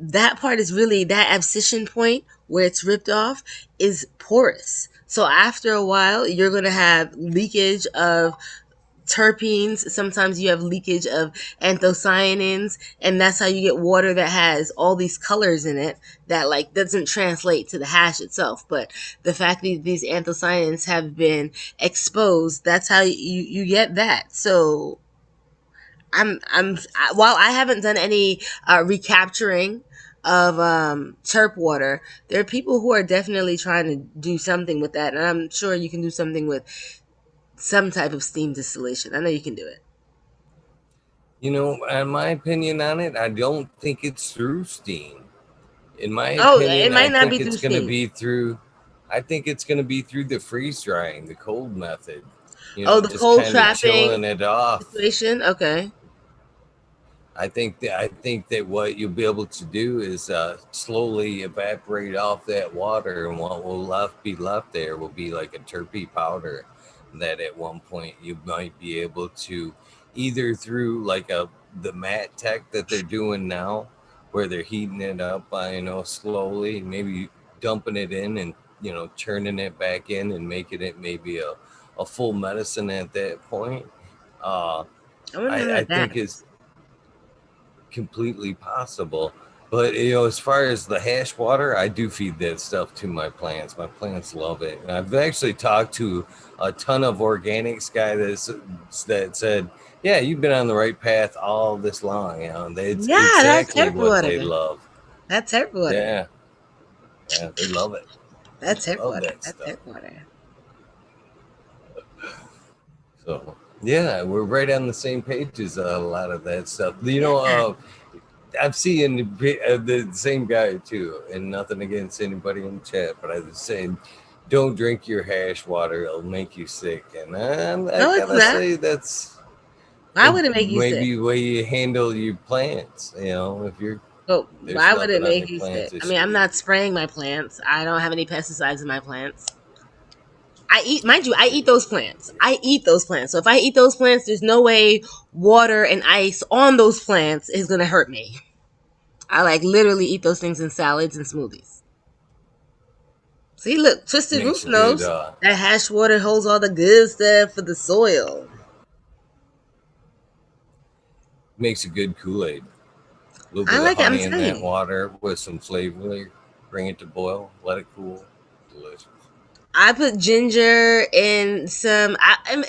Speaker 2: that part is really that abscission point where it's ripped off is porous. So after a while, you're going to have leakage of terpenes. Sometimes you have leakage of anthocyanins, and that's how you get water that has all these colors in it that like doesn't translate to the hash itself. But the fact that these anthocyanins have been exposed, that's how you get that. So while I haven't done any recapturing of terp water, there are people who are definitely trying to do something with that, and I'm sure you can do something with some type of steam distillation. I know you can do it.
Speaker 1: You know, in my opinion on it, I don't think it's through steam. In my
Speaker 2: Oh, it
Speaker 1: opinion, I
Speaker 2: might not
Speaker 1: think
Speaker 2: be through
Speaker 1: it's going to
Speaker 2: steam.
Speaker 1: be through. I think it's going to be through the freeze drying, the cold method. You
Speaker 2: Oh,
Speaker 1: know,
Speaker 2: the
Speaker 1: just
Speaker 2: cold
Speaker 1: kind of
Speaker 2: trapping
Speaker 1: chilling it off.
Speaker 2: situation. Okay.
Speaker 1: I think that what you'll be able to do is slowly evaporate off that water, and what will be left there will be like a terpene powder that at one point you might be able to either through like a the mat tech that they're doing now, where they're heating it up, slowly, maybe dumping it in and churning it back in and making it maybe a full medicine at that point. Uh,
Speaker 2: I wonder
Speaker 1: I
Speaker 2: how that
Speaker 1: think is completely possible. But as far as the hash water, I do feed that stuff to my plants. My plants love it. And I've actually talked to a ton of organics guy that said, "Yeah, you've been on the right path all this long. It's
Speaker 2: Yeah, that's
Speaker 1: exactly
Speaker 2: herb
Speaker 1: what they
Speaker 2: water.
Speaker 1: love."
Speaker 2: That's herb water.
Speaker 1: Yeah, yeah, they love it.
Speaker 2: That's herb
Speaker 1: Love
Speaker 2: water.
Speaker 1: that
Speaker 2: That's
Speaker 1: stuff.
Speaker 2: herb water.
Speaker 1: So yeah, we're right on the same page as a lot of that stuff.
Speaker 2: Yeah.
Speaker 1: I've seen the same guy too, and nothing against anybody in the chat, but I was saying, don't drink your hash water; it'll make you sick. And I
Speaker 2: No, it's
Speaker 1: gotta
Speaker 2: not.
Speaker 1: say that's
Speaker 2: Why would it make you sick?
Speaker 1: maybe the way you handle your plants. If
Speaker 2: But
Speaker 1: there's
Speaker 2: why would it
Speaker 1: nothing on
Speaker 2: make
Speaker 1: your
Speaker 2: you sick?
Speaker 1: plants,
Speaker 2: I
Speaker 1: it
Speaker 2: mean,
Speaker 1: should
Speaker 2: I'm
Speaker 1: be.
Speaker 2: not spraying my plants. I don't have any pesticides in my plants. I eat, mind you, I eat those plants. I eat those plants. So if I eat those plants, there's no way water and ice on those plants is gonna hurt me. I like literally eat those things in salads and smoothies. See, look, Twisted
Speaker 1: Makes
Speaker 2: Roof
Speaker 1: a good
Speaker 2: knows that hash water holds all the good stuff for the soil.
Speaker 1: makes a good Kool-Aid. A little
Speaker 2: I
Speaker 1: bit of
Speaker 2: like it. I'm
Speaker 1: honey in
Speaker 2: telling
Speaker 1: that
Speaker 2: you.
Speaker 1: water with some flavor. Bring it to boil. Let it cool. Delicious.
Speaker 2: I put ginger in some.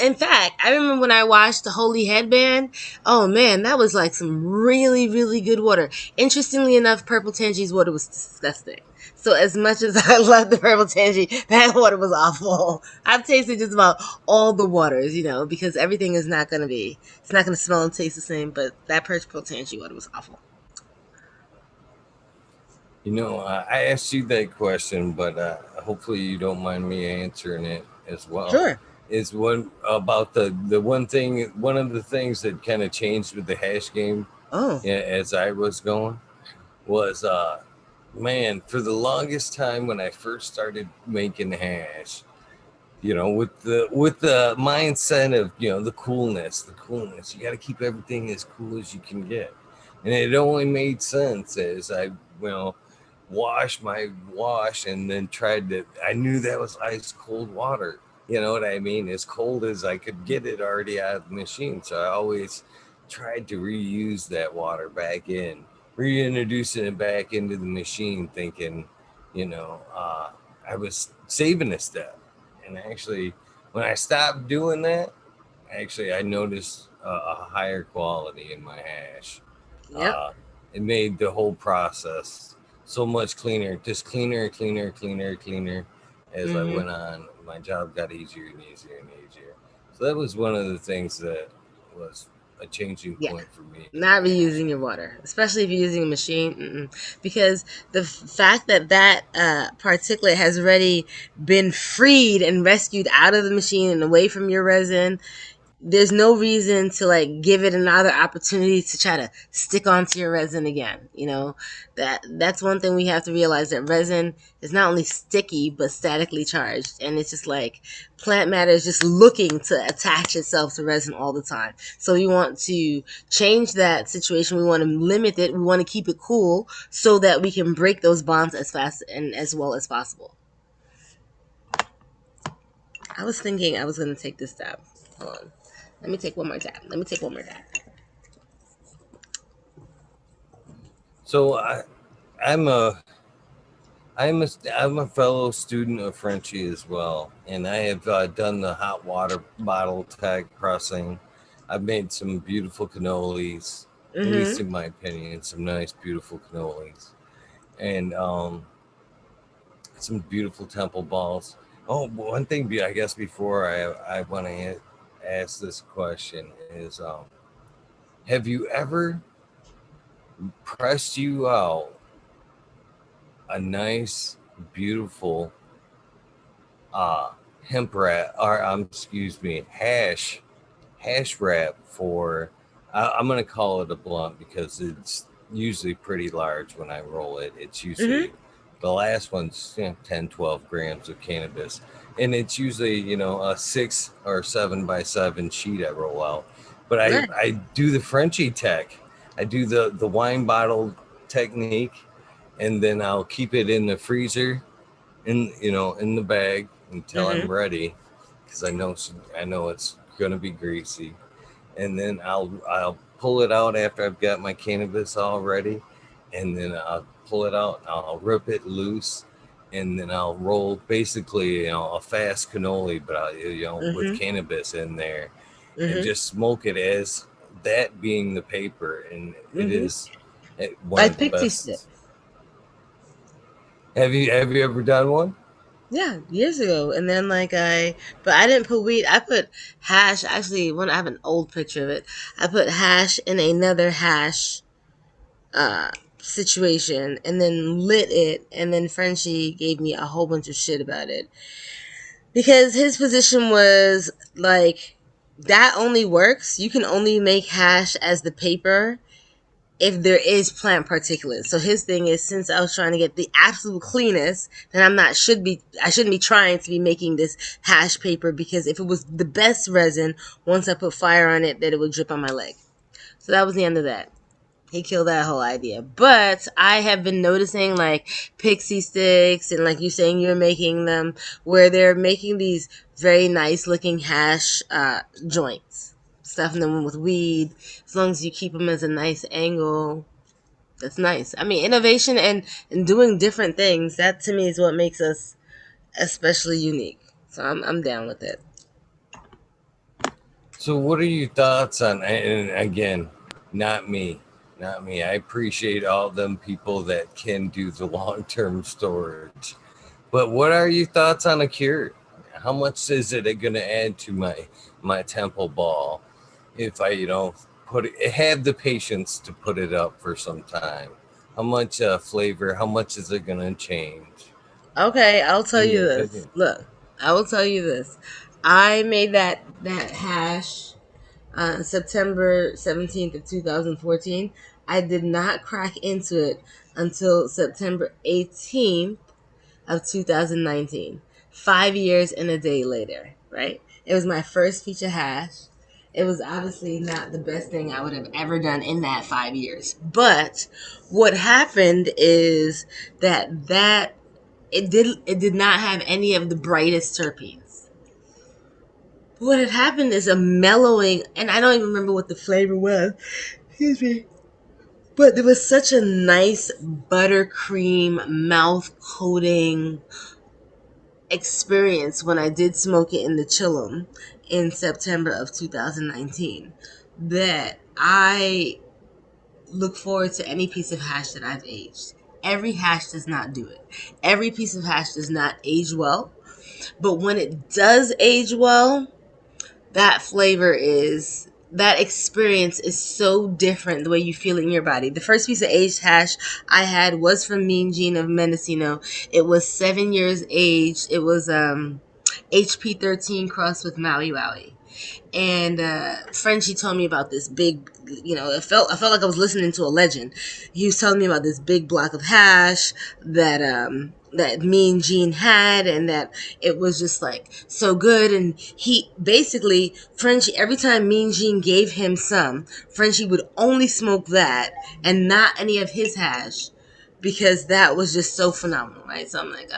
Speaker 2: In fact, I remember when I watched the Holy Headband. Oh man, that was like some really, really good water. Interestingly enough, Purple Tangy's water was disgusting. So as much as I love the Purple Tangy, that water was awful. I've tasted just about all the waters, because everything is not going to be. It's not going to smell and taste the same. But that Purple Tangy water was awful.
Speaker 1: I asked you that question, but hopefully you don't mind me answering it as well.
Speaker 2: Sure.
Speaker 1: Is one about one of the things that kind of changed with the hash game,
Speaker 2: Oh.
Speaker 1: as I was going, was man, for the longest time when I first started making hash, with the mindset of the coolness, you got to keep everything as cool as you can get, and it only made sense as I wash my wash and then I knew that was ice cold water, you know what I mean, as cold as I could get it already out of the machine. So I always tried to reuse that water back in, reintroducing it back into the machine, thinking I was saving a step. And actually, when I stopped doing that, actually I noticed a higher quality in my hash.
Speaker 2: Yep.
Speaker 1: uh, it made the whole process so much cleaner, just cleaner, cleaner, cleaner, cleaner. As I
Speaker 2: Hmm.
Speaker 1: went on, my job got easier and easier and easier. So that was one of the things that was a changing
Speaker 2: Yeah.
Speaker 1: point for me in
Speaker 2: Not
Speaker 1: my hash
Speaker 2: reusing your
Speaker 1: game.
Speaker 2: water, especially if you're using a machine. Because the fact that particulate has already been freed and rescued out of the machine and away from your resin, there's no reason to like give it another opportunity to try to stick onto your resin again. That's one thing we have to realize, that resin is not only sticky but statically charged, and it's just like plant matter is just looking to attach itself to resin all the time. So we want to change that situation. We want to limit it. We want to keep it cool so that we can break those bonds as fast and as well as possible. I was thinking I was going to take this dab. Hold on. Let me take one more dab.
Speaker 1: So I'm a I'm a fellow student of Frenchie as well, and I have done the hot water bottle tag pressing. I've made some beautiful cannolis, at least
Speaker 2: Mm-hmm.
Speaker 1: in my opinion, some nice, beautiful cannolis, and some beautiful temple balls. Oh, one thing, I guess, before I want to ask this question is, have you ever pressed you out a nice, beautiful hemp wrap, or excuse me, hash wrap for? I'm gonna call it a blunt because it's usually pretty large when I roll it. It's
Speaker 2: Mm-hmm.
Speaker 1: usually the last one's 10, 12 grams of cannabis, and it's usually a 6 or 7 by 7 sheet I roll out. But I
Speaker 2: Right.
Speaker 1: I do the Frenchie tech. I do the wine bottle technique, and then I'll keep it in the freezer in the bag until I'm
Speaker 2: Mm-hmm.
Speaker 1: ready, because I know it's gonna be greasy, and then I'll pull it out after I've got my cannabis all ready, and then I'll pull it out. I'll rip it loose, and then I'll roll basically a fast cannoli, but with
Speaker 2: Mm-hmm.
Speaker 1: cannabis in there, and
Speaker 2: Mm-hmm.
Speaker 1: just smoke it as that being the paper, and it
Speaker 2: Mm-hmm.
Speaker 1: is one
Speaker 2: Like
Speaker 1: of the
Speaker 2: pixie stick.
Speaker 1: best. Have you ever done one?
Speaker 2: Yeah, years ago. And then but I didn't put weed. I put hash. Actually, when I have an old picture of it, I put hash in another hash uh situation, and then lit it. And then Frenchie gave me a whole bunch of shit about it because his position was like, that only works. You can only make hash as the paper if there is plant particulates. So his thing is, since I was trying to get the absolute cleanest, then I shouldn't be trying to be making this hash paper, because if it was the best resin, once I put fire on it, that it would drip on my leg. So that was the end of that. He killed that whole idea. But I have been noticing like pixie sticks, and like you saying you're making them, where they're making these very nice looking hash joints, stuffing them with weed. As long as you keep them as a nice angle, that's nice. I mean, innovation and doing different things, that to me is what makes us especially unique. So I'm down with it.
Speaker 1: So, what are your thoughts on? And again, not me, not me. I appreciate all them people that can do the long-term storage. But what are your thoughts on a cure? How much is it going to add to my temple ball if I, put it, have the patience to put it up for some time? How much flavor? How much is it going to change?
Speaker 2: Okay, I'll tell
Speaker 1: In
Speaker 2: you
Speaker 1: your
Speaker 2: this.
Speaker 1: opinion?
Speaker 2: Look, I will tell you this. I made that hash September 17th of 2014. I did not crack into it until September 18th of 2019. 5 years and a day later, right? It was my first feature hash. It was obviously not the best thing I would have ever done in that 5 years. But what happened is that it did not have any of the brightest terpenes. What had happened is a mellowing, and I don't even remember what the flavor was. Excuse me. But there was such a nice buttercream mouth coating experience when I did smoke it in the chillum in September of 2019 that I look forward to any piece of hash that I've aged. Every hash does not do it. Every piece of hash does not age well. But when it does age well, that experience is so different the way you feel it in your body. The first piece of aged hash I had was from Mean Gene of Mendocino. It was 7 years aged. It was HP 13 crossed with Maui Wowie. And Frenchie told me about this big, I felt like I was listening to a legend. He was telling me about this big block of hash that me and Gene had, and that it was just like so good. And he basically, Frenchie, every time me and Gene gave him some, Frenchie would only smoke that and not any of his hash, because that was just so phenomenal, right? So I'm like,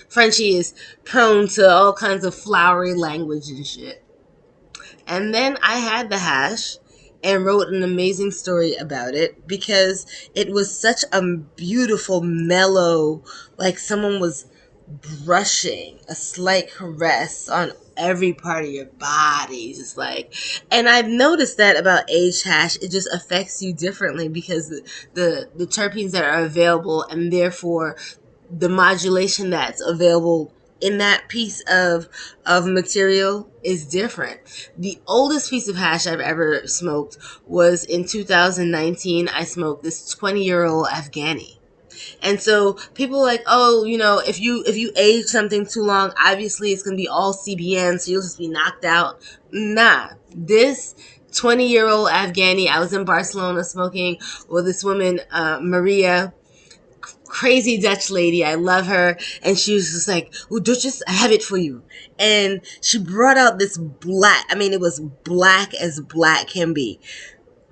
Speaker 2: Frenchie is prone to all kinds of flowery language and shit. And then I had the hash and wrote an amazing story about it, because it was such a beautiful, mellow, like someone was brushing a slight caress on every part of your body, just like. And I've noticed that about aged hash, it just affects you differently, because the terpenes that are available, and therefore the modulation that's available in that piece of material is different. The oldest piece of hash I've ever smoked was in 2019. I smoked this 20-year-old Afghani. And so people are like, oh, if you age something too long, obviously it's gonna be all CBN, so you'll just be knocked out. Nah, this 20-year-old Afghani, I was in Barcelona smoking with this woman, Maria, crazy Dutch lady. I love her. And she was just like, oh, Duchess, I have it for you. And she brought out this black, I mean, it was black as black can be.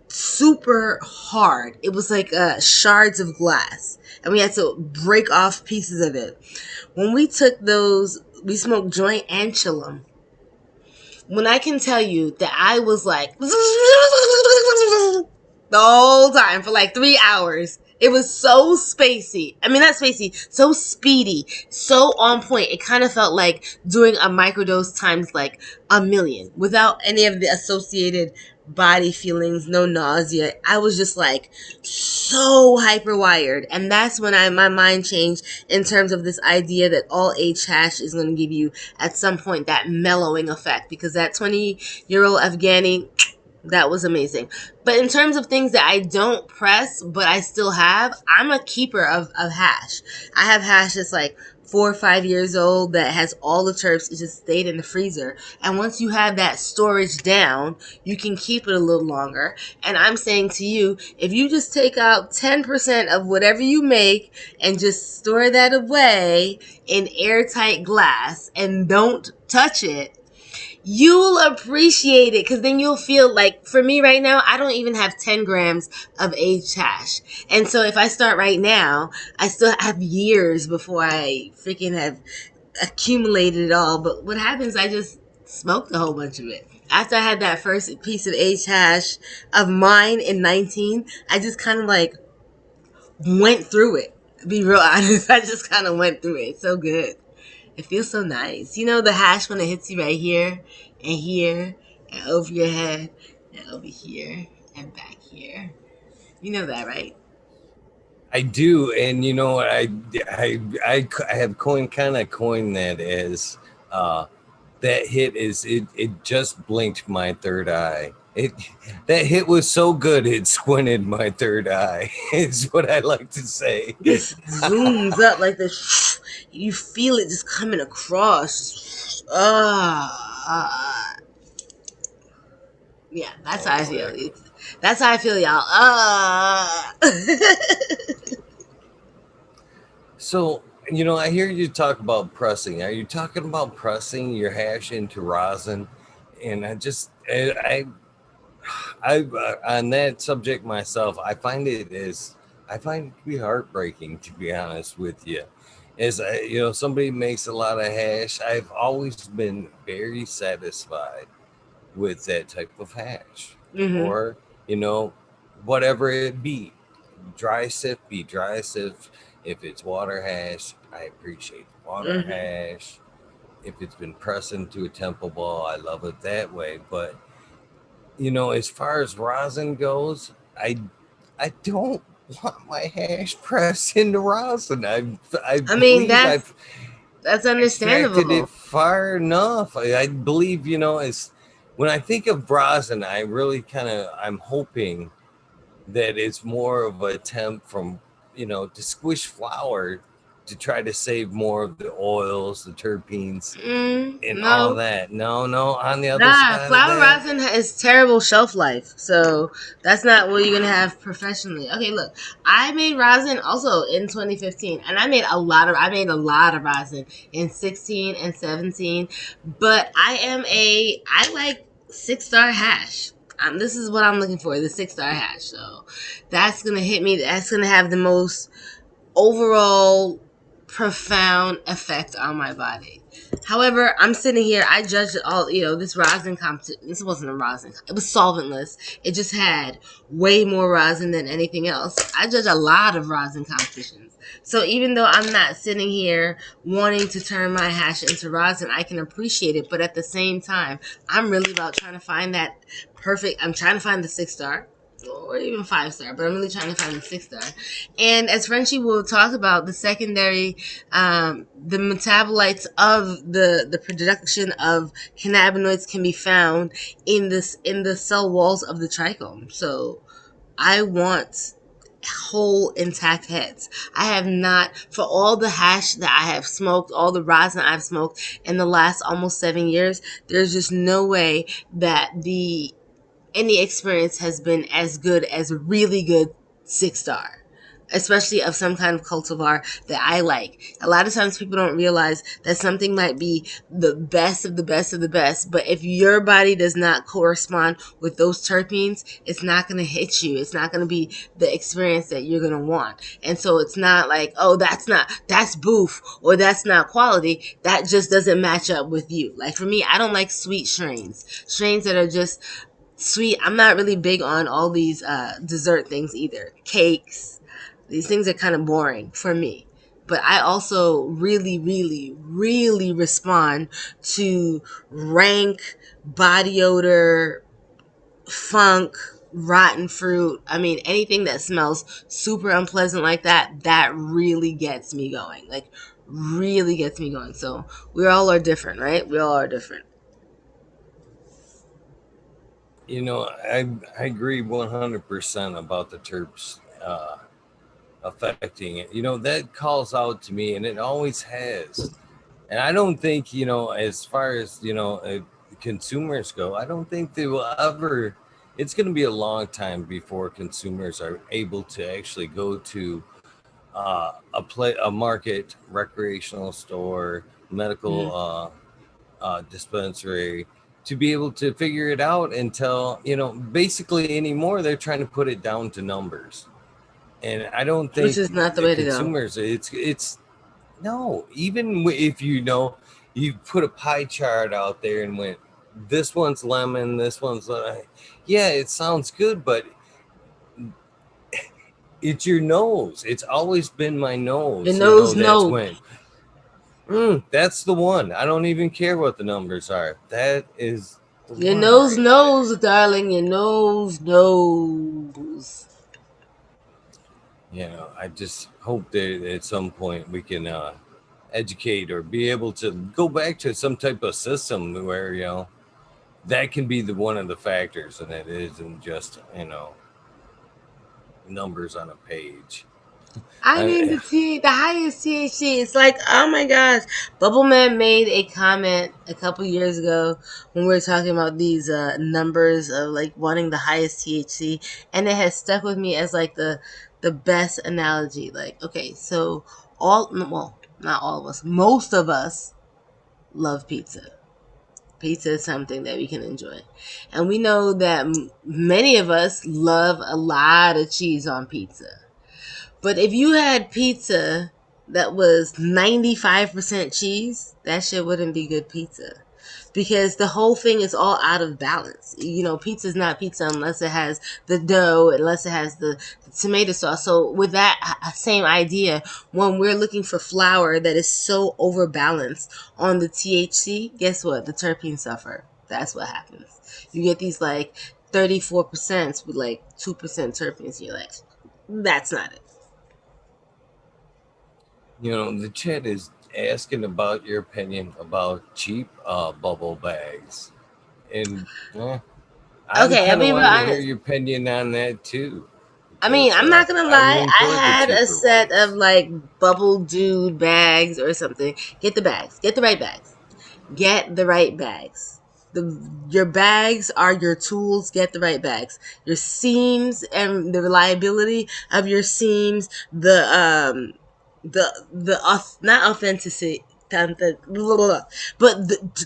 Speaker 2: Super hard. It was like shards of glass. And we had to break off pieces of it. When we took those, we smoked joint and chill 'em. When I can tell you that I was like the whole time for like 3 hours. It was so spacey. I mean, not spacey, so speedy, so on point. It kind of felt like doing a microdose times like a million without any of the associated body feelings, no nausea. I was just like so hyper wired. And that's when my mind changed in terms of this idea that all age hash is going to give you at some point that mellowing effect, because that 20-year-old Afghani, that was amazing. But in terms of things that I don't press, but I still have, I'm a keeper of hash. I have hash that's like 4 or 5 years old that has all the terps. It just stayed in the freezer. And once you have that storage down, you can keep it a little longer. And I'm saying to you, if you just take out 10% of whatever you make and just store that away in airtight glass and don't touch it, you'll appreciate it, because then you'll feel like, for me right now, I don't even have 10 grams of aged hash. And so if I start right now, I still have years before I freaking have accumulated it all. But what happens, I just smoked a whole bunch of it. After I had that first piece of aged hash of mine in 19, I just kind of like went through it. To be real honest, I just kind of went through it. It's so good. It feels so nice. You know the hash when it hits you right here and over your head and over here and back here. You know that, right?
Speaker 1: I do, and you know what? I have kind of coined that as that hit is it just blinked my third eye. It That hit was so good it squinted my third eye. Is what I like to say.
Speaker 2: Just zooms up like this. You feel it just coming across. Yeah, that's how I feel.
Speaker 1: Exactly.
Speaker 2: That's how I feel, y'all.
Speaker 1: So, I hear you talk about pressing. Are you talking about pressing your hash into rosin? And on that subject myself, I find it to be heartbreaking, to be honest with you. As somebody makes a lot of hash, I've always been very satisfied with that type of hash,
Speaker 2: Mm-hmm.
Speaker 1: or you know, whatever it be, dry sift be dry sift. If it's water hash, I appreciate water
Speaker 2: Mm-hmm.
Speaker 1: hash. If it's been pressed into a temple ball, I love it that way. But as far as rosin goes, I don't want my hash pressed into rosin. I
Speaker 2: I mean,
Speaker 1: believe
Speaker 2: that's
Speaker 1: I've
Speaker 2: that's
Speaker 1: extracted it
Speaker 2: understandable.
Speaker 1: far enough. I believe, it's when I think of rosin, I'm hoping that it's more of an attempt from, to squish flour to try to save more of the oils, the terpenes, and all
Speaker 2: No.
Speaker 1: that. No, no. On the other
Speaker 2: Nah,
Speaker 1: side of
Speaker 2: flower
Speaker 1: that,
Speaker 2: rosin has terrible shelf life, so that's not what you're gonna have professionally. Okay, look, I made rosin also in 2015, and I made a lot of rosin in 16 and 17. But I like 6-star hash. This is what I'm looking for, the 6-star hash. So that's gonna hit me. That's gonna have the most overall profound effect on my body. However, I'm sitting here. I judged all. This rosin competition. This wasn't a rosin. It was solventless. It just had way more rosin than anything else. I judge a lot of rosin competitions. So even though I'm not sitting here wanting to turn my hash into rosin, I can appreciate it. But at the same time, I'm really about trying to find that perfect. I'm trying to find the 6-star or even 5-star, but I'm really trying to find the 6-star. And as Frenchie will talk about, the secondary, the metabolites of the production of cannabinoids can be found in the cell walls of the trichome. So I want whole intact heads. I have not, for all the hash that I have smoked, all the rosin I've smoked in the last almost 7 years, there's just no way that the any experience has been as good as a really good 6-star, especially of some kind of cultivar that I like. A lot of times people don't realize that something might be the best of the best of the best, but if your body does not correspond with those terpenes, it's not going to hit you. It's not going to be the experience that you're going to want. And so it's not like, oh, that's boof or that's not quality. That just doesn't match up with you. Like for me, I don't like sweet strains that are just sweet. I'm not really big on all these dessert things either. Cakes. These things are kind of boring for me. But I also really, really, really respond to rank, body odor, funk, rotten fruit. I mean, anything that smells super unpleasant like that, that really gets me going. Like, really gets me going. So, we all are different, right? We all are different.
Speaker 1: I agree 100% about the terps affecting it. That calls out to me, and it always has. And I don't think, as far as, consumers go, I don't think they will ever. It's going to be a long time before consumers are able to actually go to a market, recreational store, medical
Speaker 2: Mm.
Speaker 1: dispensary, to be able to figure it out until, basically anymore they're trying to put it down to numbers. And I don't
Speaker 2: Which
Speaker 1: think
Speaker 2: is not the
Speaker 1: the
Speaker 2: way to go.
Speaker 1: consumers, it's no, even if you put a pie chart out there and went, this one's lemon, this one's lemon. Yeah, it sounds good, but it's your nose. It's always been my
Speaker 2: Your
Speaker 1: nose,
Speaker 2: nose
Speaker 1: that's
Speaker 2: knows.
Speaker 1: when, that's the one. I don't even care what the numbers are. That is the
Speaker 2: Your
Speaker 1: one
Speaker 2: nose
Speaker 1: right there.
Speaker 2: knows, darling. Your nose knows.
Speaker 1: I just hope that at some point we can educate or be able to go back to some type of system where, that can be the one of the factors, and it isn't just, numbers on a page.
Speaker 2: I mean,
Speaker 1: I,
Speaker 2: the highest THC. It's like, oh my gosh. Bubbleman made a comment a couple years ago when we were talking about these numbers of like wanting the highest THC, and it has stuck with me as like the best analogy. Like, okay, so well, not all of us, most of us love pizza. Pizza is something that we can enjoy. And we know that many of us love a lot of cheese on pizza. But if you had pizza that was 95% cheese, that shit wouldn't be good pizza. Because the whole thing is all out of balance. Pizza's not pizza unless it has the dough, unless it has the tomato sauce. So, with that same idea, when we're looking for flour that is so overbalanced on the THC, guess what? The terpenes suffer. That's what happens. You get these like 34% with like 2% terpenes. You're like, that's not it.
Speaker 1: the chat is asking about your opinion about cheap bubble bags, and I'm
Speaker 2: Okay, I'll
Speaker 1: kind of
Speaker 2: be real
Speaker 1: wanting to hear
Speaker 2: honest.
Speaker 1: your opinion on that too.
Speaker 2: I mean,
Speaker 1: because
Speaker 2: I'm not gonna
Speaker 1: I've
Speaker 2: lie. I
Speaker 1: enjoyed the
Speaker 2: had a
Speaker 1: cheaper
Speaker 2: set of
Speaker 1: ones.
Speaker 2: like bubble dude bags or something. Get the bags. Get the right bags. Get the right bags. Your bags are your tools. Get the right bags. Your seams and the reliability of your seams, not authenticity, but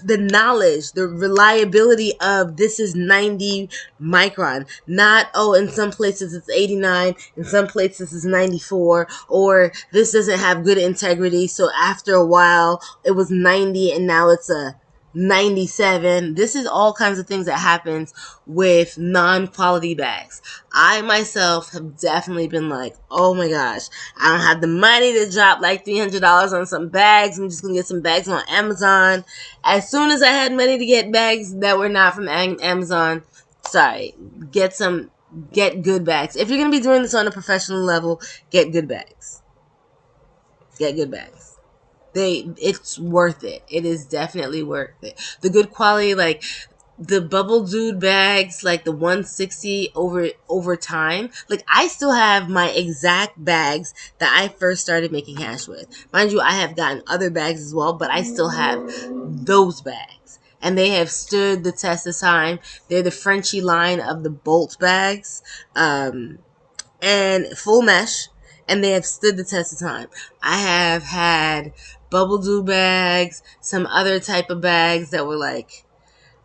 Speaker 2: the knowledge, the reliability of this is 90 micron, not, oh, in some places it's 89, in some places it's 94, or this doesn't have good integrity, so after a while it was 90 and now it's a 97. This is all kinds of things that happens with non-quality bags. I myself have definitely been like, oh my gosh, I don't have the money to drop like $300 on some bags. I'm just gonna get some bags on Amazon. As soon as I had money to get bags that were not from Amazon, sorry, get good bags. If you're gonna be doing this on a professional level, get good bags. Get good bags. It's worth it. It is definitely worth it. The good quality, like the bubble dude bags, like the 160 over time, like I still have my exact bags that I first started making hash with. Mind you, I have gotten other bags as well, but I still have those bags, and they have stood the test of time. They're the Frenchy line of the bolt bags. And full mesh, and they have stood the test of time. I have had bubble do bags, some other type of bags that were like,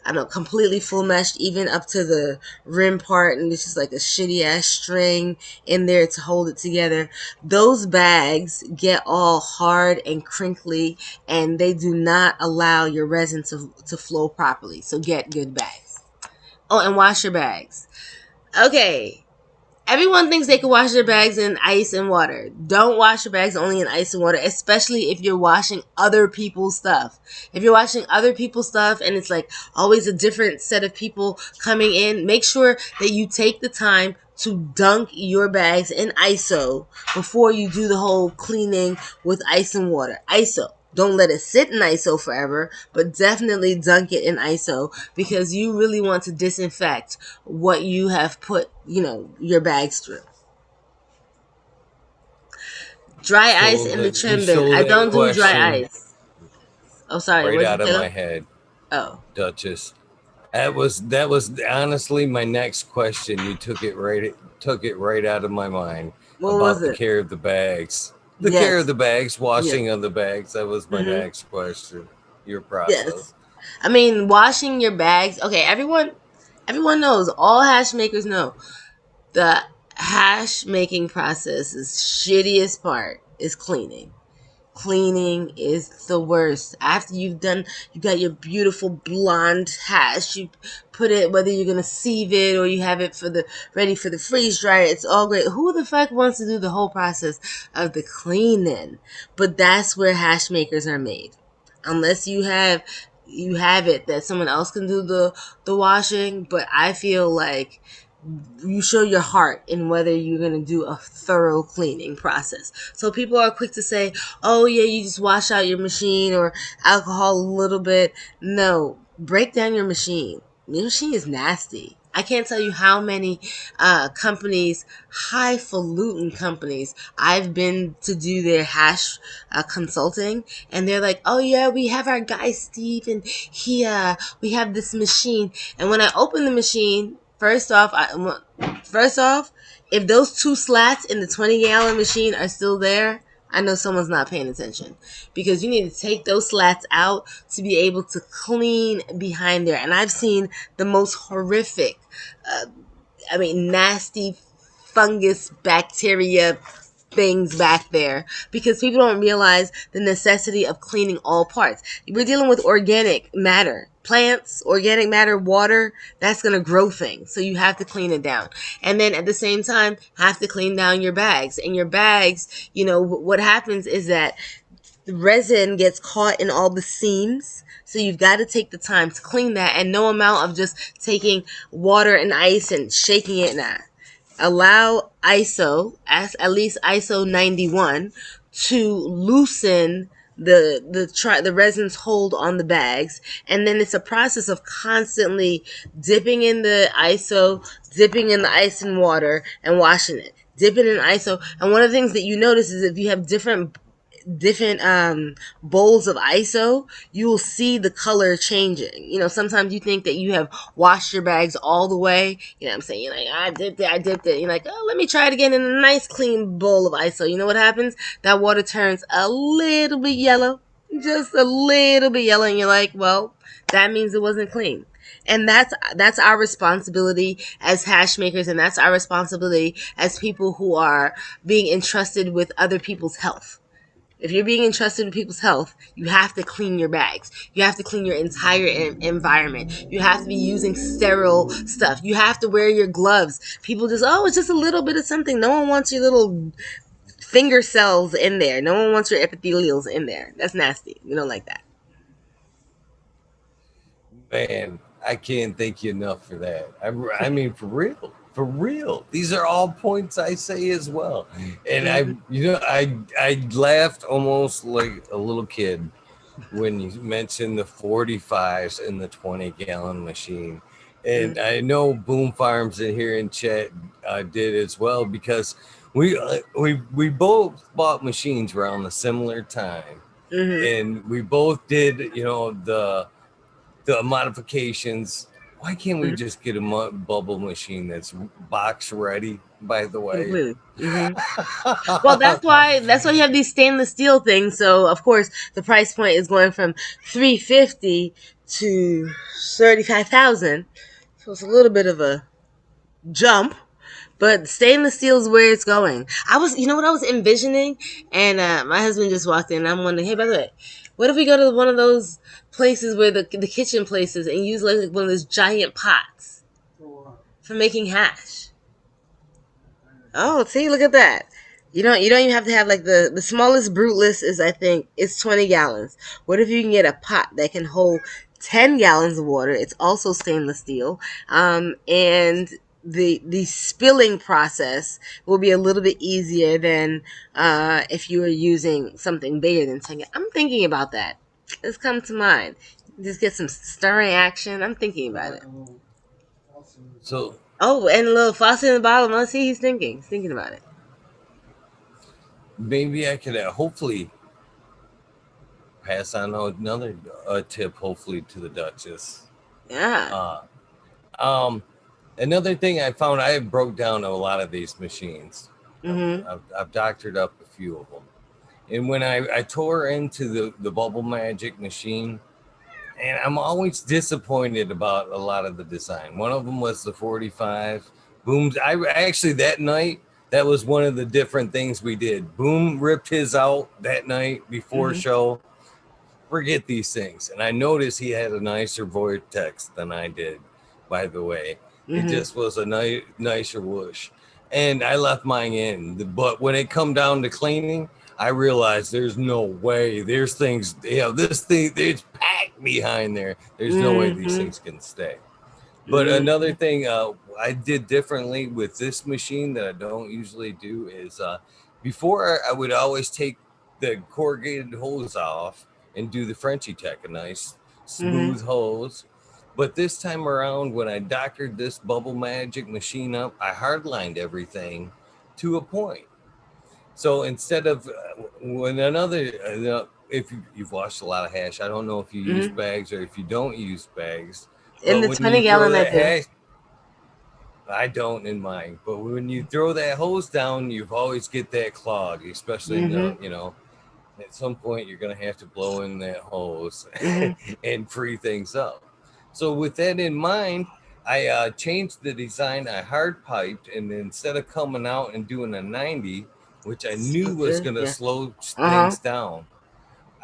Speaker 2: I don't know, completely full meshed, even up to the rim part, and it's just like a shitty ass string in there to hold it together. Those bags get all hard and crinkly, and they do not allow your resin to flow properly. So get good bags. Oh, and wash your bags. Okay, everyone thinks they can wash their bags in ice and water. Don't wash your bags only in ice and water, especially if you're washing other people's stuff. If you're washing other people's stuff and it's like always a different set of people coming in, make sure that you take the time to dunk your bags in ISO before you do the whole cleaning with ice and water. ISO. Don't let it sit in ISO forever, but definitely dunk it in ISO because you really want to disinfect what you have put, your bags through. Dry ice
Speaker 1: Stole
Speaker 2: in the
Speaker 1: that you
Speaker 2: trim bin.
Speaker 1: stole
Speaker 2: I
Speaker 1: that
Speaker 2: don't do dry
Speaker 1: question
Speaker 2: ice. Oh, sorry.
Speaker 1: right
Speaker 2: What did you
Speaker 1: out of
Speaker 2: say?
Speaker 1: my
Speaker 2: Though?
Speaker 1: head,
Speaker 2: Oh,
Speaker 1: Duchess. That was honestly my next question. You took it right out of my mind
Speaker 2: what was
Speaker 1: about the
Speaker 2: it?
Speaker 1: care of the bags. The care of
Speaker 2: Yes,
Speaker 1: the bags,
Speaker 2: yes,
Speaker 1: washing of the bags. That was my
Speaker 2: mm-hmm.
Speaker 1: next question. Your
Speaker 2: Yes.
Speaker 1: process.
Speaker 2: I mean, washing your bags. Okay, everyone knows. All hash makers know the hash making process is shittiest part is cleaning. Cleaning is the worst. After you got your beautiful blonde hash, you put it, whether you're gonna sieve it or you have it ready for the freeze dryer, it's all great. Who the fuck wants to do the whole process of the cleaning? But that's where hash makers are made. Unless you have it that someone else can do the washing, but I feel like you show your heart in whether you're going to do a thorough cleaning process. So people are quick to say, oh yeah, you just wash out your machine or alcohol a little bit. No, break down your machine. Your machine is nasty. I can't tell you how many companies, highfalutin companies, I've been to do their hash consulting, and they're like, "Oh yeah, we have our guy Steve, and we have this machine." And when I open the machine, first off, if those two slats in the 20-gallon machine are still there, I know someone's not paying attention, because you need to take those slats out to be able to clean behind there. And I've seen the most horrific, nasty fungus, bacteria things back there, because people don't realize the necessity of cleaning all parts. We're dealing with organic matter. Plants, organic matter, water, that's going to grow things. So you have to clean it down. And then at the same time, have to clean down your bags. And your bags, what happens is that the resin gets caught in all the seams. So you've got to take the time to clean that, and no amount of just taking water and ice and shaking it. Nah. Allow ISO, at least ISO 91, to loosen the resin's hold on the bags, and then it's a process of constantly dipping in the ISO, dipping in the ice and water, and washing it. dip it in ISO. And one of the things that you notice is if you have different bowls of ISO, you will see the color changing. Sometimes you think that you have washed your bags all the way. What I'm saying? You're like, I dipped it. You're like, oh, let me try it again in a nice clean bowl of ISO. You know what happens? That water turns a little bit yellow, just a little bit yellow, and you're like, well, that means it wasn't clean. And that's our responsibility as hash makers, and that's our responsibility as people who are being entrusted with other people's health. If you're being entrusted with people's health, you have to clean your bags. You have to clean your entire environment. You have to be using sterile stuff. You have to wear your gloves. People just, oh, it's just a little bit of something. No one wants your little finger cells in there. No one wants your epithelials in there. That's nasty. We don't like that.
Speaker 1: Man, I can't thank you enough for that. I mean, for real, for real. These are all points I say as well. And
Speaker 2: Mm-hmm.
Speaker 1: I laughed almost like a little kid when you mentioned the 45s and the 20-gallon machine. And I know Boom Farms in here in chat did as well, because we both bought machines around a similar time,
Speaker 2: Mm-hmm.
Speaker 1: and we both did the modifications. Why can't we just get a bubble machine that's box ready? By the way,
Speaker 2: Completely. Mm-hmm. Well, that's why you have these stainless steel things. So of course the price point is going from 350 to 35,000. So it's a little bit of a jump, but stainless steel is where it's going. You know what I was envisioning, and my husband just walked in. And I'm wondering, hey, by the way, what if we go to one of those places where the kitchen places and use like one of those giant pots for making hash? Oh, see, look at that. You don't even have to have like the smallest Bruteless is, I think, it's 20 gallons. What if you can get a pot that can hold 10 gallons of water? It's also stainless steel. And the spilling process will be a little bit easier than if you were using something bigger than 10 gallons. I'm thinking about that. It's come to mind. Just get some stirring action. I'm thinking about it.
Speaker 1: so
Speaker 2: Oh, and a little faucet in the bottom. Let's see, he's thinking. He's thinking about it.
Speaker 1: maybe I could hopefully pass on another tip, hopefully, to the Duchess.
Speaker 2: Yeah.
Speaker 1: Uh, um, Another thing I found, I broke down a lot of these machines.
Speaker 2: Mm-hmm.
Speaker 1: I've doctored up a few of them. And when I tore into the Bubble Magic machine, and I'm always disappointed about a lot of the design. One of them was the 45 Booms. I actually, that night, that was one of the different things we did. Boom ripped his out that night before
Speaker 2: Mm-hmm.
Speaker 1: show. Forget these things. And I noticed he had a nicer vortex than I did, by the way. It
Speaker 2: Mm-hmm.
Speaker 1: just was a nicer whoosh. And I left mine in. But when it come down to cleaning, I realized there's no way. There's things, this thing, it's packed behind there. There's no way these
Speaker 2: Mm-hmm.
Speaker 1: things can stay. But
Speaker 2: Mm-hmm.
Speaker 1: another thing I did differently with this machine that I don't usually do is before I would always take the corrugated hose off and do the Frenchy Tech, a nice
Speaker 2: Mm-hmm.
Speaker 1: smooth hose. But this time around, when I doctored this Bubble Magic machine up, I hardlined everything to a point. So instead of when another, if you've washed a lot of hash, I don't know if you use
Speaker 2: Mm-hmm.
Speaker 1: bags or if you don't use bags,
Speaker 2: In
Speaker 1: but
Speaker 2: the
Speaker 1: when you
Speaker 2: 20
Speaker 1: throw
Speaker 2: gallon, I
Speaker 1: that
Speaker 2: do.
Speaker 1: hash, I don't in mine. But when you throw that hose down, you always get that clog, especially in
Speaker 2: Mm-hmm.
Speaker 1: at some point you're gonna have to blow in that hose
Speaker 2: Mm-hmm.
Speaker 1: and free things up. So with that in mind, I changed the design. I hard piped, and instead of coming out and doing a 90, which I knew was
Speaker 2: Okay.
Speaker 1: gonna
Speaker 2: Yeah.
Speaker 1: slow
Speaker 2: Uh-huh.
Speaker 1: things down,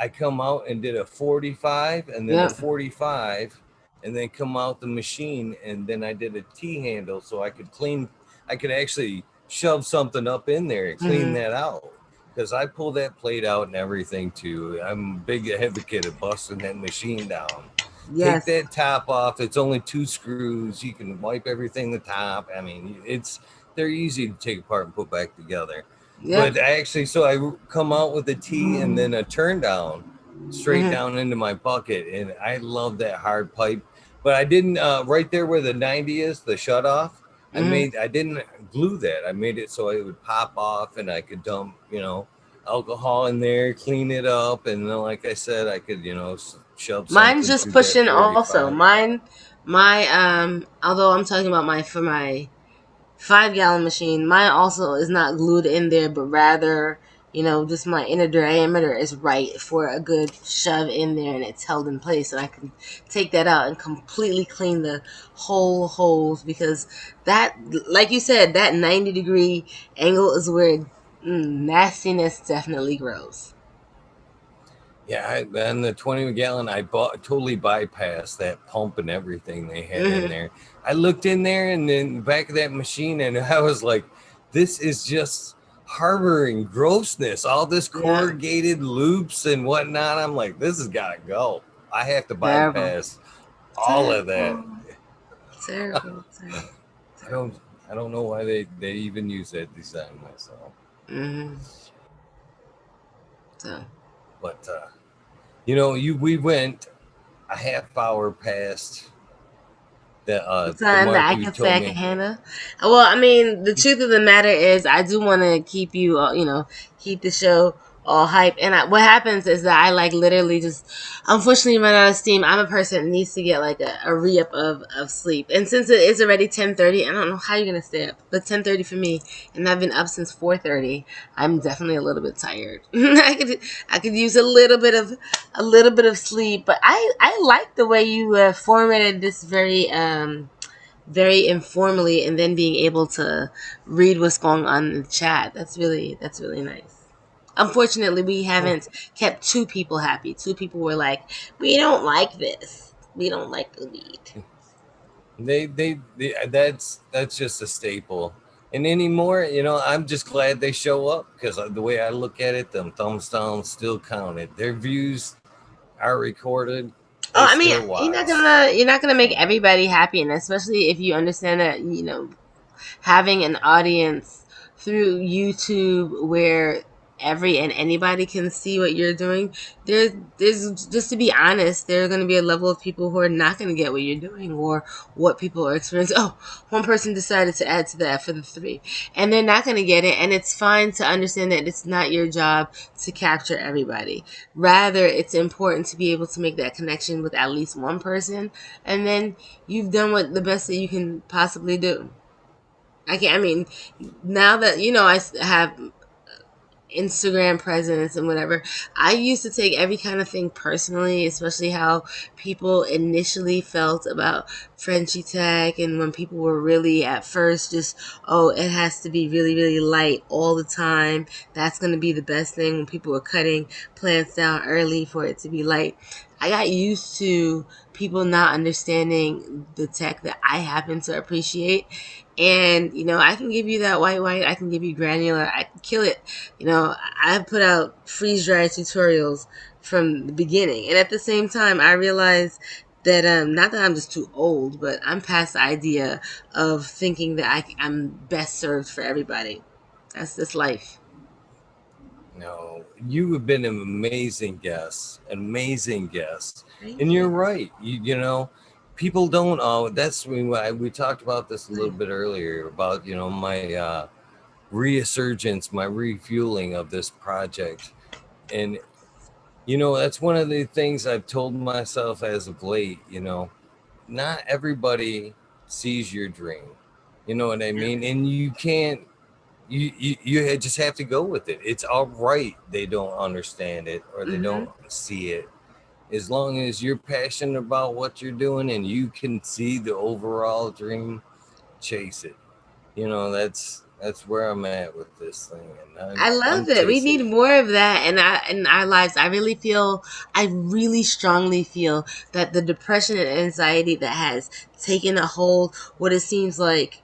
Speaker 1: I come out and did a 45 and then a
Speaker 2: Yep.
Speaker 1: 45 and then come out the machine, and then I did a T handle so I could actually shove something up in there and clean
Speaker 2: Mm-hmm.
Speaker 1: that out. Because I pull that plate out and everything too. I'm a big advocate of busting that machine down. Take
Speaker 2: Yes.
Speaker 1: that top off. It's only two screws. You can wipe everything the top. I mean, they're easy to take apart and put back together.
Speaker 2: Yep.
Speaker 1: But actually, so I come out with a T and then a turn down straight
Speaker 2: Mm-hmm.
Speaker 1: down into my bucket. And I love that hard pipe. But I didn't, right there where the 90 is, the shut off,
Speaker 2: Mm-hmm.
Speaker 1: I didn't glue that. I made it so it would pop off, and I could dump, alcohol in there, clean it up, and then, like I said, I could, shove
Speaker 2: Mine's
Speaker 1: something
Speaker 2: just
Speaker 1: through that
Speaker 2: pushing also.
Speaker 1: 45.
Speaker 2: My although I'm talking about my for my 5 gallon machine, mine also is not glued in there, but rather, just my inner diameter is right for a good shove in there, and it's held in place, and I can take that out and completely clean the whole holes, because that, like you said, that 90-degree angle is where nastiness definitely grows.
Speaker 1: Yeah, and the 20 gallon, I totally bypassed that pump and everything they had in
Speaker 2: Hmm.
Speaker 1: there. I looked in there and in the back of that machine, and I was like, this is just harboring grossness. All this
Speaker 2: Yeah,
Speaker 1: corrugated loops and whatnot. I'm like, this has got to go. I have to
Speaker 2: terrible,
Speaker 1: bypass all of that.
Speaker 2: terrible, terrible, terrible,
Speaker 1: I
Speaker 2: terrible.
Speaker 1: don't, I don't know why they even use that design myself.
Speaker 2: Hmm. So
Speaker 1: But we went a half hour past the
Speaker 2: time that
Speaker 1: mark
Speaker 2: I
Speaker 1: you
Speaker 2: can say
Speaker 1: told
Speaker 2: I can
Speaker 1: me.
Speaker 2: handle. Well, I mean, the truth of the matter is, I do want to keep you, keep the show all hype. And what happens is that I like literally just, unfortunately, run out of steam. I'm a person that needs to get like a re up of sleep. And since it is already 10:30, I don't know how you're gonna stay up, but 10:30 for me, and I've been up since 4:30. I'm definitely a little bit tired. I could use a little bit of sleep, but I like the way you formatted this very informally, and then being able to read what's going on in the chat. That's really nice. Unfortunately, we
Speaker 1: Oh,
Speaker 2: haven't kept two people happy. Two people were like, we don't like this. We don't like the lead.
Speaker 1: that's just a staple. And anymore, I'm just glad they show up because the way I look at it, them thumbs down still counted. Their views are recorded.
Speaker 2: Oh,
Speaker 1: They
Speaker 2: I mean,
Speaker 1: still
Speaker 2: you're not
Speaker 1: watch.
Speaker 2: gonna you're not gonna make
Speaker 1: So,
Speaker 2: everybody happy, and especially if you understand that having an audience through YouTube where every and anybody can see what you're doing. There's just, to be honest, there are going to be a level of people who are not going to get what you're doing or what people are experiencing. Oh, one person decided to add to that for the three, and they're not going to get it. And it's fine to understand that it's not your job to capture everybody. Rather, it's important to be able to make that connection with at least one person, and then you've done what the best that you can possibly do. I mean, now that I have Instagram presence and whatever, I used to take every kind of thing personally, especially how people initially felt about Frenchie Tech, and when people were really at first just, oh, it has to be really, really light all the time. That's going to be the best thing, when people were cutting plants down early for it to be light. I got used to people not understanding the tech that I happen to appreciate. And, I can give you that white, I can give you granular, I can kill it. I put out freeze dry tutorials from the beginning. And at the same time, I realized that, not that I'm just too old, but I'm past the idea of thinking that I'm best served for everybody. That's this life.
Speaker 1: no, you have been an amazing guest, and
Speaker 2: Thank
Speaker 1: you're
Speaker 2: you.
Speaker 1: right. People don't. That's when we talked about this a little bit earlier about my resurgence, my refueling of this project, and that's one of the things I've told myself as of late. Not everybody sees your dream. You know what I mean? And you can't you just have to go with it. It's all right they don't understand it or they
Speaker 2: Mm-hmm.
Speaker 1: don't see it. As long as you're passionate about what you're doing and you can see the overall dream, chase it. That's where I'm at with this thing, and I'm
Speaker 2: I
Speaker 1: I'm
Speaker 2: love it. We
Speaker 1: chasing
Speaker 2: need
Speaker 1: it.
Speaker 2: more of that in our lives. I really strongly feel that the depression and anxiety that has taken a hold, what it seems like,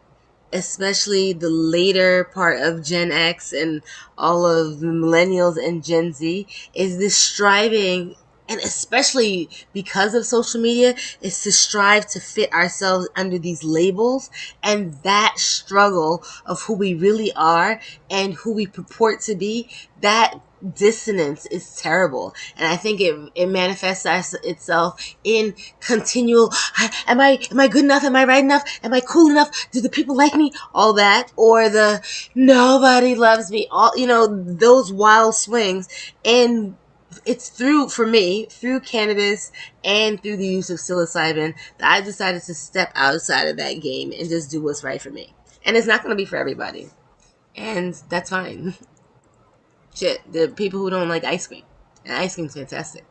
Speaker 2: especially the later part of Gen X and all of the millennials and Gen Z, is this striving, and especially because of social media, is to strive to fit ourselves under these labels, and that struggle of who we really are and who we purport to be, that dissonance is terrible, and I think it manifests itself in continual am I good enough, am I right enough, am I cool enough, do the people like me, all that, or the nobody loves me, all those wild swings. And it's for me, through cannabis and through the use of psilocybin, that I decided to step outside of that game and just do what's right for me. And it's not going to be for everybody, and that's fine. Shit, the people who don't like ice cream. And ice cream's fantastic.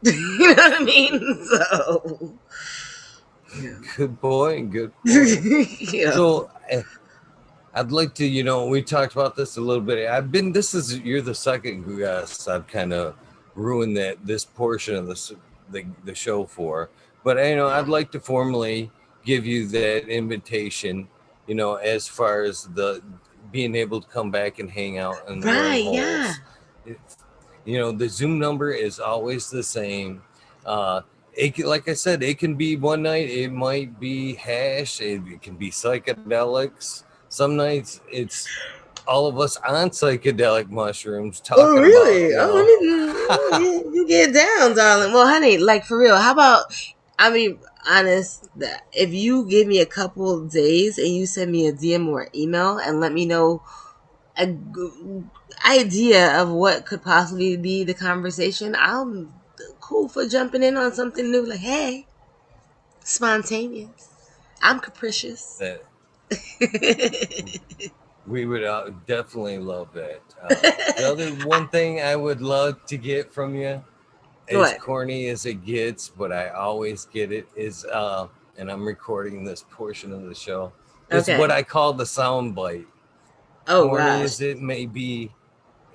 Speaker 2: You know what I mean? So,
Speaker 1: Good point. Good point.
Speaker 2: yeah.
Speaker 1: So I'd like to, we talked about this a little bit. You're the second guest I've kind of ruined this portion of the show for. But, I'd like to formally give you that invitation, as far as the being able to come back and hang out in the
Speaker 2: Right, yeah.
Speaker 1: wormholes. The Zoom number is always the same. Like I said, it can be one night, it might be hash, it can be psychedelics. Some nights it's all of us on psychedelic mushrooms talking about,
Speaker 2: You get down, darling. Well, honey, like for real, how about, I mean, honest, if you give me a couple days and you send me a DM or email and let me know a idea of what could possibly be the conversation, I'm cool for jumping in on something new. Like, hey, spontaneous. I'm capricious.
Speaker 1: that we would definitely love that. The other one thing I would love to get from you, as
Speaker 2: What?
Speaker 1: corny as it gets, but I always get it, is and I'm recording this portion of the show, is
Speaker 2: Okay.
Speaker 1: what I call the sound bite.
Speaker 2: Oh
Speaker 1: Corny
Speaker 2: gosh.
Speaker 1: as it may be,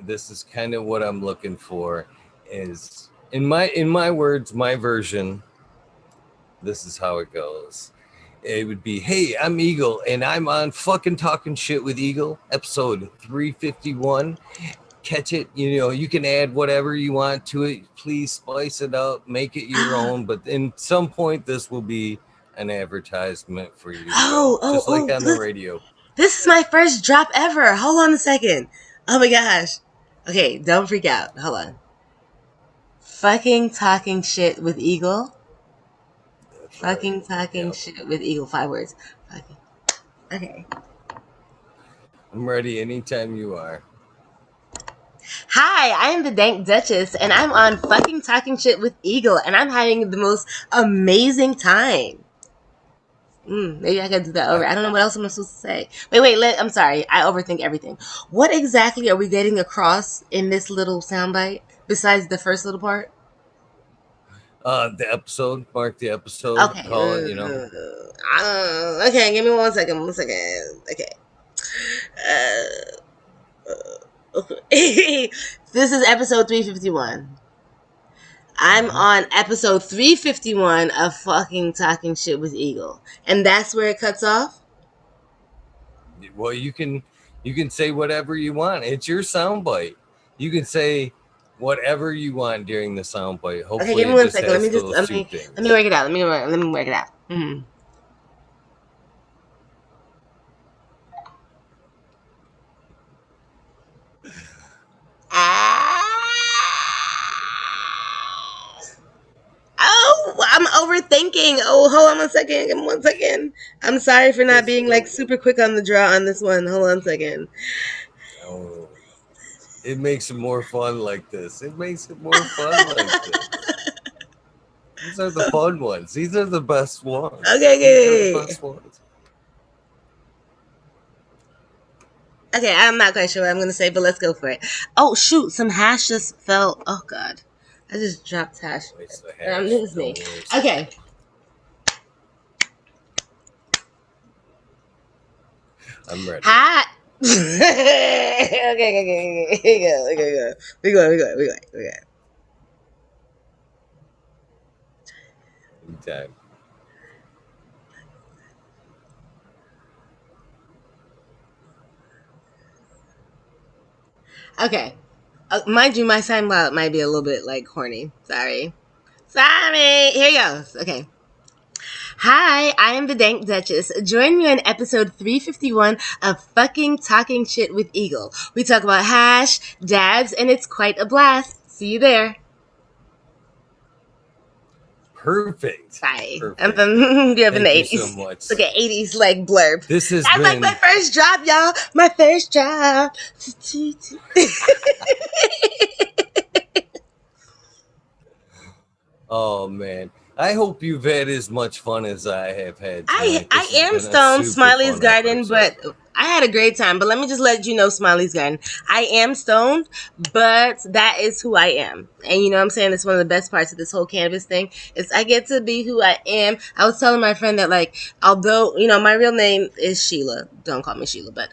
Speaker 1: this is kind of what I'm looking for. Is in my words, my version. This is how it goes. It would be, hey, I'm Eagle, and I'm on fucking Talking Shit with Eagle, episode 351. Catch it. You can add whatever you want to it. Please spice it up, make it your own. But in some point, this will be an advertisement for you to go, just like on the radio.
Speaker 2: This is my first drop ever. Hold on a second. Oh my gosh. Okay, don't freak out. Hold on. Fucking Talking Shit with Eagle.
Speaker 1: That's
Speaker 2: Fucking
Speaker 1: right.
Speaker 2: Talking
Speaker 1: Yep.
Speaker 2: Shit with Eagle. 5 words. Fucking. Okay.
Speaker 1: I'm ready anytime you are.
Speaker 2: Hi, I am the Dank Duchess, and I'm on fucking Talking Shit with Eagle, and I'm having the most amazing time. Maybe I could do that over. I don't know what else I'm supposed to say. Wait. I'm sorry. I overthink everything. What exactly are we getting across in this little soundbite besides the first little part?
Speaker 1: The episode, mark the episode,
Speaker 2: Okay.
Speaker 1: call it,
Speaker 2: Okay, give me 1 second. 1 second. Okay. Okay. This is episode 351. I'm on episode 351 of fucking Talking Shit with Eagle. And that's where it cuts off?
Speaker 1: Well, you can say whatever you want. It's your soundbite. You can say whatever you want during the soundbite. Hopefully,
Speaker 2: Okay, give me
Speaker 1: it
Speaker 2: one
Speaker 1: just
Speaker 2: second.
Speaker 1: has those two
Speaker 2: Let
Speaker 1: things.
Speaker 2: me work it out. Let me work it out. Mm-hmm. Oh, I'm overthinking. Oh, hold on 1 second. Give me 1 second. I'm sorry for not being like super quick on the draw on this one. Hold on 1 second.
Speaker 1: Oh, it makes it more fun like this. It makes it more fun like this. These are the fun ones. These are the best ones.
Speaker 2: Okay,
Speaker 1: These are the
Speaker 2: okay.
Speaker 1: best ones.
Speaker 2: Okay, I'm not quite sure what I'm going to say, but let's go for it. Oh, shoot. Some hash just fell. Oh, God. I just dropped hash.
Speaker 1: It's the hash.
Speaker 2: This is me. Okay.
Speaker 1: I'm ready.
Speaker 2: Hi. Okay. Here we go. We go.
Speaker 1: Anytime.
Speaker 2: Okay. Mind you, my sign might be a little bit like corny. Sorry. Here goes. Okay. Hi, I am the Dank Duchess. Join me on episode 351 of Fucking Talking Shit with Eagle. We talk about hash, dabs, and it's quite a blast. See you there.
Speaker 1: Perfect.
Speaker 2: Bye. I'm
Speaker 1: Perfect.
Speaker 2: from, you have in the
Speaker 1: Thank you so
Speaker 2: 80s.
Speaker 1: much.
Speaker 2: Look at 80s like blurb.
Speaker 1: This has
Speaker 2: That's like my
Speaker 1: been,
Speaker 2: first job, y'all. My first job.
Speaker 1: oh man. I hope you've had as much fun as I have had
Speaker 2: I
Speaker 1: tonight.
Speaker 2: I
Speaker 1: This has
Speaker 2: am
Speaker 1: been a
Speaker 2: stoned,
Speaker 1: super
Speaker 2: Smiley's
Speaker 1: fun
Speaker 2: Garden,
Speaker 1: episode.
Speaker 2: but I had a great time. But let me just let you know, Smiley's Garden, I am stoned, but that is who I am. And you know what I'm saying? It's one of the best parts of this whole cannabis thing is I get to be who I am. I was telling my friend that like, although, you know, my real name is Sheila. Don't call me Sheila, but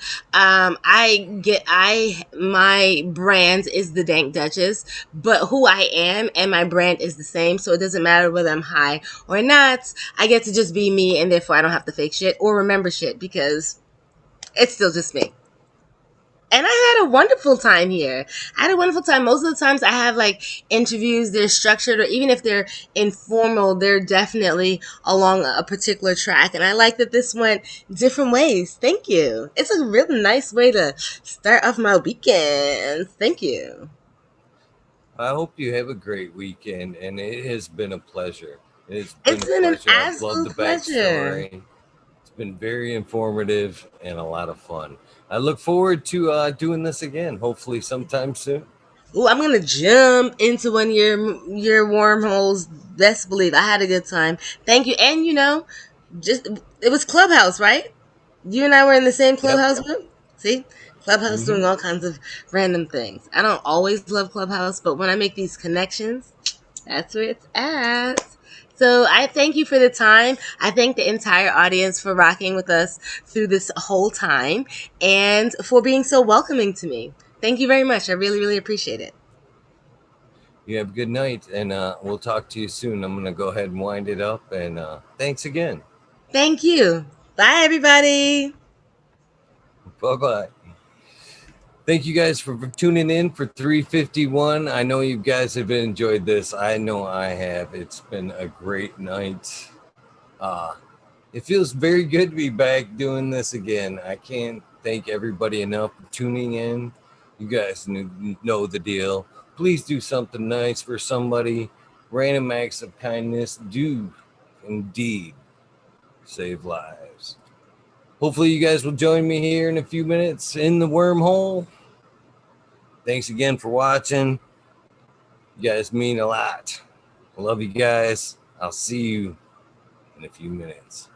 Speaker 2: my brand is the Dank Duchess, but who I am and my brand is the same. So it doesn't matter whether I'm high or not. I get to just be me, and therefore I don't have to fake shit or remember shit because it's still just me. And I had a wonderful time here. I had a wonderful time. Most of the times I have like interviews, they're structured, or even if they're informal, they're definitely along a particular track. And I like that this went different ways. Thank you. It's a really nice way to start off my weekend. Thank you.
Speaker 1: I hope you have a great weekend, and it has been a pleasure. It has been
Speaker 2: It's
Speaker 1: a
Speaker 2: been an
Speaker 1: pleasure. I've loved
Speaker 2: absolute
Speaker 1: the
Speaker 2: pleasure.
Speaker 1: backstory. It's been very informative and a lot of fun. I look forward to doing this again, hopefully sometime soon.
Speaker 2: Ooh, I'm gonna jump into one of your wormholes. Best believe I had a good time. Thank you. And you know, just it was Clubhouse, right? You and I were in the same
Speaker 1: Yep.
Speaker 2: Clubhouse group. See, Clubhouse
Speaker 1: Hmm.
Speaker 2: doing all kinds of random things. I don't always love Clubhouse, but when I make these connections, that's where it's at. So I thank you for the time. I thank the entire audience for rocking with us through this whole time and for being so welcoming to me. Thank you very much. I really, really appreciate it.
Speaker 1: You have a good night, and we'll talk to you soon. I'm going to go ahead and wind it up, and thanks again.
Speaker 2: Thank you. Bye, everybody.
Speaker 1: Bye bye. Thank you guys for tuning in for 351. I know you guys have enjoyed this. I know I have. It's been a great night. Uh, it feels very good to be back doing this again. I can't thank everybody enough for tuning in. You guys know the deal. Please do something nice for somebody. Random acts of kindness do indeed save lives. Hopefully, you guys will join me here in a few minutes in the wormhole. Thanks again for watching. You guys mean a lot. I love you guys. I'll see you in a few minutes.